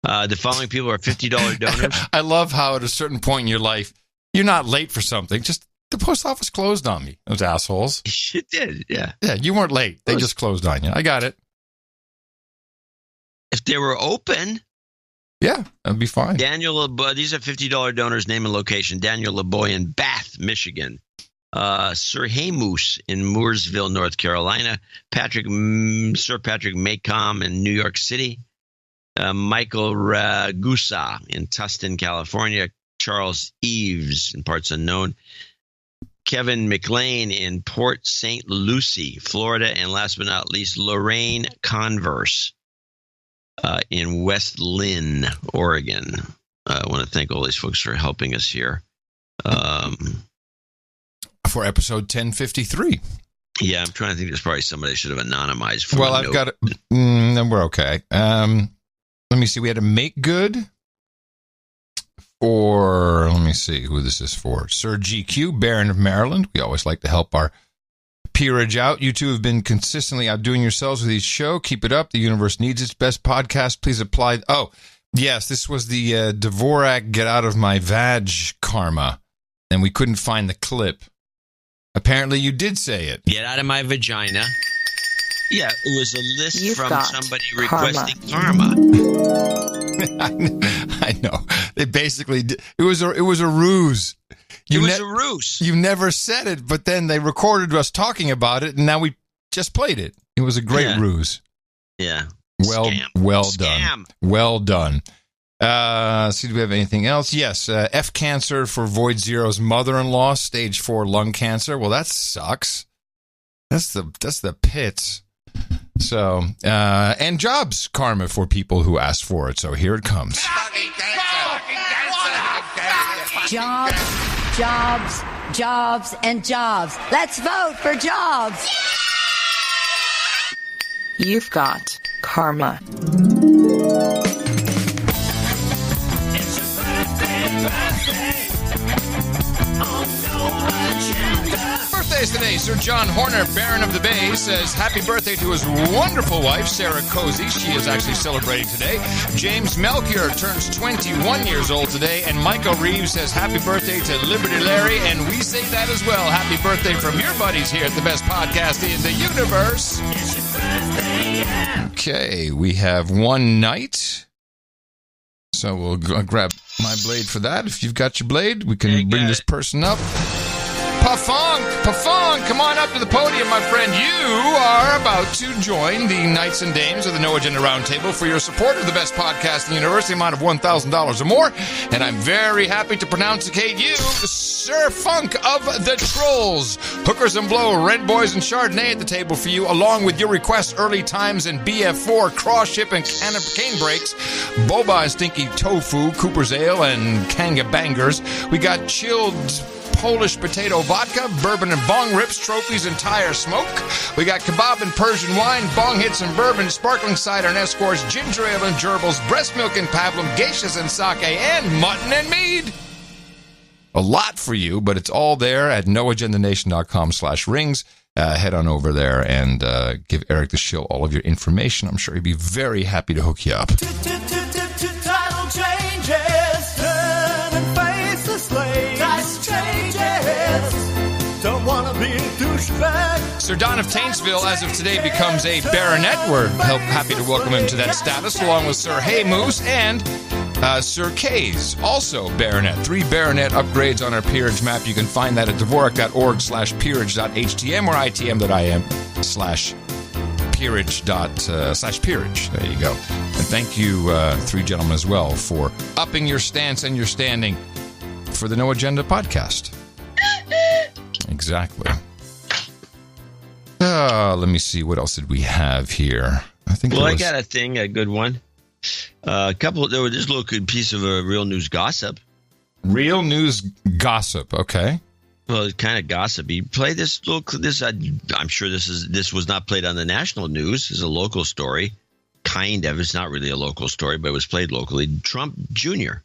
The following people are $50 donors. I love how at a certain point in your life, you're not late for something, just the post office closed on me. Those assholes. It did, yeah. Yeah, you weren't late. They just closed on you. I got it. If they were open. Yeah, that'd be fine. Daniel, these are $50 donors, name and location. Daniel LeBoy in Bath, Michigan. Sir Haymoose in Mooresville, North Carolina. Sir Patrick Maycom in New York City. Michael Ragusa in Tustin, California. Charles Eves in Parts Unknown. Kevin McLean in Port St. Lucie, Florida. And last but not least, Lorraine Converse in West Lynn, Oregon. I want to thank all these folks for helping us here. For episode 1053. Yeah, I'm trying to think. There's probably somebody I should have anonymized. Well, I've got it. Then we're okay. Let me see. We had a make good. Or let me see who this is for. Sir GQ, Baron of Maryland. We always like to help our peerage out. You two have been consistently outdoing yourselves with each show. Keep it up. The universe needs its best podcast. Please apply. Oh, yes, this was the Dvorak Get Out of My Vag karma. And we couldn't find the clip. Apparently you did say it. Get out of my vagina. Yeah, it was a list from somebody requesting karma. I know. They basically did. It was a ruse. It was a ruse. You never said it, but then they recorded us talking about it, and now we just played it. It was a great ruse. Yeah. Well done. Well done. See, do we have anything else? Yes, F cancer for Void Zero's mother-in-law, stage 4 lung cancer. Well, that sucks. That's the pits. So, and jobs karma for people who asked for it. So here it comes. Jobs, jobs, jobs, and jobs. Let's vote for jobs. You've got karma. Birthdays today. Sir John Horner, Baron of the Bay, says happy birthday to his wonderful wife, Sarah Cozy. She is actually celebrating today. James Melchior turns 21 years old today. And Michael Reeves says happy birthday to Liberty Larry. And we say that as well. Happy birthday from your buddies here at the best podcast in the universe. It's your birthday, yeah. Okay, we have one night. So we'll grab my blade for that. If you've got your blade, we can bring this person up. Pafunk, come on up to the podium, my friend. You are about to join the Knights and Dames of the No Agenda Roundtable for your support of the best podcast in the universe, the amount of $1,000 or more. And I'm very happy to pronounceate you, Sir Funk of the Trolls. Hookers and Blow, Red Boys and Chardonnay at the table for you, along with your requests, Early Times and BF4, Cross Ship and Cane Breaks, Boba and Stinky Tofu, Cooper's Ale and Kanga Bangers. We got chilled Polish potato vodka, bourbon and bong rips, trophies and tire smoke. We got kebab and Persian wine, bong hits and bourbon, sparkling cider and escorts, ginger ale and gerbils, breast milk and pablum, geishas and sake, and mutton and mead. A lot for you, but it's all there at noagendanation.com/rings. Head on over there and give Eric the Shill all of your information. I'm sure he'd be very happy to hook you up. Title changes, turn and face the slave. Nice changes, don't want to be a douchebag. Sir Don of Taintsville, as of today, becomes a baronet. We're happy to welcome him to that status, along with Sir Hey Moose and Sir K's, also baronet. 3 baronet upgrades on our peerage map. You can find that at dvorak.org/peerage.htm or itm.im/peerage. There you go. And thank you, 3 gentlemen, as well, for upping your stance and your standing for the No Agenda podcast. Exactly. Let me see. What else did we have here? I got a good one. There was this little good piece of real news gossip. Real news gossip, okay. Well, it's kind of gossipy. Play this I'm sure this was not played on the national news. It's a local story. Kind of. It's not really a local story, but it was played locally. Trump Jr.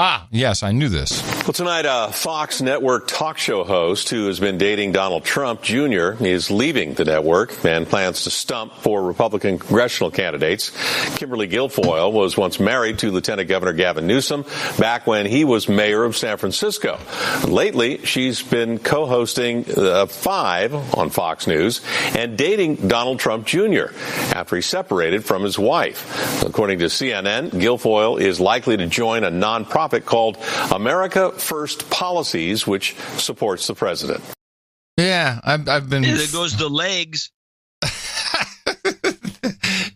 Ah, yes, I knew this. Well, tonight, a Fox network talk show host who has been dating Donald Trump Jr. is leaving the network and plans to stump 4 Republican congressional candidates. Kimberly Guilfoyle was once married to Lieutenant Governor Gavin Newsom back when he was mayor of San Francisco. Lately, she's been co-hosting 5 on Fox News and dating Donald Trump Jr. after he separated from his wife. According to CNN, Guilfoyle is likely to join a nonprofit called America First Policies, which supports the president. Yeah, I've been... There goes the legs.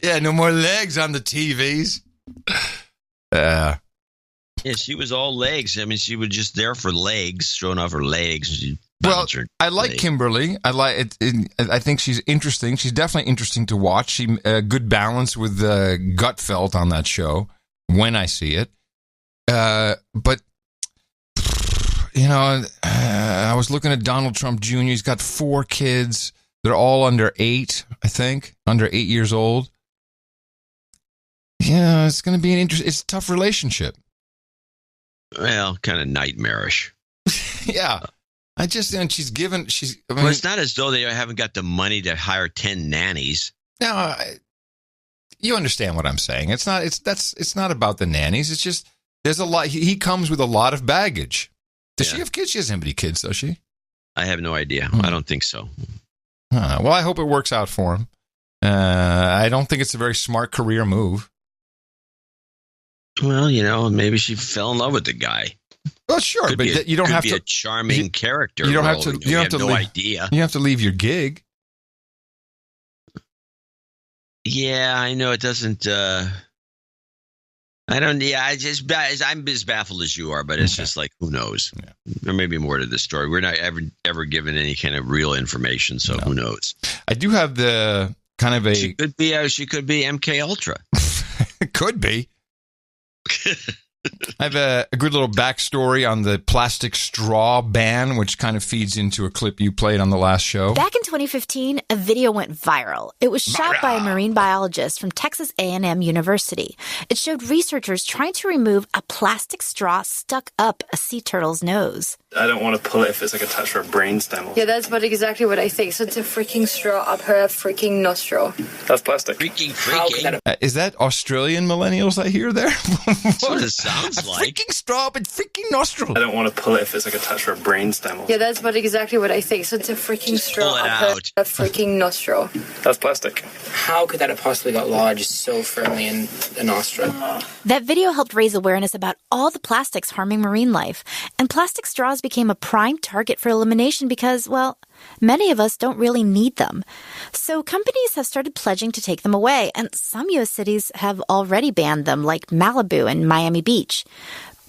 Yeah, no more legs on the TVs. Yeah, she was all legs. I mean, she was just there for legs, showing off her legs. Well, I like Kimberly. I like it. I think she's interesting. She's definitely interesting to watch. She good balance with Gutfeld on that show when I see it. But, you know, I was looking at Donald Trump Jr. He's got 4 kids. They're all under 8, I think, under 8 years old. Yeah, it's going to be it's a tough relationship. Well, kind of nightmarish. Yeah. Well, it's not as though they haven't got the money to hire 10 nannies. No, you understand what I'm saying. It's not about the nannies. It's just, there's a lot. He comes with a lot of baggage. Does she have kids? She doesn't have any kids, does she? I have no idea. I don't think so. Well, I hope it works out for him. I don't think it's a very smart career move. Well, you know, maybe she fell in love with the guy. Well, sure, but you don't have to be a charming character. You don't have to. You have no idea. You have to leave your gig. Yeah, I know it doesn't. I don't. Yeah, I'm as baffled as you are, but it's just like, who knows? Yeah. There may be more to this story. We're not ever given any kind of real information, so who knows? I do have the kind of a. She could be MK Ultra. Could be. I have a good little backstory on the plastic straw ban, which kind of feeds into a clip you played on the last show. Back in 2015, a video went viral. It was shot by a marine biologist from Texas A&M University. It showed researchers trying to remove a plastic straw stuck up a sea turtle's nose. I don't want to pull it if it's like attached to a brainstem. Yeah, that's about exactly what I think. So it's a freaking straw up her freaking nostril. That's plastic. Freaking. Is that Australian millennials I hear there? That's what it sounds like. Freaking straw up and freaking nostril. I don't want to pull it if it's like attached to a brainstem. Yeah, that's about exactly what I think. So it's a freaking straw up her freaking nostril. That's plastic. How could that have possibly got lodged so firmly in the nostril? That video helped raise awareness about all the plastics harming marine life. And plastic straws became a prime target for elimination because, well, many of us don't really need them. So companies have started pledging to take them away, and some U.S. cities have already banned them, like Malibu and Miami Beach.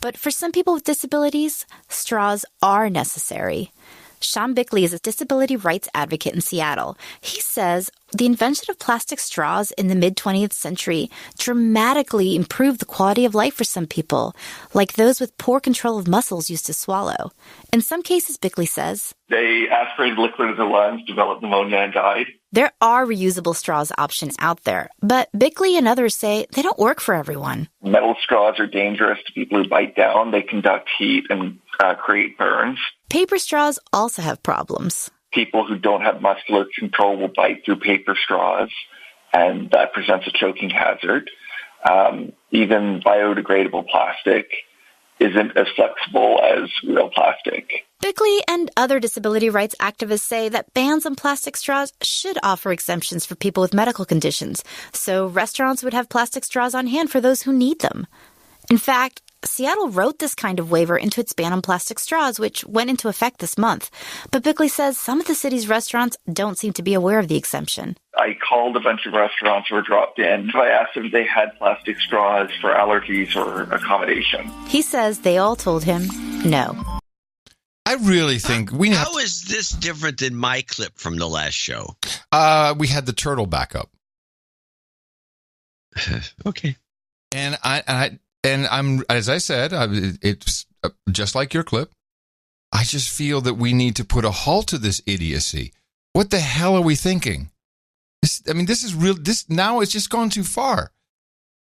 But for some people with disabilities, straws are necessary. Sean Bickley is a disability rights advocate in Seattle. He says the invention of plastic straws in the mid-20th century dramatically improved the quality of life for some people, like those with poor control of muscles used to swallow. In some cases, Bickley says, they aspirated liquid into the lungs, developed pneumonia, and died. There are reusable straws options out there, but Bickley and others say they don't work for everyone. Metal straws are dangerous to people who bite down. They conduct heat and create burns. Paper straws also have problems. People who don't have muscular control will bite through paper straws, and that presents a choking hazard. Even biodegradable plastic isn't as flexible as real plastic. Bickley and other disability rights activists say that bans on plastic straws should offer exemptions for people with medical conditions, so restaurants would have plastic straws on hand for those who need them. In fact, Seattle wrote this kind of waiver into its ban on plastic straws, which went into effect this month. But Bickley says some of the city's restaurants don't seem to be aware of the exemption. I called a bunch of restaurants who were dropped in. I asked them if they had plastic straws for allergies or accommodation. He says they all told him no. I really think we have... How is this different than my clip from the last show? We had the turtle backup. Okay. And I'm, as I said, it's just like your clip. I just feel that we need to put a halt to this idiocy. What the hell are we thinking? This is real. This now it's just gone too far.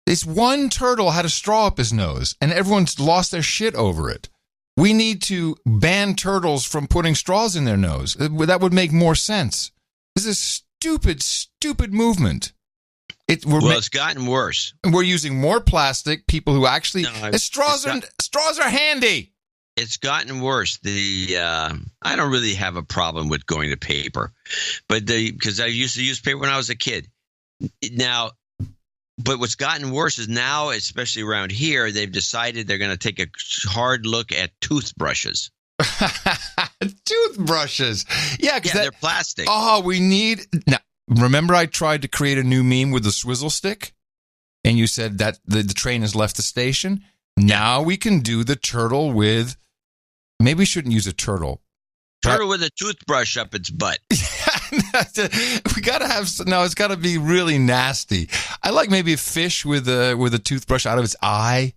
This one turtle had a straw up his nose, and everyone's lost their shit over it. We need to ban turtles from putting straws in their nose. That would make more sense. This is a stupid movement. It's gotten worse. We're using more plastic. People who actually straws are handy. It's gotten worse. I don't really have a problem with going to paper, but because I used to use paper when I was a kid. Now, but what's gotten worse is now, especially around here, they've decided they're going to take a hard look at toothbrushes. Toothbrushes, yeah, they're plastic. Oh, we need now. Remember I tried to create a new meme with the swizzle stick? And you said that the train has left the station? Now we can do the turtle with... Maybe we shouldn't use a turtle. Turtle with a toothbrush up its butt. We got to have... No, it's got to be really nasty. I like maybe a fish with a toothbrush out of its eye.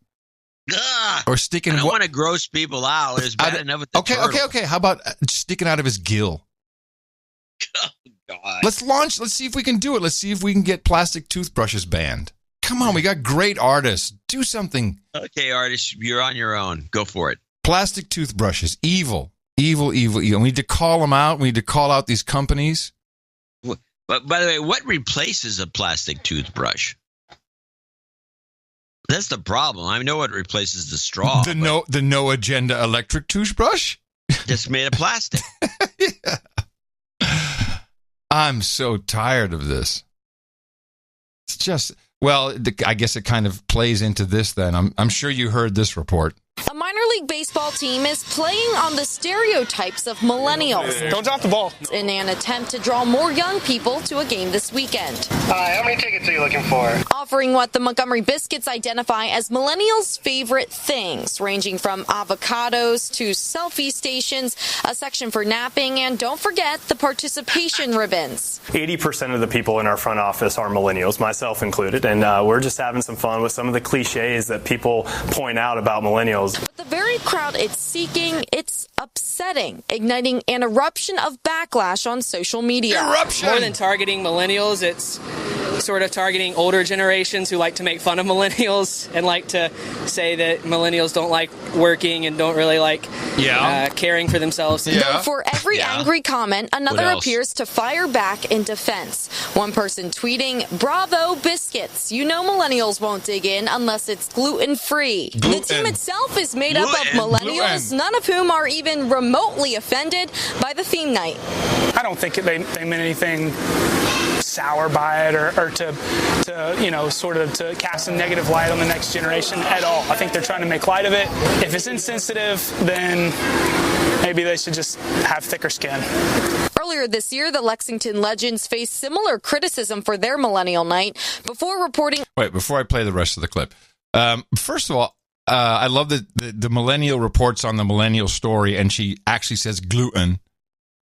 Ugh, or sticking... I don't want to gross people out. It's bad enough with the turtle. Okay. How about sticking out of his gill? Oh, God. Let's see if we can do it. Let's see if we can get plastic toothbrushes banned. Come on, we got great artists. Do something. Okay, artists, you're on your own. Go for it. Plastic toothbrushes. Evil. We need to call them out. We need to call out these companies. But by the way, what replaces a plastic toothbrush? That's the problem. I know what replaces the straw. The no agenda electric toothbrush? Just made of plastic. Yeah. I'm so tired of this. It's just, well, I guess it kind of plays into this then. I'm sure you heard this report. A minor League Baseball team is playing on the stereotypes of millennials. Don't drop the ball. In an attempt to draw more young people to a game this weekend. Hi, how many tickets are you looking for? Offering what the Montgomery Biscuits identify as millennials' favorite things, ranging from avocados to selfie stations, a section for napping, and don't forget the participation ribbons. 80% of the people in our front office are millennials, myself included, and we're just having some fun with some of the cliches that people point out about millennials. But the very crowd it's seeking, it's upsetting, igniting an eruption of backlash on social media. More than targeting millennials, it's sort of targeting older generations who like to make fun of millennials and like to say that millennials don't like working and don't really like caring for themselves. Though for every angry comment, another appears to fire back in defense. One person tweeting, "Bravo, biscuits. You know millennials won't dig in unless it's gluten-free." The team itself is made up of millennials, none of whom are even remotely offended by the theme night. I don't think they meant anything sour by it or to sort of to cast a negative light on the next generation at all. I think they're trying to make light of it. If it's insensitive, then maybe they should just have thicker skin. Earlier this year, the Lexington Legends faced similar criticism for their millennial night before reporting. Wait, before I play the rest of the clip. First of all, I love that the millennial reports on the millennial story, and she actually says gluten.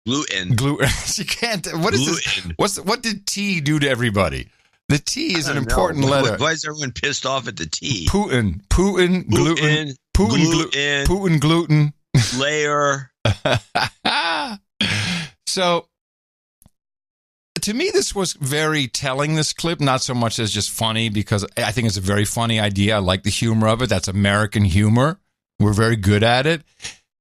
Gluten. She can't. What is this? What did T do to everybody? The T is an important letter. Why is everyone pissed off at the T? Putin, gluten, Putin, gluten. Layer. So, to me, this was very telling, this clip, not so much as just funny, because I think it's a very funny idea. I like the humor of it. That's American humor. We're very good at it.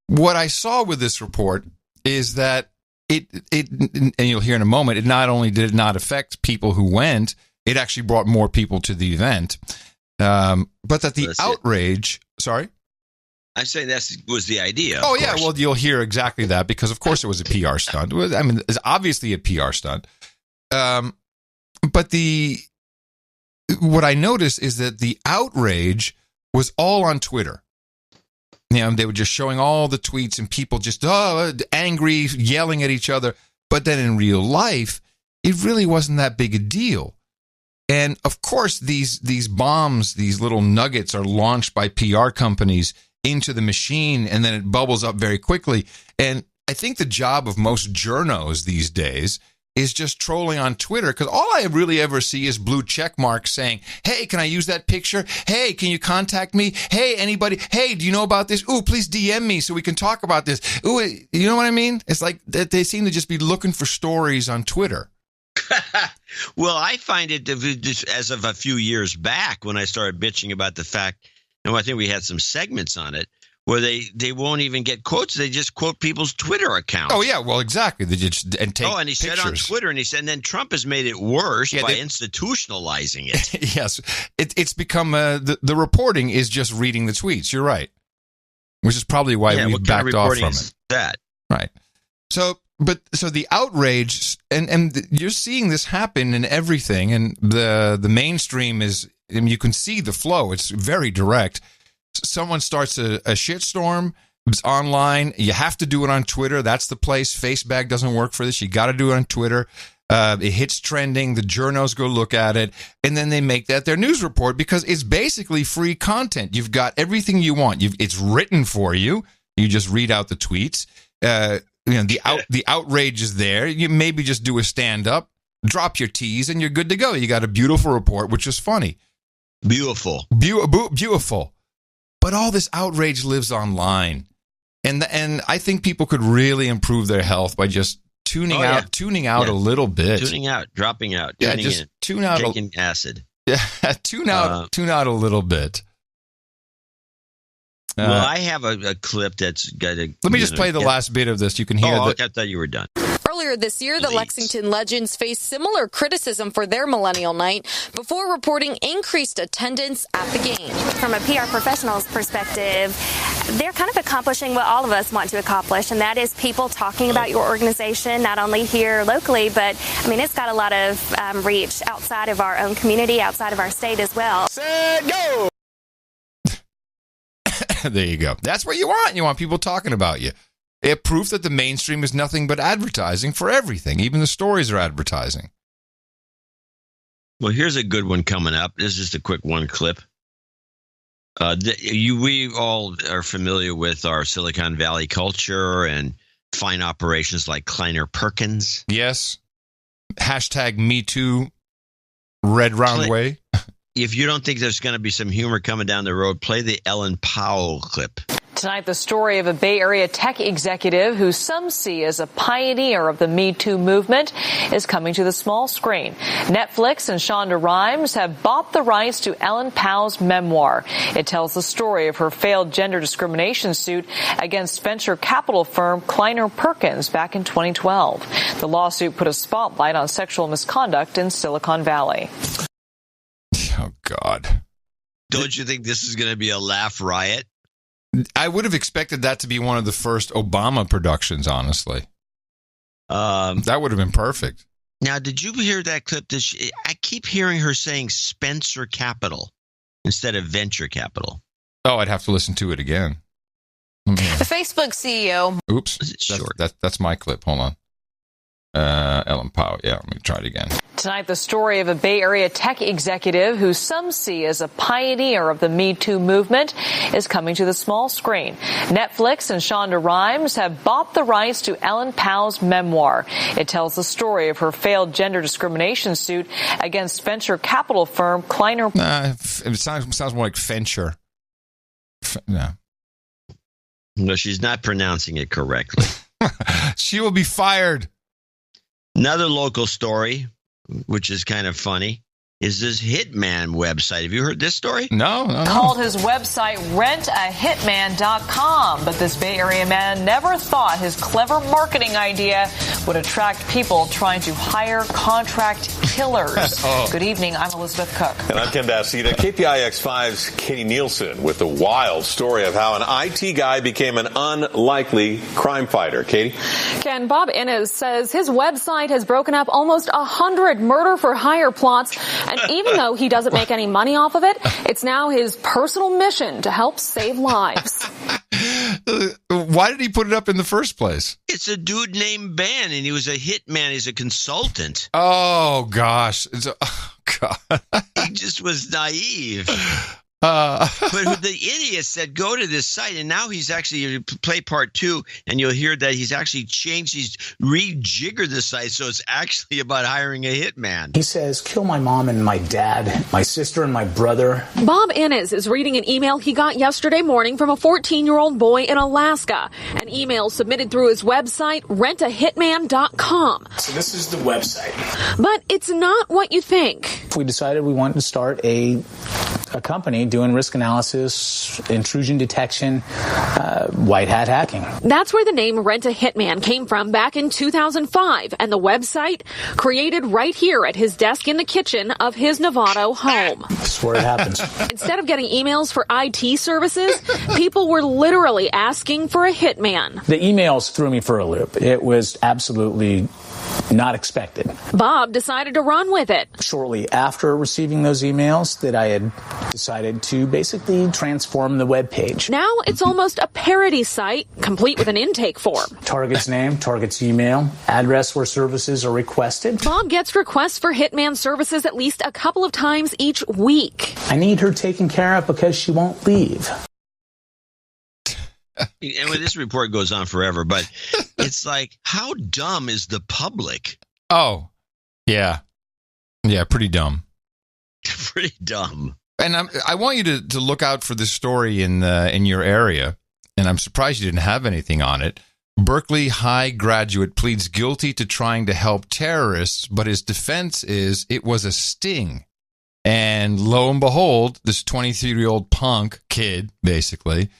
What I saw with this report is that it and you'll hear in a moment, it not only did it not affect people who went, it actually brought more people to the event. But that the outrage, sorry? I'm saying that was the idea. Oh, yeah. Well, you'll hear exactly that because, of course, it was a PR stunt. I mean, it's obviously a PR stunt. But what I noticed is that the outrage was all on Twitter. They were just showing all the tweets and people just angry, yelling at each other. But then in real life, it really wasn't that big a deal. And of course, these bombs, these little nuggets are launched by PR companies into the machine, and then it bubbles up very quickly. And I think the job of most journos these days is just trolling on Twitter, because all I really ever see is blue check marks saying, "Hey, can I use that picture? Hey, can you contact me? Hey, anybody? Hey, do you know about this? Ooh, please DM me so we can talk about this." Ooh, you know what I mean? It's like that they seem to just be looking for stories on Twitter. Well, I find it just as of a few years back when I started bitching about the fact, and I think we had some segments on it, where they won't even get quotes. They just quote people's Twitter accounts. Oh, yeah. Well, exactly. They just take and he pictures. said on Twitter, and then Trump has made it worse by institutionalizing it. Yes. It's become the reporting is just reading the tweets. You're right. Which is probably why we've backed off from it. That. Right. So the outrage, and you're seeing this happen in everything, and the mainstream is, I mean, you can see the flow. It's very direct. Someone starts a shitstorm. It's online. You have to do it on Twitter. That's the place. Facebag doesn't work for this. You got to do it on Twitter. It hits trending. The journos go look at it, and then they make that their news report because it's basically free content. You've got everything you want. It's written for you. You just read out the tweets. The outrage is there. You maybe just do a stand up, drop your T's, and you're good to go. You got a beautiful report, which is funny. Beautiful. Beautiful. But all this outrage lives online, and I think people could really improve their health by just tuning out a little bit, dropping out, just in, tune out, taking acid. Yeah, tune out a little bit. Well, I have a clip that's got a. Let me just play the last bit of this. You can hear. I thought you were done. Earlier this year, the Lexington Legends faced similar criticism for their millennial night before reporting increased attendance at the game. From a PR professional's perspective, they're kind of accomplishing what all of us want to accomplish, and that is people talking about your organization, not only here locally, but, I mean, it's got a lot of reach outside of our own community, outside of our state as well. Set, go! There you go. That's what you want. You want people talking about you. Proof that the mainstream is nothing but advertising for everything. Even the stories are advertising. Well, here's a good one coming up. This is just a quick one clip. We all are familiar with our Silicon Valley culture and fine operations like Kleiner Perkins. Yes. Hashtag #MeToo, red round way. If you don't think there's going to be some humor coming down the road, play the Ellen Powell clip. Tonight, the story of a Bay Area tech executive who some see as a pioneer of the Me Too movement is coming to the small screen. Netflix and Shonda Rhimes have bought the rights to Ellen Powell's memoir. It tells the story of her failed gender discrimination suit against venture capital firm Kleiner Perkins back in 2012. The lawsuit put a spotlight on sexual misconduct in Silicon Valley. Oh, God. Don't you think this is going to be a laugh riot? I would have expected that to be one of the first Obama productions, honestly. That would have been perfect. Now, did you hear that clip? I keep hearing her saying Spencer Capital instead of venture capital. Oh, I'd have to listen to it again. The Facebook CEO. Oops. That's my clip. Hold on. Ellen Powell. Yeah, let me try it again. Tonight, the story of a Bay Area tech executive who some see as a pioneer of the Me Too movement is coming to the small screen. Netflix and Shonda Rhimes have bought the rights to Ellen Powell's memoir. It tells the story of her failed gender discrimination suit against venture capital firm Kleiner. It sounds more like Fencher. No, she's not pronouncing it correctly. She will be fired. Another local story, which is kind of funny, is this Hitman website. Have you heard this story? No. Called his website rentahitman.com, but this Bay Area man never thought his clever marketing idea would attract people trying to hire contract killers. Good evening, I'm Elizabeth Cook. And I'm Ken Bassita. KPIX5's Katie Nielsen with the wild story of how an IT guy became an unlikely crime fighter. Katie? Ken, Bob Innes says his website has broken up almost 100 murder-for-hire plots. And even though he doesn't make any money off of it, it's now his personal mission to help save lives. Why did he put it up in the first place? It's a dude named Ben, and he was a hitman. He's a consultant. Oh, gosh. God. He just was naive. But the idiot said, go to this site, and now he's actually play part 2, and you'll hear that he's actually changed, he's rejiggered the site, so it's actually about hiring a hitman. He says, kill my mom and my dad, my sister and my brother. Bob Innes is reading an email he got yesterday morning from a 14-year-old boy in Alaska. An email submitted through his website, rentahitman.com. So this is the website. But it's not what you think. We decided we wanted to start a company doing risk analysis, intrusion detection, white hat hacking. That's where the name Rent a Hitman came from back in 2005, and the website created right here at his desk in the kitchen of his Novato home. That's where it happens. Instead of getting emails for IT services, people were literally asking for a hitman. The emails threw me for a loop. It was absolutely not expected. Bob decided to run with it. Shortly after receiving those emails, that I had decided to basically transform the web page. Now it's almost a parody site, complete with an intake form. Target's name, target's email, address where services are requested. Bob gets requests for hitman services at least a couple of times each week. I need her taken care of because she won't leave. And when this report goes on forever, but it's like, how dumb is the public? Oh, yeah. Yeah, pretty dumb. Pretty dumb. And I want you to look out for this story in your area, and I'm surprised you didn't have anything on it. Berkeley High graduate pleads guilty to trying to help terrorists, but his defense is it was a sting. And lo and behold, this 23-year-old punk kid, basically,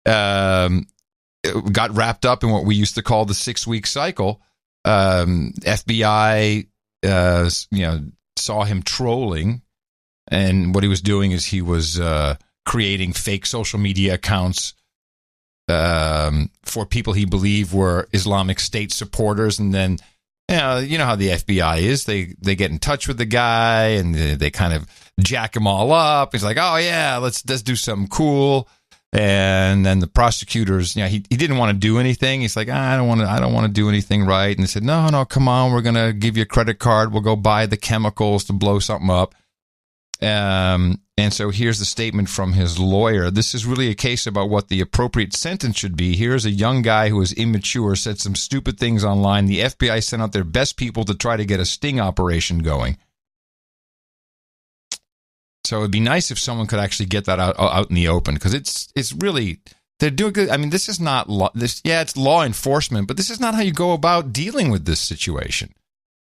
got wrapped up in what we used to call the 6-week cycle. FBI, saw him trolling, and what he was doing is he was creating fake social media accounts for people he believed were Islamic State supporters, and then you know how the FBI is. They get in touch with the guy and they kind of jack him all up. He's like, oh yeah, let's do something cool. And then the prosecutors, he didn't want to do anything. He's like, I don't want to do anything right. And they said, no, come on, we're going to give you a credit card. We'll go buy the chemicals to blow something up. And so here's the statement from his lawyer. This is really a case about what the appropriate sentence should be. Here's a young guy who was immature, said some stupid things online. The FBI sent out their best people to try to get a sting operation going. So it'd be nice if someone could actually get that out in the open, because it's really, they're doing good. I mean, this is not it's law enforcement, but this is not how you go about dealing with this situation.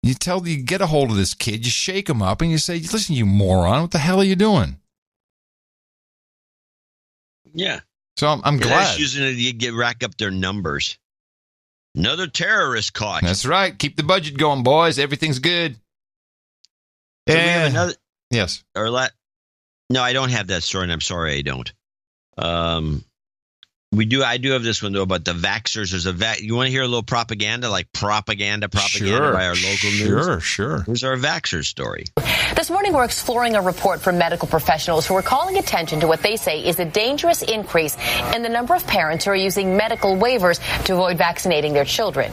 You get a hold of this kid, you shake him up, and you say, listen, you moron, what the hell are you doing? Yeah. So I'm glad. They're using it to rack up their numbers. Another terrorist caught. That's right. Keep the budget going, boys. Everything's good. So we have another. Yes. No, I don't have that story, and I'm sorry I don't. I do have this one, though, about the vaxxers. There's you want to hear a little propaganda, like propaganda by our local news? Sure. Here's our vaxxer story. This morning, we're exploring a report from medical professionals who are calling attention to what they say is a dangerous increase in the number of parents who are using medical waivers to avoid vaccinating their children.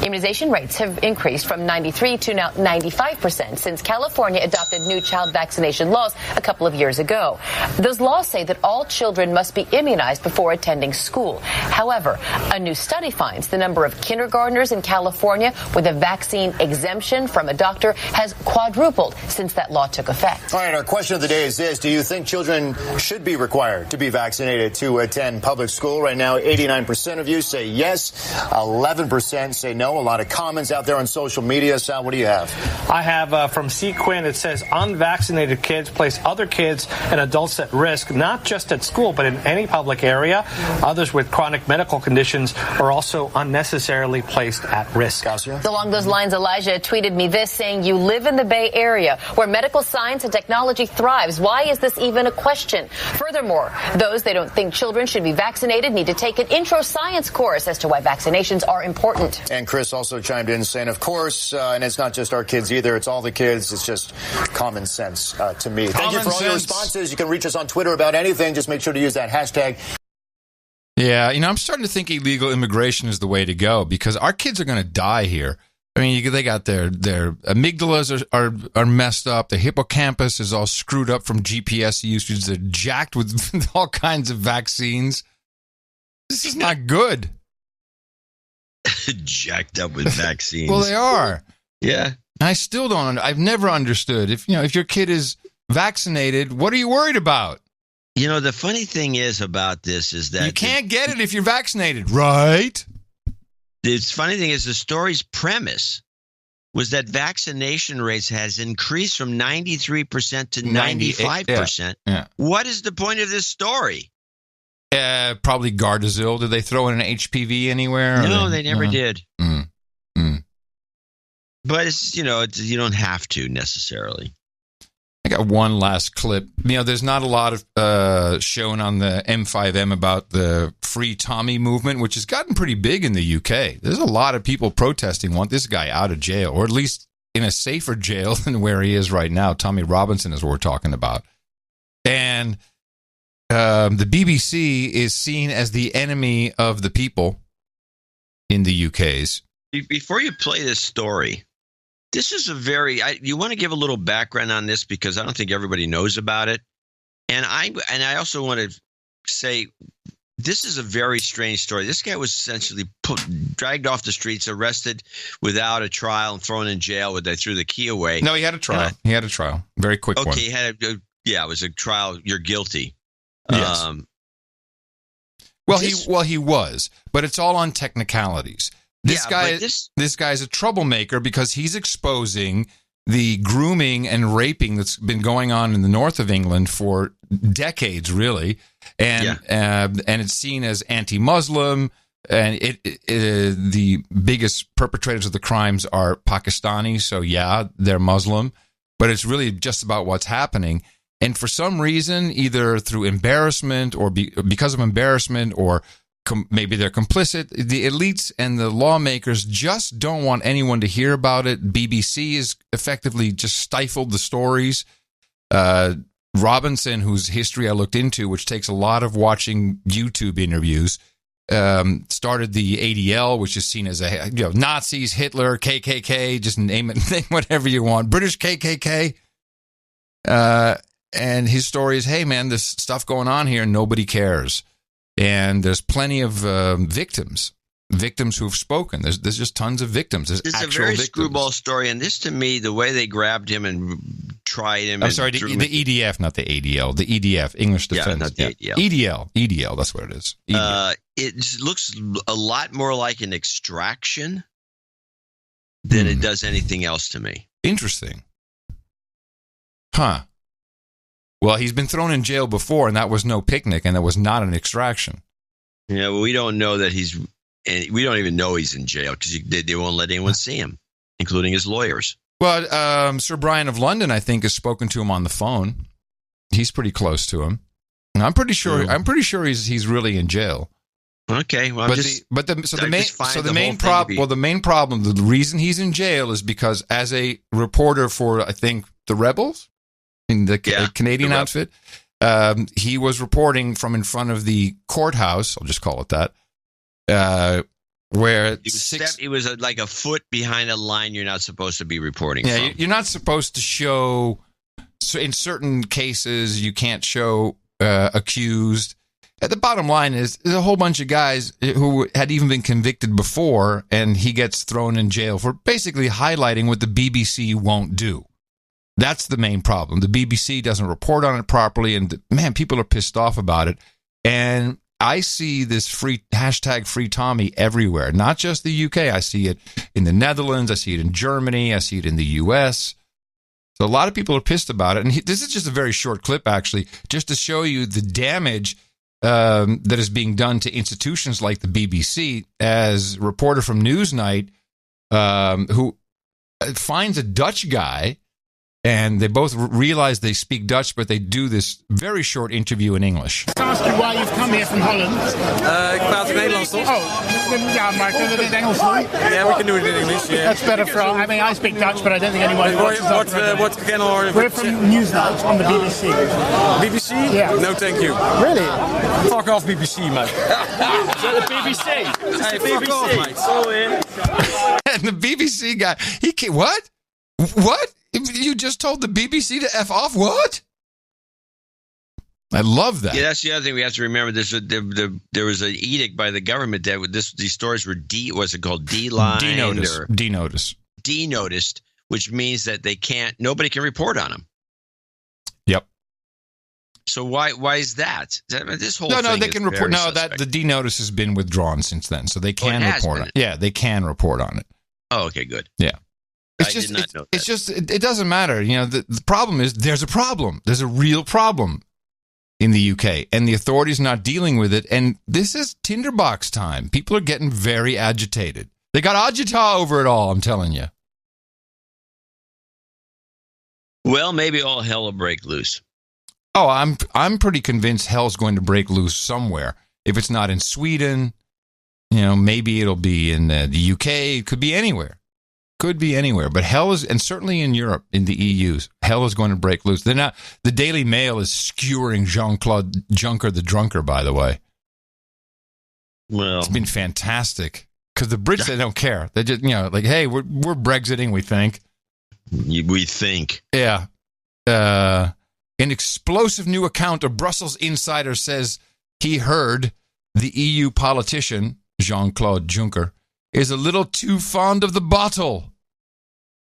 Immunization rates have increased from 93 to now 95% since California adopted new child vaccination laws a couple of years ago. Those laws say that all children must be immunized before attending school. However, a new study finds the number of kindergartners in California with a vaccine exemption from a doctor has quadrupled since that law took effect. All right, our question of the day is this. Do you think children should be required to be vaccinated to attend public school? Right now, 89% of you say yes, 11% say no. A lot of comments out there on social media. Sal, what do you have? I have from Sequin. It says unvaccinated kids place other kids and adults at risk, not just at school, but in any public area. Others with chronic medical conditions are also unnecessarily placed at risk. Along those lines, Elijah tweeted me this, saying, you live in the Bay Area where medical science and technology thrives. Why is this even a question? Furthermore, those they don't think children should be vaccinated need to take an intro science course as to why vaccinations are important. And Chris also chimed in saying, of course, and it's not just our kids either. It's all the kids. It's just common sense to me. Thank you for all your responses. You can reach us on Twitter about anything. Just make sure to use that hashtag. Yeah, I'm starting to think illegal immigration is the way to go, because our kids are going to die here. I mean, they got their amygdalas are messed up. The hippocampus is all screwed up from GPS usage. They're jacked with all kinds of vaccines. This is not good. Jacked up with vaccines. Well, they are. Yeah. I still don't. I've never understood. If your kid is vaccinated, what are you worried about? The funny thing is about this is that you can't get it if you're vaccinated, right? The funny thing is the story's premise was that vaccination rates has increased from 93% to 95%. Yeah. What is the point of this story? Probably Gardasil. Did they throw in an HPV anywhere? No, they never did. Mm. But it's, you don't have to necessarily. I got one last clip. There's not a lot of shown on the M5M about the Free Tommy movement, which has gotten pretty big in the UK. There's a lot of people protesting, want this guy out of jail, or at least in a safer jail than where he is right now. Tommy Robinson is what we're talking about. And the BBC is seen as the enemy of the people in the UK's. Before you play this story, this is you want to give a little background on this because I don't think everybody knows about it. And I also want to say this is a very strange story. This guy was essentially dragged off the streets, arrested without a trial, and thrown in jail where they threw the key away. No, he had a trial. He had a trial. Very quick one. Okay, it was a trial. You're guilty. Yes. He was, but it's all on technicalities. This guy's a troublemaker because he's exposing the grooming and raping that's been going on in the north of England for decades, really, and it's seen as anti-Muslim. And the biggest perpetrators of the crimes are Pakistani, so they're Muslim, but it's really just about what's happening. And for some reason, either through embarrassment or because of embarrassment, or maybe they're complicit, the elites and the lawmakers just don't want anyone to hear about it. BBC has effectively just stifled the stories. Robinson, whose history I looked into, which takes a lot of watching YouTube interviews, started the ADL, which is seen as Nazis, Hitler, KKK, just name whatever you want, British KKK. And his story is, hey, man, there's stuff going on here and nobody cares. And there's plenty of victims who have spoken. There's just tons of victims. There's a very screwball story. And this, to me, the way they grabbed him and tried him. I'm sorry, the EDF, not the ADL. The EDF, English Defense. Yeah, not the ADL. EDL, that's what it is. EDL. It looks a lot more like an extraction than it does anything else to me. Interesting. Huh. Well, he's been thrown in jail before, and that was no picnic, and it was not an extraction. Yeah, well, we don't know that we don't even know he's in jail because they won't let anyone see him, including his lawyers. Well, Sir Brian of London, I think, has spoken to him on the phone. He's pretty close to him, and I'm pretty sure he's really in jail. Okay, well, the main problem, the reason he's in jail is because as a reporter for, I think, the Rebels in the Canadian outfit, he was reporting from in front of the courthouse. I'll just call it that. Where it was like a foot behind a line you're not supposed to be reporting from. Yeah, you're not supposed to show. So in certain cases, you can't show accused. The bottom line is there's a whole bunch of guys who had even been convicted before, and he gets thrown in jail for basically highlighting what the BBC won't do. That's the main problem. The BBC doesn't report on it properly, and man, people are pissed off about it. And I see this free Tommy everywhere, not just the UK. I see it in the Netherlands. I see it in Germany. I see it in the US. So a lot of people are pissed about it. And this is just a very short clip, actually, just to show you the damage that is being done to institutions like the BBC. As a reporter from Newsnight, who finds a Dutch guy, and they both realize they speak Dutch, but they do this very short interview in English. I ask you why you've come here from Holland. Ik praat Nederlands, toch? Oh, ja, maar kunnen we dit Engels doen? Yeah, we can do it in English, yeah. That's better for, I mean, I speak Dutch, but I don't think anyone watches What channel? We're from Newsnight on the BBC. BBC? Yeah. No, thank you. Really? Fuck off, BBC, mate. The BBC? Hey, fuck off, mate. So in. And the BBC guy, he can't, what? What? You just told the BBC to F off? What? I love that. Yeah, that's the other thing we have to remember. There was an edict by the government that these stories were D-lined? Denotissed, which means that nobody can report on them. Yep. So why is that? This whole no, thing they can report. No, suspect. the denotice has been withdrawn since then, so they can report on it. Yeah, they can report on it. Oh, okay, good. Yeah. It doesn't matter. You know, the problem is there's a problem. There's a real problem in the UK, and the authorities not dealing with it. And this is tinderbox time. People are getting very agitated. They got agita over it all, I'm telling you. Well, maybe all hell will break loose. Oh, I'm pretty convinced hell's going to break loose somewhere. If it's not in Sweden, you know, maybe it'll be in the UK. It could be anywhere. Could be anywhere, but hell is, and certainly in Europe, in the EU, hell is going to break loose. They're not. The Daily Mail is skewering Jean-Claude Juncker the drunker. By the way, well, it's been fantastic because the Brits, they don't care. They just, like, hey, we're Brexiting. We think. Yeah. An explosive new account of Brussels insider says he heard the EU politician Jean-Claude Juncker is a little too fond of the bottle.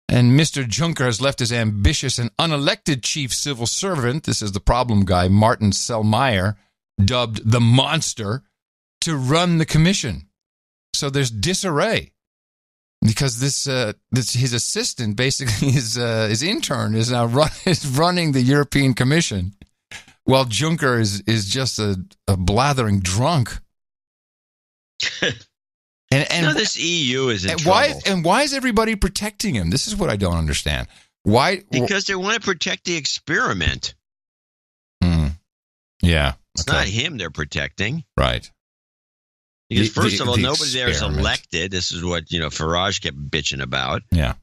And Mr. Juncker has left his ambitious and unelected chief civil servant, this is the problem guy, Martin Selmayr, dubbed the monster, to run the commission. So there's disarray. Because this his assistant, basically his intern, is now running the European Commission, while Juncker is just a blathering drunk. And this EU is in trouble. Why is everybody protecting him? This is what I don't understand. Why? Because they want to protect the experiment. Yeah. It's not him they're protecting. Right. Because first of all, nobody there is elected. This is what, Farage kept bitching about. Yeah.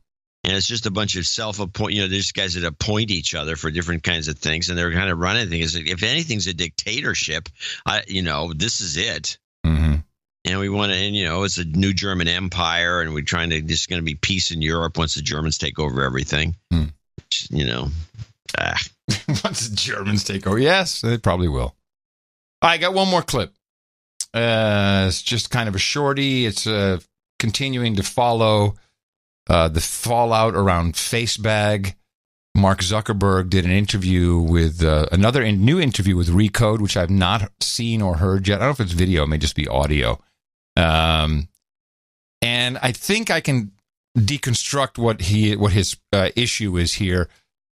And it's just a bunch of self-appoint. There's guys that appoint each other for different kinds of things, and they're kind of running things. If anything's a dictatorship, this is it. Mm-hmm. And we want to, it's a new German empire, and we're trying to. There's going to be peace in Europe once the Germans take over everything. Once the Germans take over, yes, they probably will. I got one more clip. It's just kind of a shorty. It's continuing to follow the fallout around FaceBag. Mark Zuckerberg did an interview with new interview with Recode, which I've not seen or heard yet. I don't know if it's video, it may just be audio. And I think I can deconstruct what his issue is here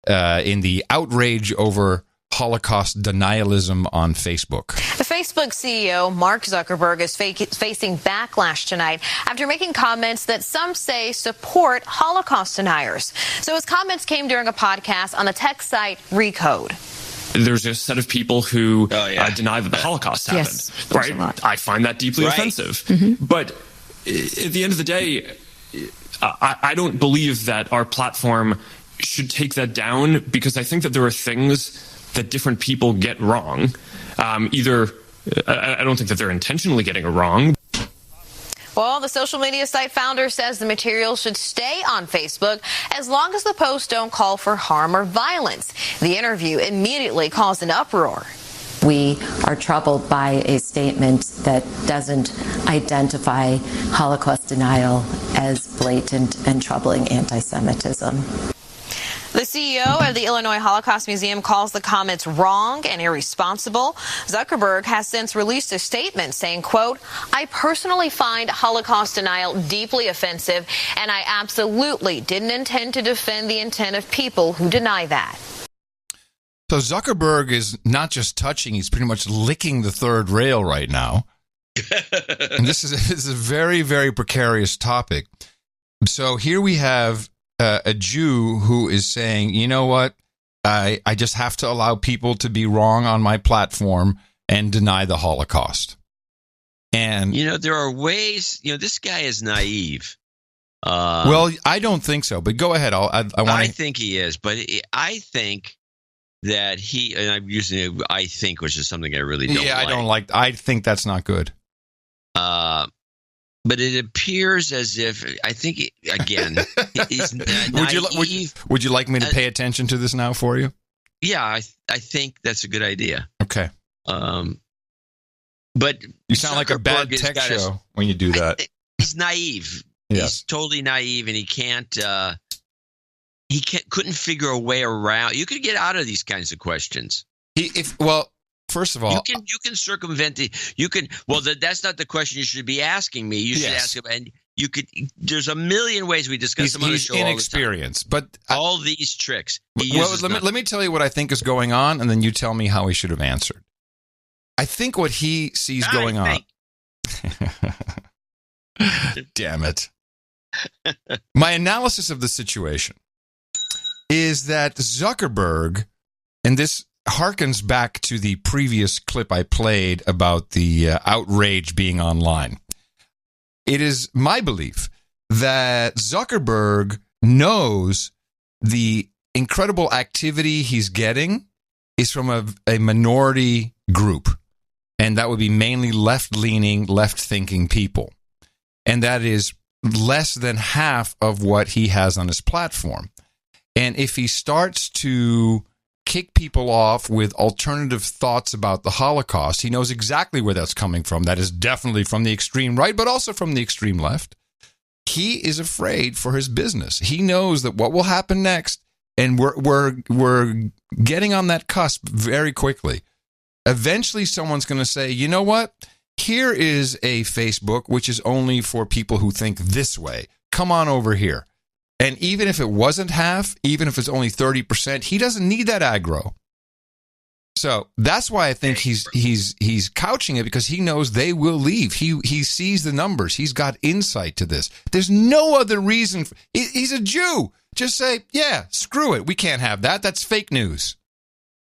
in the outrage over Holocaust denialism on Facebook. The Facebook CEO, Mark Zuckerberg, is facing backlash tonight after making comments that some say support Holocaust deniers. So his comments came during a podcast on the tech site Recode. There's a set of people who deny that the Holocaust happened. Yes, right? I find that deeply offensive. Mm-hmm. But at the end of the day, I don't believe that our platform should take that down, because I think that there are things that different people get wrong. I don't think that they're intentionally getting it wrong. Well, the social media site founder says the material should stay on Facebook as long as the posts don't call for harm or violence. The interview immediately caused an uproar. We are troubled by a statement that doesn't identify Holocaust denial as blatant and troubling anti-Semitism. The CEO of the Illinois Holocaust Museum calls the comments wrong and irresponsible. Zuckerberg has since released a statement saying, quote, "I personally find Holocaust denial deeply offensive, and I absolutely didn't intend to defend the intent of people who deny that." So Zuckerberg is not just touching, he's pretty much licking the third rail right now. And this is a very, very precarious topic. So here we have a Jew who is saying, you know what, I just have to allow people to be wrong on my platform and deny the Holocaust. And there are ways. This guy is naive. Well, I don't think so. But go ahead. I think he is, but I think that and I'm using I think, which is something I really don't like. Yeah, I don't like. I think that's not good. But it appears as if, I think, again, he's naive. Would you like me to pay attention to this now for you? Yeah, I think that's a good idea. Okay. But you sound like a bad tech show when you do that. He's naive. Yes. He's totally naive, and he couldn't figure a way around. You could get out of these kinds of questions. First of all, you can circumvent that's not the question you should be asking me. You should ask him, and you could. There's a million ways we discuss them on the show. He's inexperienced, but all these tricks. Let me tell you what I think is going on, and then you tell me how he should have answered. I think what he sees going on. Damn it! My analysis of the situation is that Zuckerberg, and this harkens back to the previous clip I played about the outrage being online. It is my belief that Zuckerberg knows the incredible activity he's getting is from a minority group, and that would be mainly left-leaning, left-thinking people. And that is less than half of what he has on his platform. And if he starts to kick people off with alternative thoughts about the Holocaust, he knows exactly where that's coming from. That is definitely from the extreme right, but also from the extreme left. He is afraid for his business. He knows that what will happen next, and we're getting on that cusp very quickly. Eventually, someone's going to say, you know what? Here is a Facebook which is only for people who think this way. Come on over here. And even if it wasn't half, even if it's only 30%, he doesn't need that aggro. So that's why I think he's couching it, because he knows they will leave. He sees the numbers. He's got insight to this. There's no other reason. He's a Jew. Just say, yeah, screw it. We can't have that. That's fake news.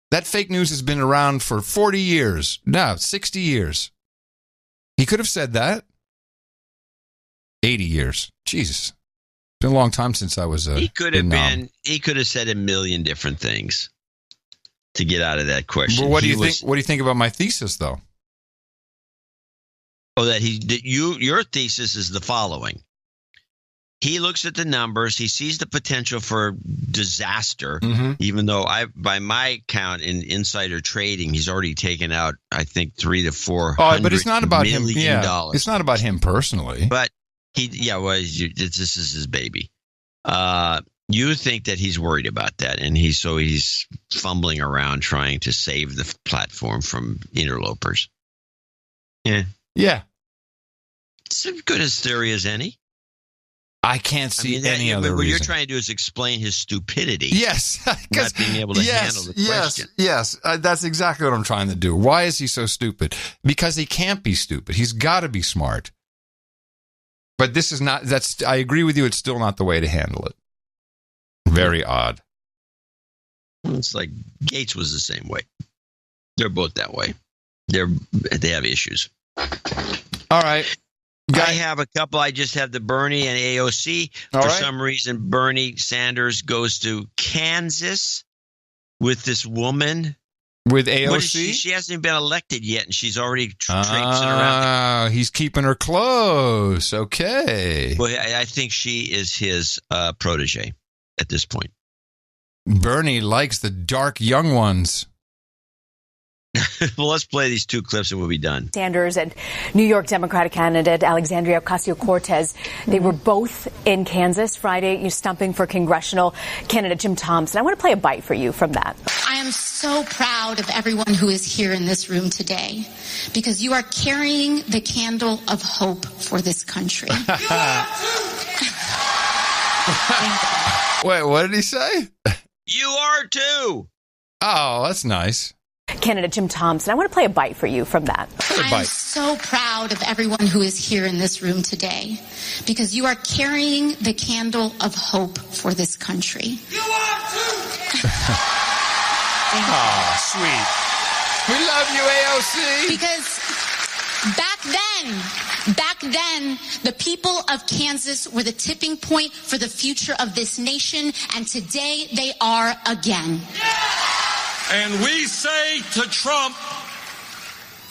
That fake news has been around for 40 years. No, 60 years. He could have said that. 80 years. Jesus. been a long time since I was he could have said a million different things to get out of that question. Well, what do you think? What do you think about my thesis, though? Oh, your thesis is the following. He looks at the numbers. He sees the potential for disaster, even though by my count in insider trading, he's already taken out, I think, $300 to $400 but it's not about him. Yeah, it's not about him personally. But this is his baby. You think that he's worried about that, and he's fumbling around trying to save the platform from interlopers. Yeah. It's as good a theory as any. I can't see any other reason. What you're trying to do is explain his stupidity. Yes. Not being able to handle the question. Yes. That's exactly what I'm trying to do. Why is he so stupid? Because he can't be stupid. He's got to be smart. But this is not, I agree with you, it's still not the way to handle it. Very odd. It's like Gates was the same way. They're both that way. They have issues. All right. I have a couple. I just have the Bernie and AOC. For some reason, Bernie Sanders goes to Kansas with this woman. With AOC? She hasn't been elected yet, and she's already traipsing around. He's keeping her close. Okay. Well, I think she is his protege at this point. Bernie likes the dark young ones. Well, let's play these two clips and we'll be done. Sanders and New York Democratic candidate Alexandria Ocasio-Cortez, they were both in Kansas Friday, stumping for congressional candidate Jim Thompson. I want to play a bite for you from that. I am so proud of everyone who is here in this room today because you are carrying the candle of hope for this country. Wait, what did he say? You are too. Oh, that's nice. Candidate Jim Thompson. I want to play a bite for you from that. I am so proud of everyone who is here in this room today because you are carrying the candle of hope for this country. You are too. Oh, sweet. We love you, AOC. Because back then, the people of Kansas were the tipping point for the future of this nation, and today they are again. And we say to Trump,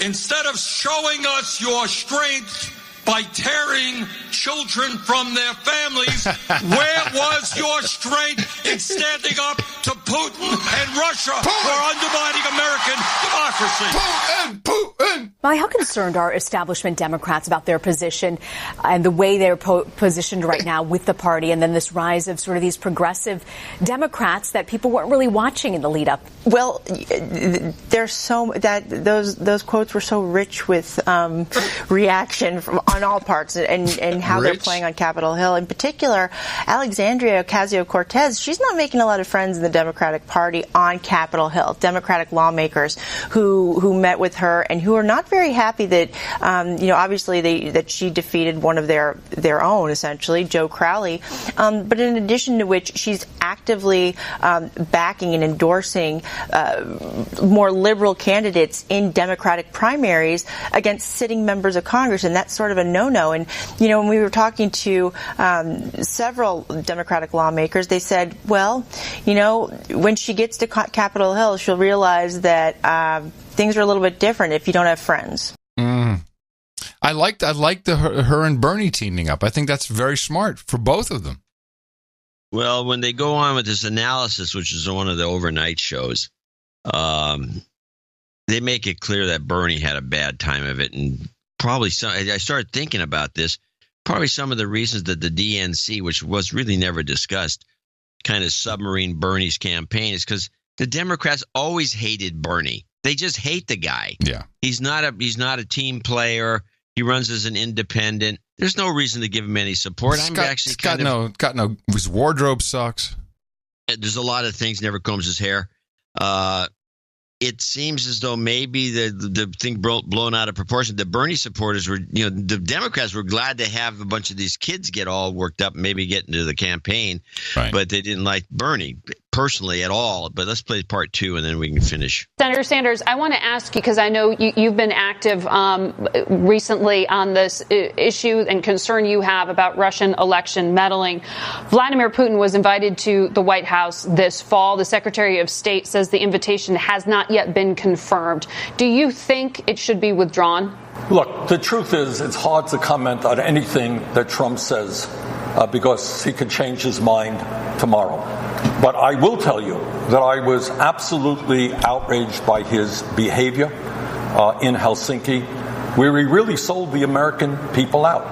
instead of showing us your strength by tearing children from their families, where was your strength in standing up to Putin and Russia for undermining American democracy? Putin! Molly, how concerned are establishment Democrats about their position and the way they're positioned right now with the party, and then this rise of sort of these progressive Democrats that people weren't really watching in the lead up? Well, there's those quotes were so rich with reaction on all parts and how they're playing on Capitol Hill. In particular, Alexandria Ocasio-Cortez, she's not making a lot of friends in the Democratic Party on Capitol Hill. Democratic lawmakers who met with her and who are not very happy that, obviously that she defeated one of their own, essentially, Joe Crowley. But in addition to which, she's actively backing and endorsing more liberal candidates in Democratic primaries against sitting members of Congress, and that's sort of a no-no. And, when we were talking to several Democratic lawmakers, they said, well, when she gets to Capitol Hill, she'll realize that things are a little bit different if you don't have friends. I liked her and Bernie teaming up. I think that's very smart for both of them. Well, when they go on with this analysis, which is one of the overnight shows, they make it clear that Bernie had a bad time of it, and probably I started thinking about this. Probably some of the reasons that the DNC, which was really never discussed, kind of submarine Bernie's campaign is because the Democrats always hated Bernie. They just hate the guy. Yeah, he's not a team player. He runs as an independent. There's no reason to give him any support. His wardrobe sucks. There's a lot of things. Never combs his hair. It seems as though maybe the thing blown out of proportion. The Bernie supporters were, the Democrats were glad to have a bunch of these kids get all worked up and maybe get into the campaign, but they didn't like Bernie. personally at all, but let's play part 2 and then we can finish. Senator Sanders, I want to ask you, because I know you've been active recently on this issue and concern you have about Russian election meddling. Vladimir Putin was invited to the White House this fall. The Secretary of State says the invitation has not yet been confirmed. Do you think it should be withdrawn? Look, the truth is it's hard to comment on anything that Trump says because he could change his mind tomorrow. But I will tell you that I was absolutely outraged by his behavior in Helsinki, where he really sold the American people out.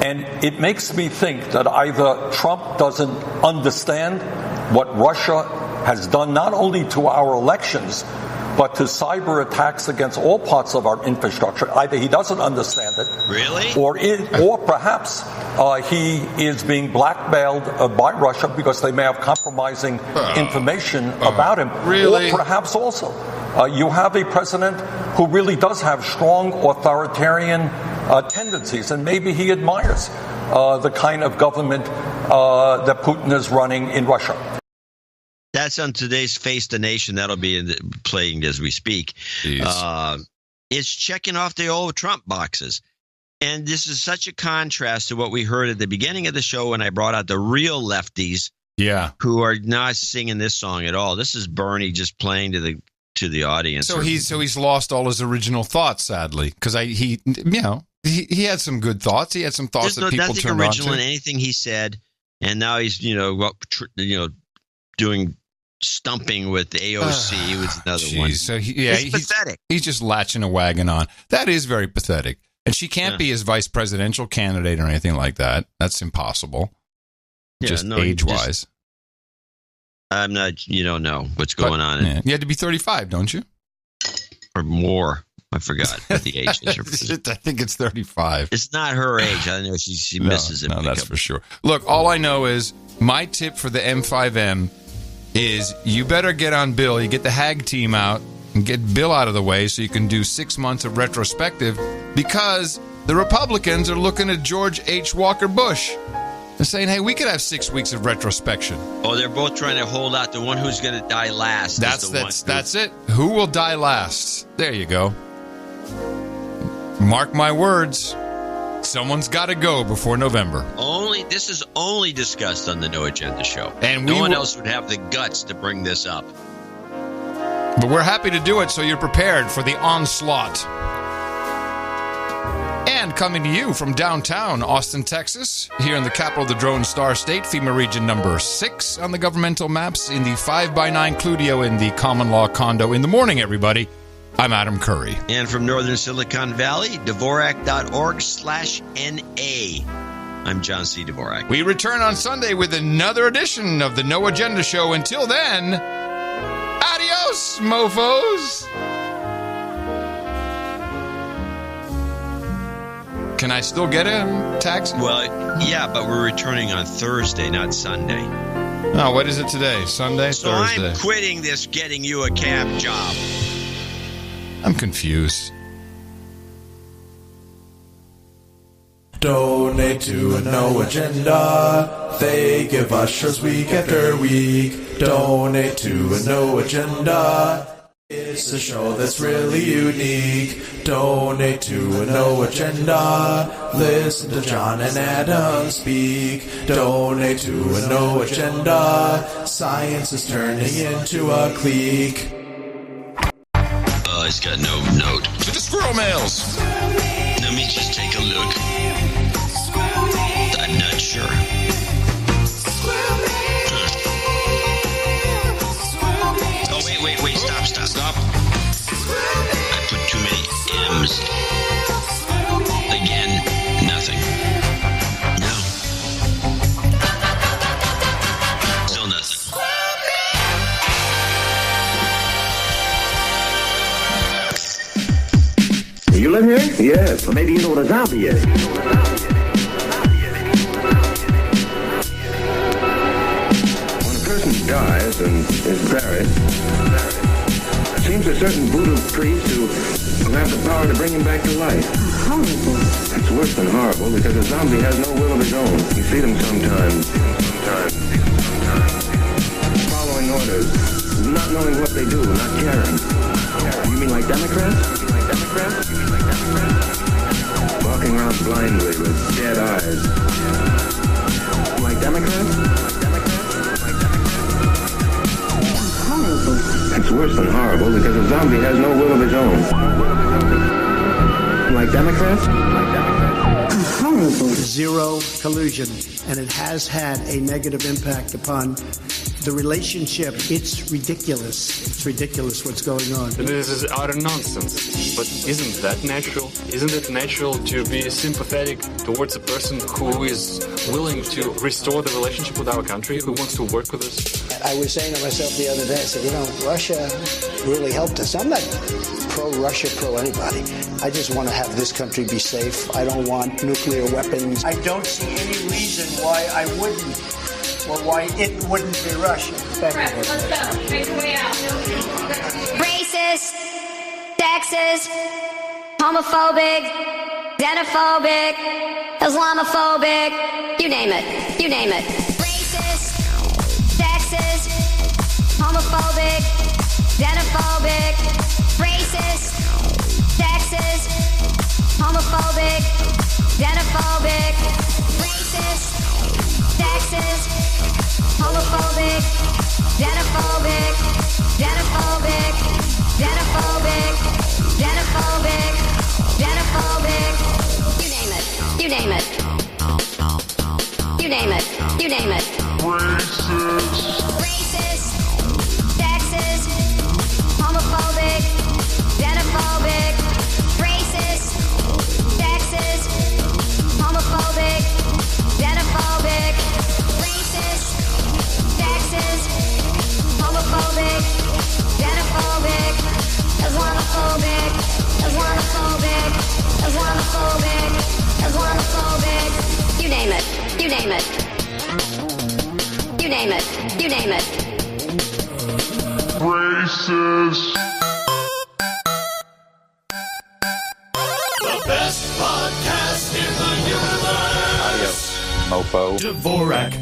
And it makes me think that either Trump doesn't understand what Russia has done not only to our elections, but to cyber attacks against all parts of our infrastructure. Either he doesn't understand it, really, or perhaps he is being blackmailed by Russia because they may have compromising information about him. Really? Or perhaps also you have a president who really does have strong authoritarian tendencies, and maybe he admires the kind of government that Putin is running in Russia. That's on today's Face the Nation. That'll be playing as we speak. It's checking off the old Trump boxes. And this is such a contrast to what we heard at the beginning of the show when I brought out the real lefties, who are not singing this song at all. This is Bernie just playing to the audience. So he's lost all his original thoughts, sadly, because he had some good thoughts. He had some thoughts that people turned on to. There's nothing original in anything he said, and now he's doing stumping with the AOC was another one. So he's pathetic. He's just latching a wagon on. That is very pathetic. And she can't be his vice presidential candidate or anything like that. That's impossible. Age-wise. I'm not, you don't know what's going on. Yeah. You had to be 35, don't you? Or more. I forgot what the age is. I think it's 35. It's not her age. I know she misses it. No, that's for sure. Look, all I know is my tip for the M5M is you better get on Bill. You get the HAG team out and get Bill out of the way so you can do 6 months of retrospective, because the Republicans are looking at George H. Walker Bush and saying, hey, we could have 6 weeks of retrospection. Oh, they're both trying to hold out the one who's going to die last. That's it. Who will die last? There you go. Mark my words. Someone's got to go before November. This is only discussed on the No Agenda show. And no one else would have the guts to bring this up. But we're happy to do it so you're prepared for the onslaught. And coming to you from downtown Austin, Texas, here in the capital of the Drone Star State, FEMA region number 6 on the governmental maps, in the 5x9 Cludio in the common law condo. In the morning, everybody, I'm Adam Curry. And from northern Silicon Valley, Dvorak.org/NA. I'm John C. Dvorak. We return on Sunday with another edition of the No Agenda Show. Until then, adios, mofos. Can I still get a taxi? Well, yeah, but we're returning on Thursday, not Sunday. Oh, what is it today? Sunday? So Thursday. I'm quitting this getting you a cab job. I'm confused. Donate to a No Agenda. They give us shirts week after week. Donate to a No Agenda. It's a show that's really unique. Donate to a No Agenda. Listen to John and Adam speak. Donate to a No Agenda. Science is turning into a clique. It's got no note. Look at the squirrel mails. Let me just take a look. I'm not sure. Oh, wait, stop. I put too many M's. Again, nothing. No. Still nothing. You live here? Yes. Well, maybe you know what a zombie is. When a person dies and is buried, it seems a certain voodoo priest who have the power to bring him back to life. Horrible. It's worse than horrible because a zombie has no will of his own. You see them sometimes. Following orders, not knowing what they do, not caring. You mean like Democrats? Walking around blindly with dead eyes. Like Democrats? Horrible. It's worse than horrible because a zombie has no will of his own. Like Democrats? Horrible. Zero collusion, and it has had a negative impact upon the relationship. It's ridiculous. It's ridiculous what's going on. This is utter nonsense. But isn't that natural? Isn't it natural to be sympathetic towards a person who is willing to restore the relationship with our country, who wants to work with us? I was saying to myself the other day, I said, Russia really helped us. I'm not pro-Russia, pro-anybody. I just want to have this country be safe. I don't want nuclear weapons. I don't see any reason why I wouldn't, or why it wouldn't be Russia. Thank you. Let's go. Make your way out. Racist, sexist, homophobic, xenophobic, Islamophobic, you name it. Racist, sexist, homophobic, xenophobic, racist, sexist, homophobic, xenophobic, racist, sexist, homophobic, xenophobic, xenophobic, xenophobic, xenophobic, xenophobic, you name it. Racist, sexist, homophobic, xenophobic, racist, sexist, homophobic, xenophobic, racist, sexist, homophobic, xenophobic, Islamophobic, you name it. Racist. The best podcast in the universe. Mofo. Dvorak.org/NA.